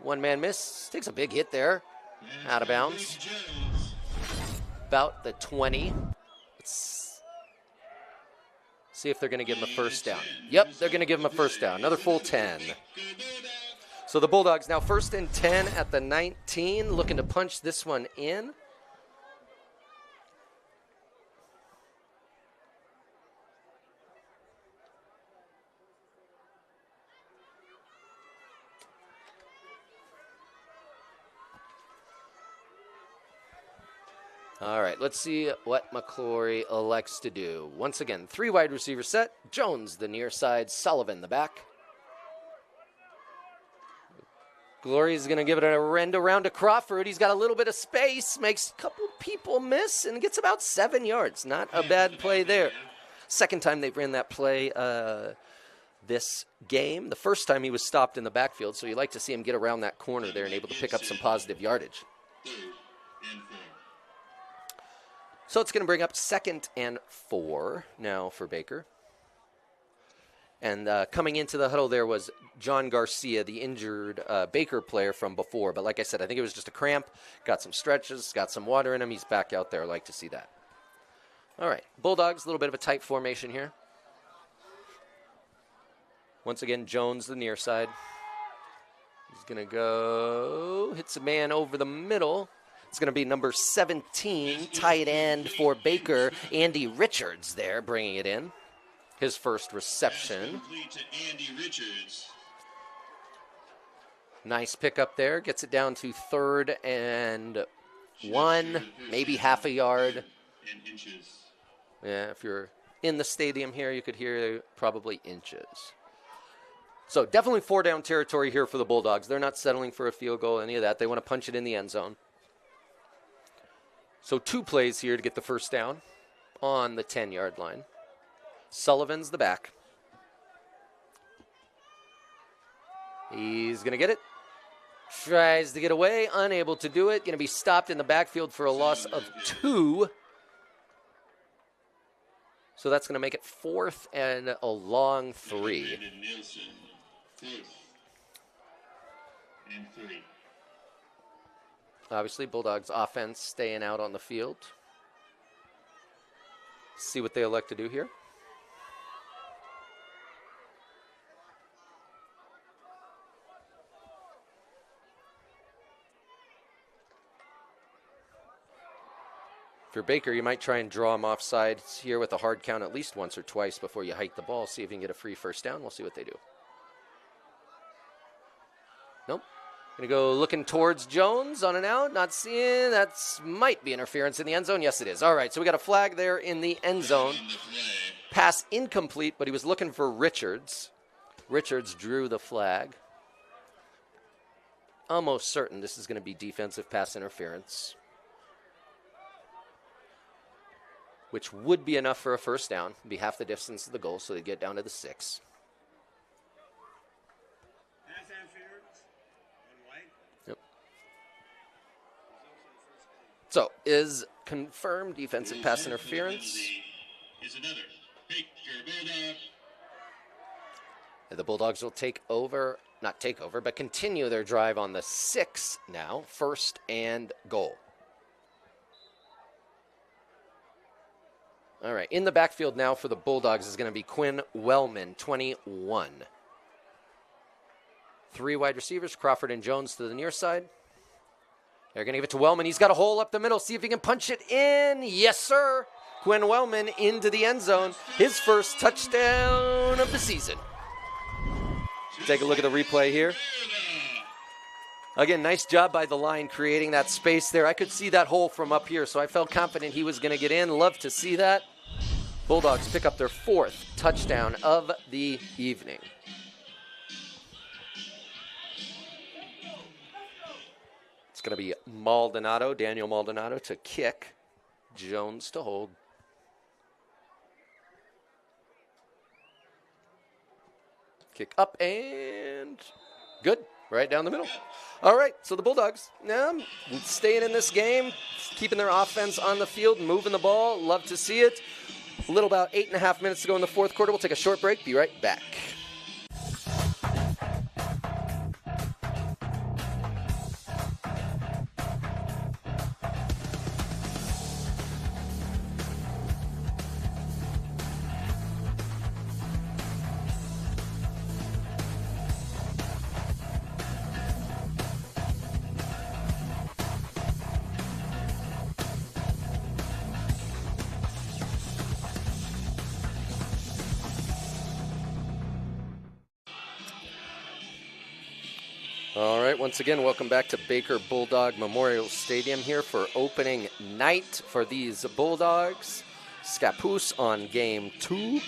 One man miss, takes a big hit there. Out of bounds. About the 20. Let's see if they're going to give him a first down. Yep, they're going to give him a first down. Another full 10. So the Bulldogs now 1st and 10 at the 19, looking to punch this one in. All right, let's see what McClory elects to do. Once again, 3 wide receiver set. Jones, the near side. Sullivan, the back. Glory's going to give it a rend around to Crawford. He's got a little bit of space, makes a couple people miss, and gets about 7 yards. Not a bad play there. Second time they've ran that play this game. The first time he was stopped in the backfield, so you like to see him get around that corner there and able to pick up some positive yardage. So it's going to bring up 2nd and 4 now for Baker. And coming into the huddle there was John Garcia, the injured Baker player from before. But like I said, I think it was just a cramp. Got some stretches, got some water in him. He's back out there. I like to see that. All right, Bulldogs, a little bit of a tight formation here. Once again, Jones, the near side. He's going to go, hits a man over the middle. It's going to be number 17, tight end for Baker, Andy Richards there, bringing it in. His first reception. Nice pickup there. Gets it down to 3rd and 1, maybe half a yard. Yeah, if you're in the stadium here, you could hear probably inches. So definitely 4-down territory here for the Bulldogs. They're not settling for a field goal, any of that. They want to punch it in the end zone. So 2 plays here to get the first down on the 10-yard line. Sullivan's the back. He's going to get it. Tries to get away, unable to do it. Going to be stopped in the backfield for a loss of 2. So that's going to make it 4th and a long 3. Brandon Nielsen, 4th and 3. Obviously, Bulldogs offense staying out on the field. See what they elect to do here. If you're Baker, you might try and draw him offside here with a hard count at least once or twice before you hike the ball. See if you can get a free first down. We'll see what they do. Nope. Going to go looking towards Jones on an out. Not seeing. That might be interference in the end zone. Yes, it is. All right, so we got a flag there in the end zone. Pass incomplete, but he was looking for Richards. Richards drew the flag. Almost certain this is going to be defensive pass interference, which would be enough for a first down. It'd be half the distance of the goal, so they get down to the 6. Pass interference on White. Yep. So, is confirmed defensive pass interference. Is another. Baker Bulldog. And the Bulldogs will but continue their drive on the 6 now. 1st and goal. All right, in the backfield now for the Bulldogs is going to be Quinn Wellman, 21. 3 wide receivers, Crawford and Jones to the near side. They're going to give it to Wellman. He's got a hole up the middle. See if he can punch it in. Yes, sir. Quinn Wellman into the end zone. His first touchdown of the season. Take a look at the replay here. Again, nice job by the line creating that space there. I could see that hole from up here, so I felt confident he was going to get in. Love to see that. Bulldogs pick up their 4th touchdown of the evening. It's going to be Daniel Maldonado to kick, Jones to hold. Kick up and good. Right down the middle. All right, so the Bulldogs staying in this game, keeping their offense on the field, moving the ball. Love to see it. A little about 8.5 minutes to go in the 4th quarter. We'll take a short break. Be right back. All right, once again, welcome back to Baker Bulldog Memorial Stadium here for opening night for these Bulldogs. Scappoose on game 2.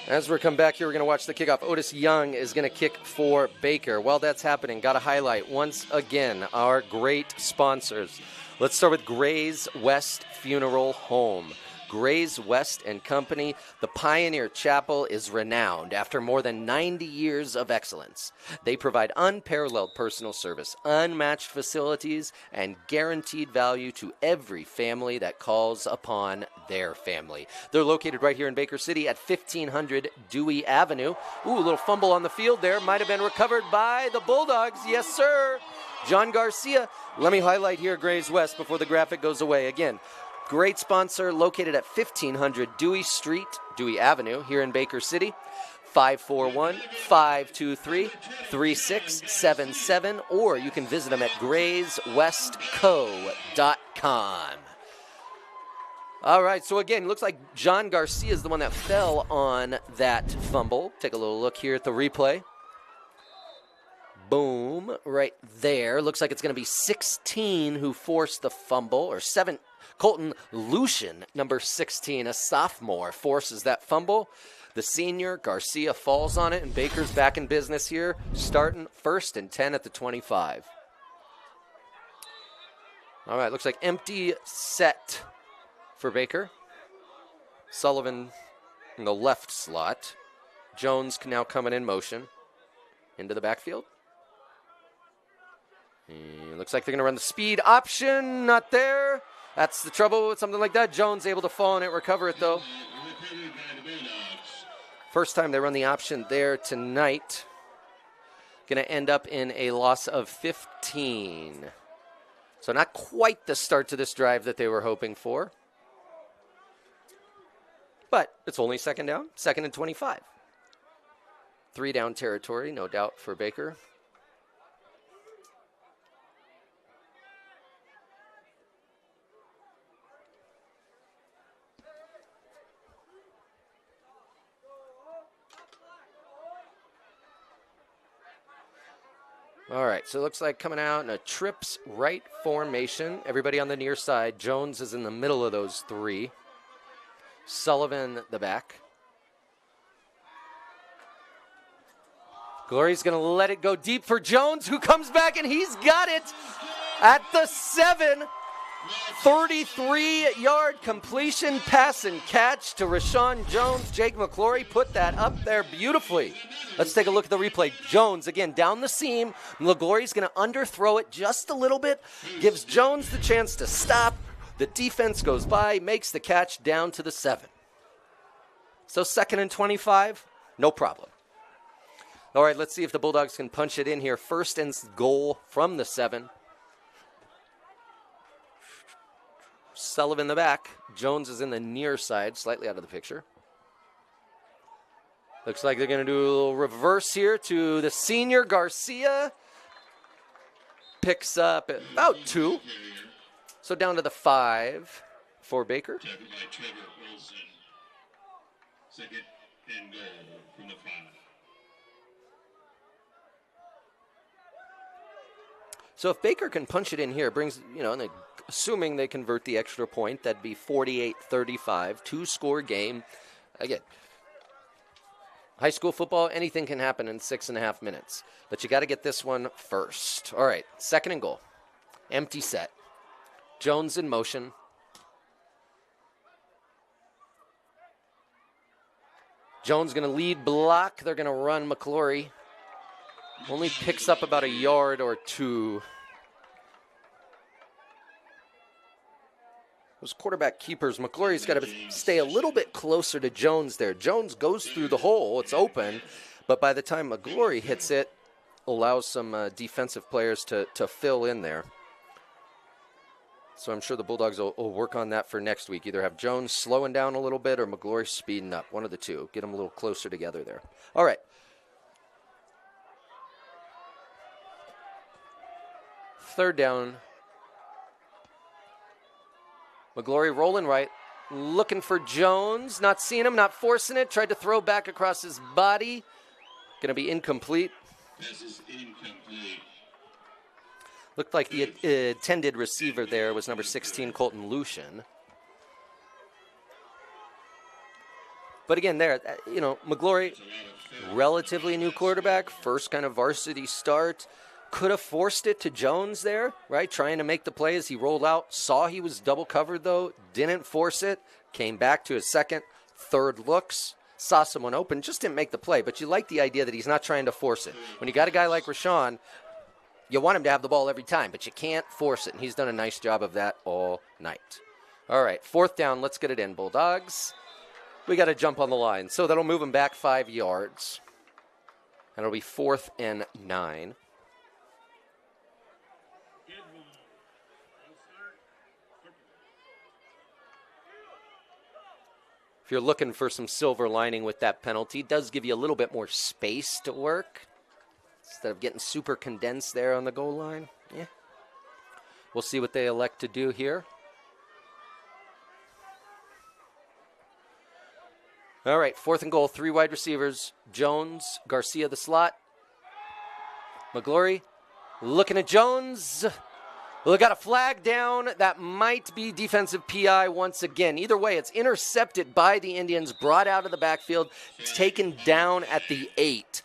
As we come back here, we're going to watch the kickoff. Otis Young is going to kick for Baker. While that's happening, got to highlight once again our great sponsors. Let's start with Gray's West Funeral Home. Gray's West and Company, the Pioneer Chapel is renowned after more than 90 years of excellence. They provide unparalleled personal service, unmatched facilities, and guaranteed value to every family that calls upon their family. They're located right here in Baker City at 1500 Dewey Avenue. Ooh, a little fumble on the field there. Might have been recovered by the Bulldogs. Yes, sir. John Garcia. Let me highlight here Gray's West before the graphic goes away. Again, great sponsor located at 1500 Dewey Avenue here in Baker City. 541-523-3677, or you can visit them at grayswestco.com. All right, so again, looks like John Garcia is the one that fell on that fumble. Take a little look here at the replay. Boom, right there. Looks like it's going to be 16 who forced the fumble, or 7. Colton Lucian, number 16, a sophomore, forces that fumble. The senior, Garcia, falls on it, and Baker's back in business here, starting 1st and 10 at the 25. All right, looks like empty set for Baker. Sullivan in the left slot. Jones now coming in motion into the backfield. And looks like they're going to run the speed option. Not there. That's the trouble with something like that. Jones able to fall on it, recover it, though. First time they run the option there tonight. Going to end up in a loss of 15. So not quite the start to this drive that they were hoping for. But it's only second down, 2nd and 25. 3 down territory, no doubt, for Baker. All right, so it looks like coming out in a trips right formation. Everybody on the near side. Jones is in the middle of those 3. Sullivan the back. Glory's going to let it go deep for Jones, who comes back, and he's got it at the 7. 33-yard completion, pass and catch to Rashawn Jones. Jake McClory put that up there beautifully. Let's take a look at the replay. Jones, again, down the seam. McClory's going to underthrow it just a little bit. Gives Jones the chance to stop. The defense goes by, makes the catch down to the 7. So 2nd and 25, no problem. All right, let's see if the Bulldogs can punch it in here. 1st and goal from the 7. Sullivan the back. Jones is in the near side, slightly out of the picture. Looks like they're going to do a little reverse here to the senior. Garcia picks up about 2. So down to the 5 for Baker. Tackled by Trevor Wilson. 2nd and goal from the 5. So if Baker can punch it in here, brings, and assuming they convert the extra point, that'd be 48-35, 2-score game. Again, high school football, anything can happen in 6.5 minutes. But you got to get this one first. All right, 2nd and goal. Empty set. Jones in motion. Jones going to lead block. They're going to run McClory. Only picks up about a yard or 2. Those quarterback keepers, McClory's got to stay a little bit closer to Jones there. Jones goes through the hole. It's open. But by the time McClory hits it, allows some defensive players to fill in there. So I'm sure the Bulldogs will work on that for next week. Either have Jones slowing down a little bit or McClory speeding up. One of the two. Get them a little closer together there. All right. 3rd down. McClory rolling right. Looking for Jones. Not seeing him. Not forcing it. Tried to throw back across his body. Going to be incomplete. This is incomplete. Looked like the intended receiver there was number 16, Colton Lucian. But again, there, McClory, relatively new quarterback, first kind of varsity start. Could have forced it to Jones there, right? Trying to make the play as he rolled out. Saw he was double covered, though. Didn't force it. Came back to his 2nd, 3rd looks. Saw someone open. Just didn't make the play. But you like the idea that he's not trying to force it. When you got a guy like Rashawn, you want him to have the ball every time. But you can't force it. And he's done a nice job of that all night. All right, 4th down. Let's get it in, Bulldogs. We got to jump on the line. So that'll move him back 5 yards. And it'll be 4th and 9. If you're looking for some silver lining with that penalty, it does give you a little bit more space to work instead of getting super condensed there on the goal line. Yeah. We'll see what they elect to do here. All right, 4th and goal, 3 wide receivers. Jones, Garcia the slot. McClory looking at Jones. Well, they got a flag down. That might be defensive PI once again. Either way, it's intercepted by the Indians, brought out of the backfield, taken down at the 8.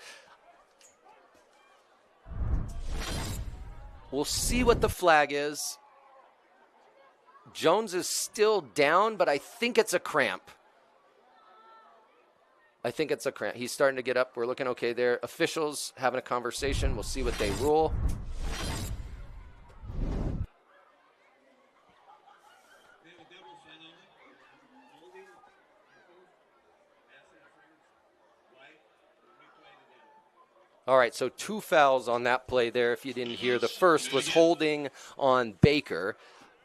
We'll see what the flag is. Jones is still down, but I think it's a cramp. He's starting to get up. We're looking okay there. Officials having a conversation. We'll see what they rule. All right, so 2 fouls on that play there, if you didn't hear. The first was holding on Baker.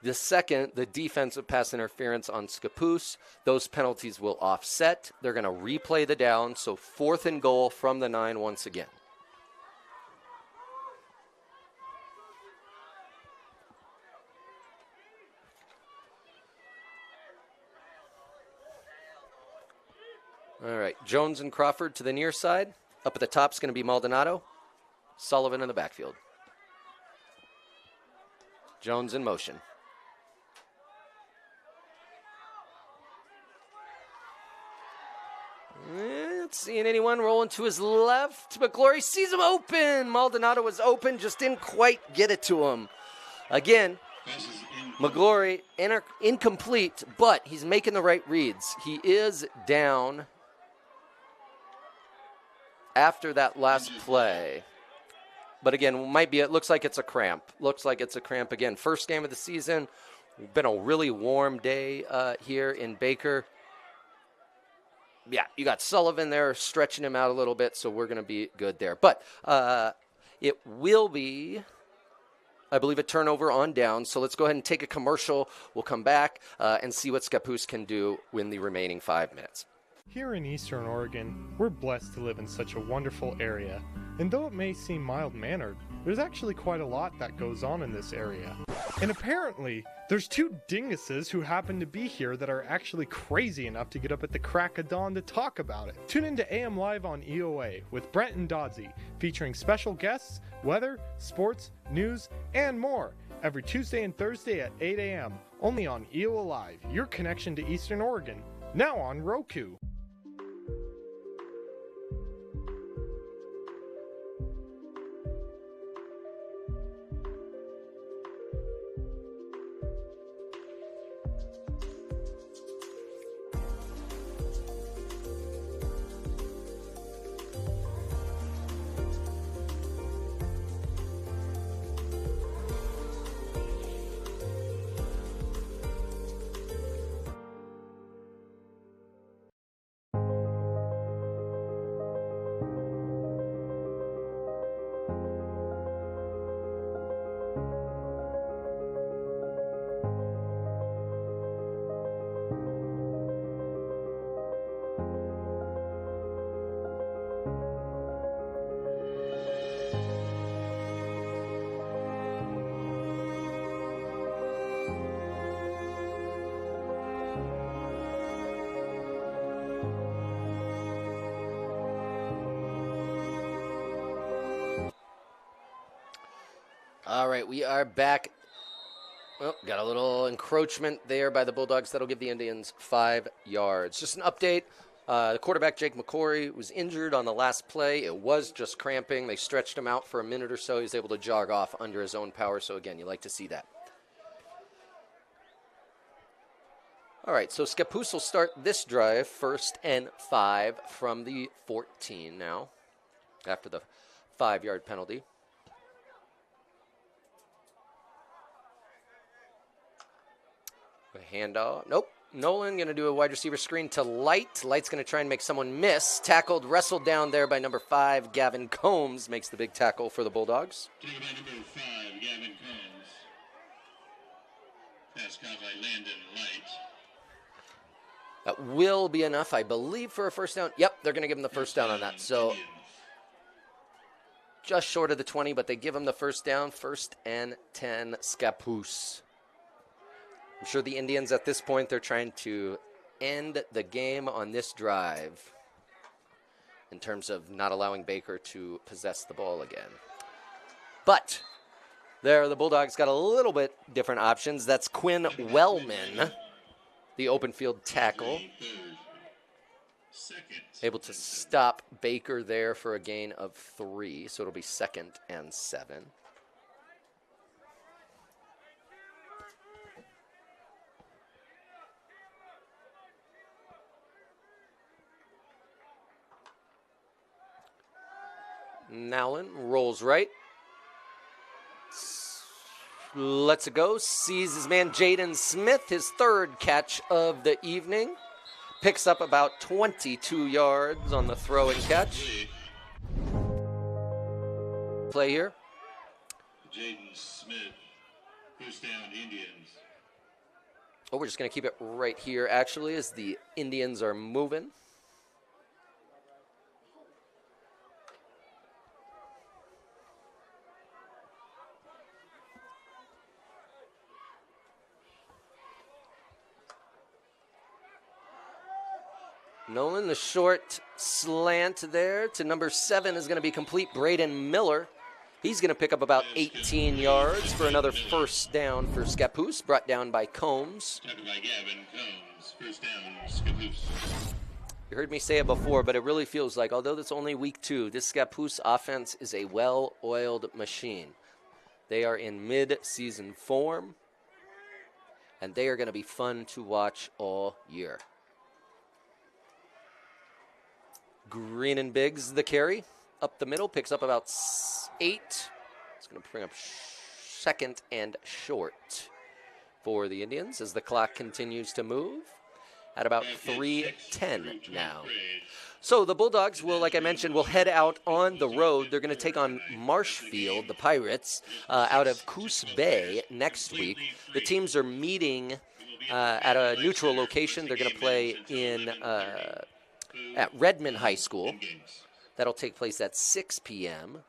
The second, the defensive pass interference on Scappoose. Those penalties will offset. They're going to replay the down, so 4th and goal from the 9 once again. All right, Jones and Crawford to the near side. Up at the top is going to be Maldonado. Sullivan in the backfield. Jones in motion. Not seeing anyone rolling to his left, but Glory sees him open. Maldonado was open, just didn't quite get it to him. Again, McGlory incomplete, but he's making the right reads. He is down after that last play. But again, it looks like it's a cramp. Looks like it's a cramp again. First game of the season. Been a really warm day here in Baker. Yeah, you got Sullivan there stretching him out a little bit, so we're going to be good there. But it will be, I believe, a turnover on down. So let's go ahead and take a commercial. We'll come back and see what Scappoose can do in the remaining 5 minutes. Here in Eastern Oregon, we're blessed to live in such a wonderful area. And though it may seem mild-mannered, there's actually quite a lot that goes on in this area. And apparently, there's 2 dinguses who happen to be here that are actually crazy enough to get up at the crack of dawn to talk about it. Tune into AM Live on EOA with Brent and Dodzy, featuring special guests, weather, sports, news, and more. Every Tuesday and Thursday at 8 a.m. only on EOA Live, your connection to Eastern Oregon. Now on Roku. All right, we are back. Well, got a little encroachment there by the Bulldogs. That'll give the Indians 5 yards. Just an update. The quarterback, Jake McCory, was injured on the last play. It was just cramping. They stretched him out for a minute or so. He was able to jog off under his own power. So, again, you like to see that. All right, so Scappoose will start this drive, 1st and 5 from the 14 now, after the 5-yard penalty. A handoff. Nope. Nolan going to do a wide receiver screen to Light. Light's going to try and make someone miss. Tackled, wrestled down there by number 5, Gavin Combs. Makes the big tackle for the Bulldogs. Taken by number 5, Gavin Combs. Pass caught by Landon Light. That will be enough, I believe, for a first down. Yep, they're going to give him the first down on that. So just short of the 20, but they give him the first down. 1st and 10, Scappoose. I'm sure the Indians at this point, they're trying to end the game on this drive in terms of not allowing Baker to possess the ball again. But there, the Bulldogs got a little bit different options. That's Quinn Wellman, the open field tackle, able to stop Baker there for a gain of 3. So it'll be 2nd and 7. Nowlin rolls right. Lets it go. Sees his man Jaden Smith, his 3rd catch of the evening. Picks up about 22 yards on the throw and catch. play here. Jaden Smith, first down, Indians. Oh, we're just going to keep it right here, actually, as the Indians are moving. Nolan, the short slant there to number 7 is going to be complete. Braden Miller. He's going to pick up about 18 yards for another first down for Scappoose, brought down by Combs. Tackled by Gavin Combs, first down, Scappoose. You heard me say it before, but it really feels like, although it's only week 2, this Scappoose offense is a well-oiled machine. They are in mid-season form, and they are going to be fun to watch all year. Green and Biggs, the carry. Up the middle, picks up about 8. It's going to bring up second and short for the Indians as the clock continues to move at about 3:10 now. So the Bulldogs will, like I mentioned, will head out on the road. They're going to take on Marshfield, the Pirates, out of Coos Bay next week. The teams are meeting at a neutral location. They're going to play in at Redmond High School. That'll take place at 6 p.m.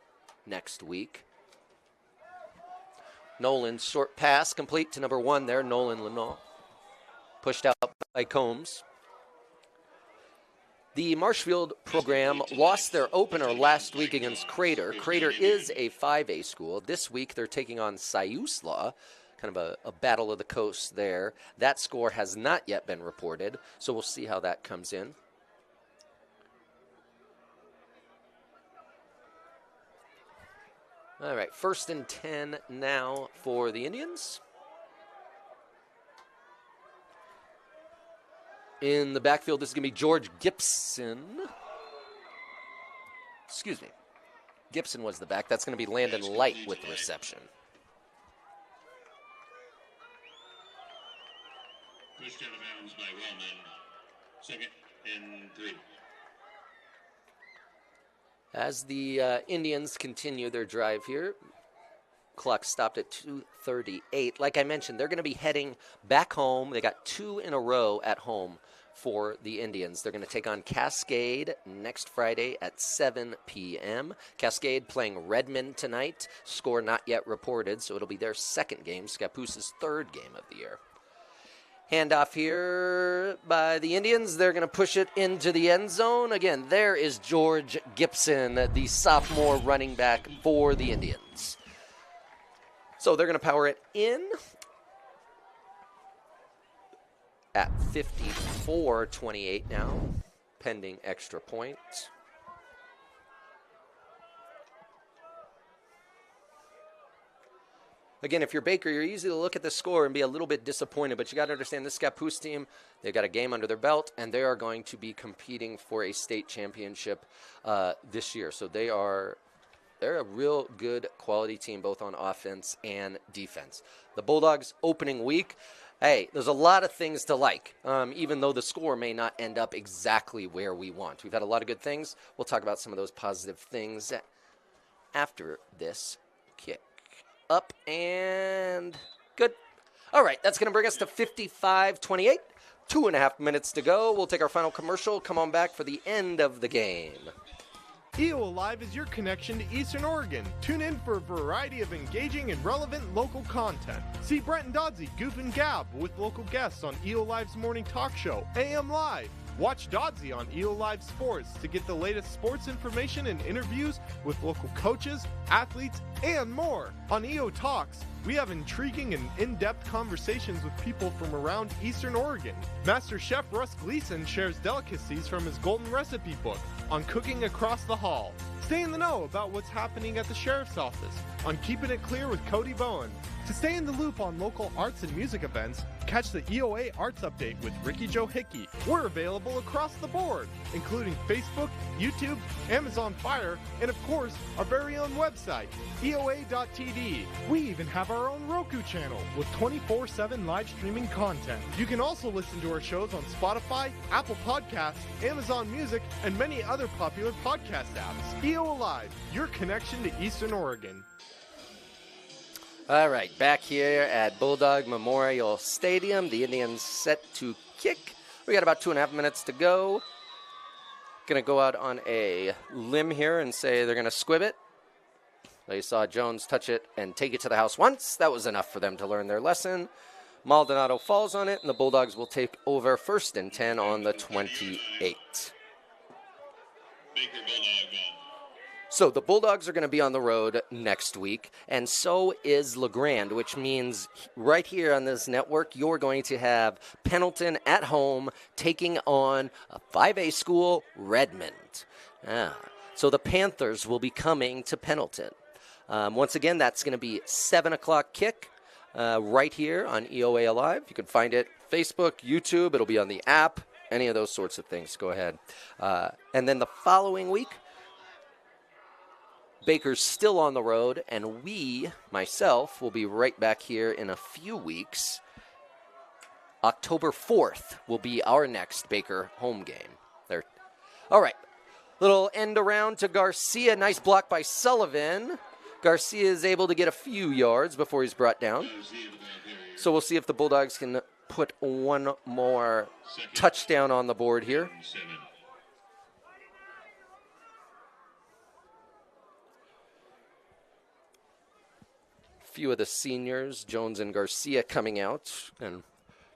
next week. Nolan, short pass, complete to number 1 there, Nolan Lenore. Pushed out by Combs. The Marshfield program lost their opener last week against Crater. Crater is a 5A school. This week they're taking on Siuslaw, kind of a battle of the coast there. That score has not yet been reported, so we'll see how that comes in. All right, 1st and 10 now for the Indians. In the backfield, this is going to be George Gibson. Excuse me. Gibson was the back. That's going to be Landon Light with the reception. Pushed out of bounds by Wellman. 2nd and 3. As the Indians continue their drive here, clock stopped at 2:38. Like I mentioned, they're going to be heading back home. They got 2 in a row at home for the Indians. They're going to take on Cascade next Friday at 7 p.m. Cascade playing Redmond tonight. Score not yet reported, so it'll be their 2nd game, Scappoose's 3rd game of the year. Handoff here by the Indians. They're going to push it into the end zone. Again, there is George Gibson, the sophomore running back for the Indians. So they're going to power it in at 54-28 now, pending extra point. Again, if you're Baker, you're easy to look at the score and be a little bit disappointed, but you got to understand this Scappoose team, they've got a game under their belt, and they are going to be competing for a state championship this year. So they're a real good quality team, both on offense and defense. The Bulldogs opening week, hey, there's a lot of things to like, even though the score may not end up exactly where we want. We've had a lot of good things. We'll talk about some of those positive things after this kick. Up and good. All right, that's going to bring us to 55-28. 2.5 minutes to go. We'll take our final commercial. Come on back for the end of the game. EO Live is your connection to Eastern Oregon. Tune in for a variety of engaging and relevant local content. See Brent and Dodsey goof and gab with local guests on EO Live's morning talk show, AM Live. Watch Dodsey on EO Live Sports to get the latest sports information and interviews with local coaches, athletes, and more. On EO Talks, we have intriguing and in-depth conversations with people from around Eastern Oregon. Master Chef Russ Gleason shares delicacies from his Golden Recipe book on cooking across the hall. Stay in the know about what's happening at the Sheriff's Office on Keeping It Clear with Cody Bowen. To stay in the loop on local arts and music events, catch the EOA Arts Update with Ricky Joe Hickey. We're available across the board, including Facebook, YouTube, Amazon Fire, and of course, our very own website, EOA.tv. We even have our own Roku channel with 24/7 live streaming content. You can also listen to our shows on Spotify, Apple Podcasts, Amazon Music, and many other popular podcast apps. EO Live, your connection to Eastern Oregon. All right, back here at Bulldog Memorial Stadium. The Indians set to kick. We got about 2.5 minutes to go. Going to go out on a limb here and say they're going to squib it. They saw Jones touch it and take it to the house once. That was enough for them to learn their lesson. Maldonado falls on it, and the Bulldogs will take over 1st and 10 on the 28. Baker Bulldog ball. So the Bulldogs are going to be on the road next week, and so is LeGrand, which means right here on this network, you're going to have Pendleton at home taking on a 5A school, Redmond. So the Panthers will be coming to Pendleton. Once again, that's going to be 7 o'clock kick right here on EOA Alive. You can find it Facebook, YouTube. It'll be on the app, any of those sorts of things. Go ahead. And then the following week, Baker's still on the road, and myself, will be right back here in a few weeks. October 4th will be our next Baker home game. There. All right. Little end around to Garcia. Nice block by Sullivan. Garcia is able to get a few yards before he's brought down. So we'll see if the Bulldogs can put one more touchdown on the board here. Few of the seniors, Jones and Garcia, coming out and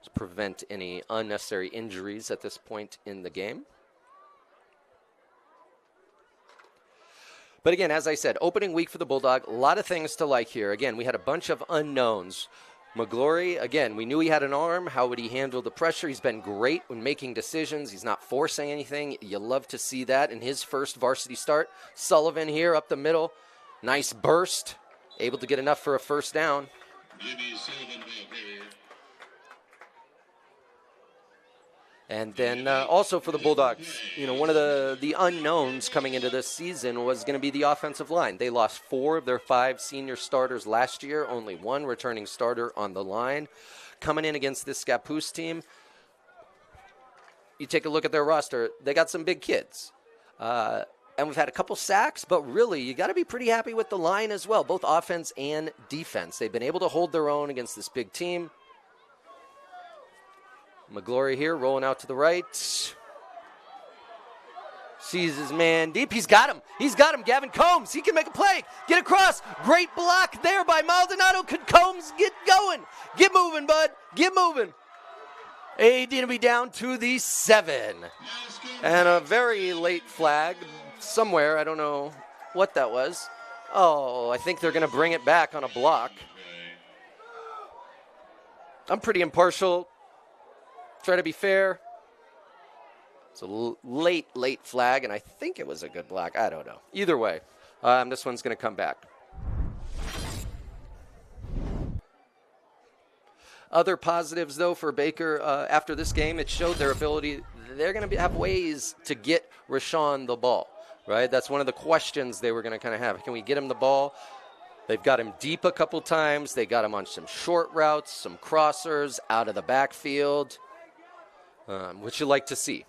to prevent any unnecessary injuries at this point in the game. But again, as I said, opening week for the Bulldog, a lot of things to like here. Again, we had a bunch of unknowns. McGlory, again, we knew he had an arm. How would he handle the pressure? He's been great when making decisions. He's not forcing anything. You love to see that in his first varsity start. Sullivan here up the middle. Nice burst. Able to get enough for a first down. And then also for the Bulldogs, one of the unknowns coming into this season was going to be the offensive line. They lost 4 of their 5 senior starters last year, only 1 returning starter on the line. Coming in against this Scappoose team, you take a look at their roster, they got some big kids. And we've had a couple sacks, but really, you got to be pretty happy with the line as well, both offense and defense. They've been able to hold their own against this big team. McGlory here, rolling out to the right. Sees his man deep. He's got him. He's got him. Gavin Combs. He can make a play. Get across. Great block there by Maldonado. Could Combs get going? Get moving, bud. Get moving. AD to be down to the 7. And a very late flag somewhere. I don't know what that was. Oh, I think they're going to bring it back on a block. I'm pretty impartial. Try to be fair. It's a late flag, and I think it was a good block. I don't know. Either way, this one's going to come back. Other positives, though, for Baker after this game, it showed their ability. They're going to have ways to get Rashawn the ball, right? That's one of the questions they were going to kind of have. Can we get him the ball? They've got him deep a couple times. They got him on some short routes, some crossers, out of the backfield, which you like to see.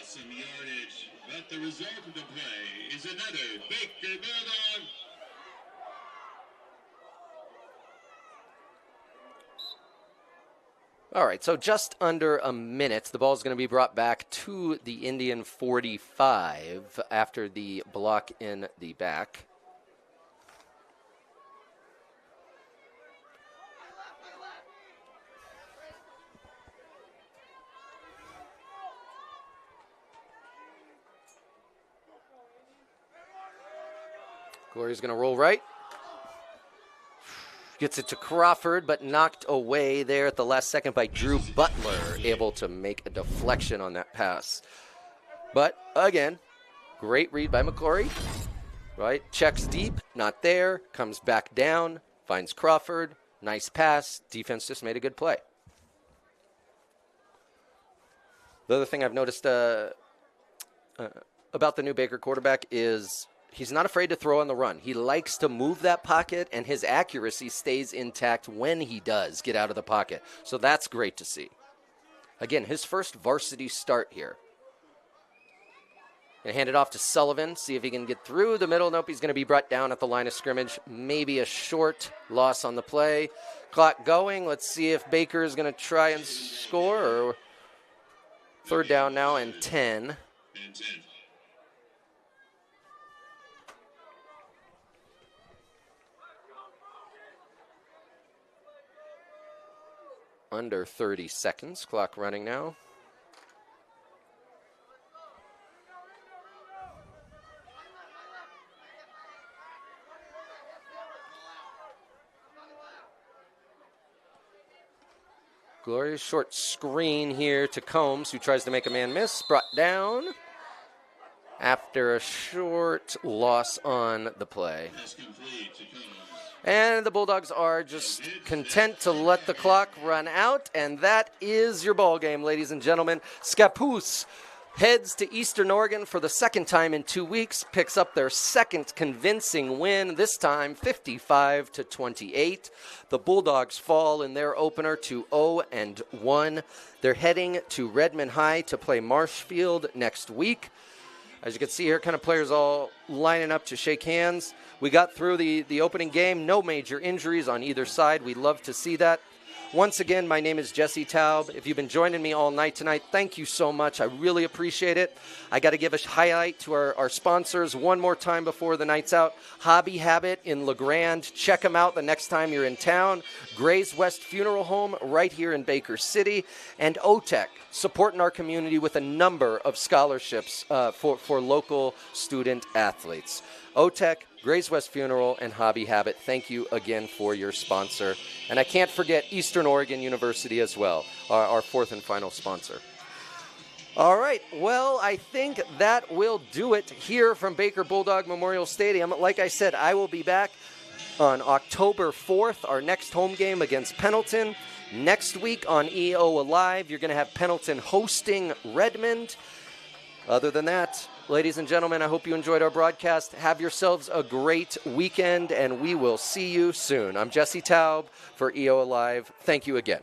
Awesome yardage, but the result of the play is another Baker Bulldog. All right, so just under a minute, the ball is going to be brought back to the Indian 45 after the block in the back. Glory's going to roll right. Gets it to Crawford, but knocked away there at the last second by Drew Butler, able to make a deflection on that pass. But, again, great read by McClory. right? Checks deep, not there, comes back down, finds Crawford, nice pass. Defense just made a good play. The other thing I've noticed about the new Baker quarterback is he's not afraid to throw on the run. He likes to move that pocket, and his accuracy stays intact when he does get out of the pocket. So that's great to see. Again, his first varsity start here. Going to hand it off to Sullivan, see if he can get through the middle. Nope, he's going to be brought down at the line of scrimmage. Maybe a short loss on the play. Clock going. Let's see if Baker is going to try and score. Or third down now and 10. Under 30 seconds. Clock running now. Glorious short screen here to Combs, who tries to make a man miss. Brought down after a short loss on the play. And the Bulldogs are just content to let the clock run out, and that is your ball game, ladies and gentlemen. Scappoose heads to Eastern Oregon for the second time in 2 weeks, picks up their second convincing win, this time 55-28. The Bulldogs fall in their opener to 0-1. They're heading to Redmond High to play Marshfield next week. As you can see here, kind of players all lining up to shake hands. We got through the opening game. No major injuries on either side. We love to see that. Once again, my name is Jesse Taub. If you've been joining me all night tonight, thank you so much. I really appreciate it. I got to give a highlight to our sponsors one more time before the night's out. Hobby Habit in LeGrand. Check them out the next time you're in town. Gray's West Funeral Home right here in Baker City. And OTEC, supporting our community with a number of scholarships for local student athletes. OTEC, Gray's West Funeral, and Hobby Habit, thank you again for your sponsor. And I can't forget Eastern Oregon University as well, our fourth and final sponsor. All right, well, I think that will do it here from Baker Bulldog Memorial Stadium. Like I said, I will be back on October 4th, our next home game against Pendleton. Next week on EO Alive, you're going to have Pendleton hosting Redmond. Other than that, ladies and gentlemen, I hope you enjoyed our broadcast. Have yourselves a great weekend, and we will see you soon. I'm Jesse Taub for EO Alive. Thank you again.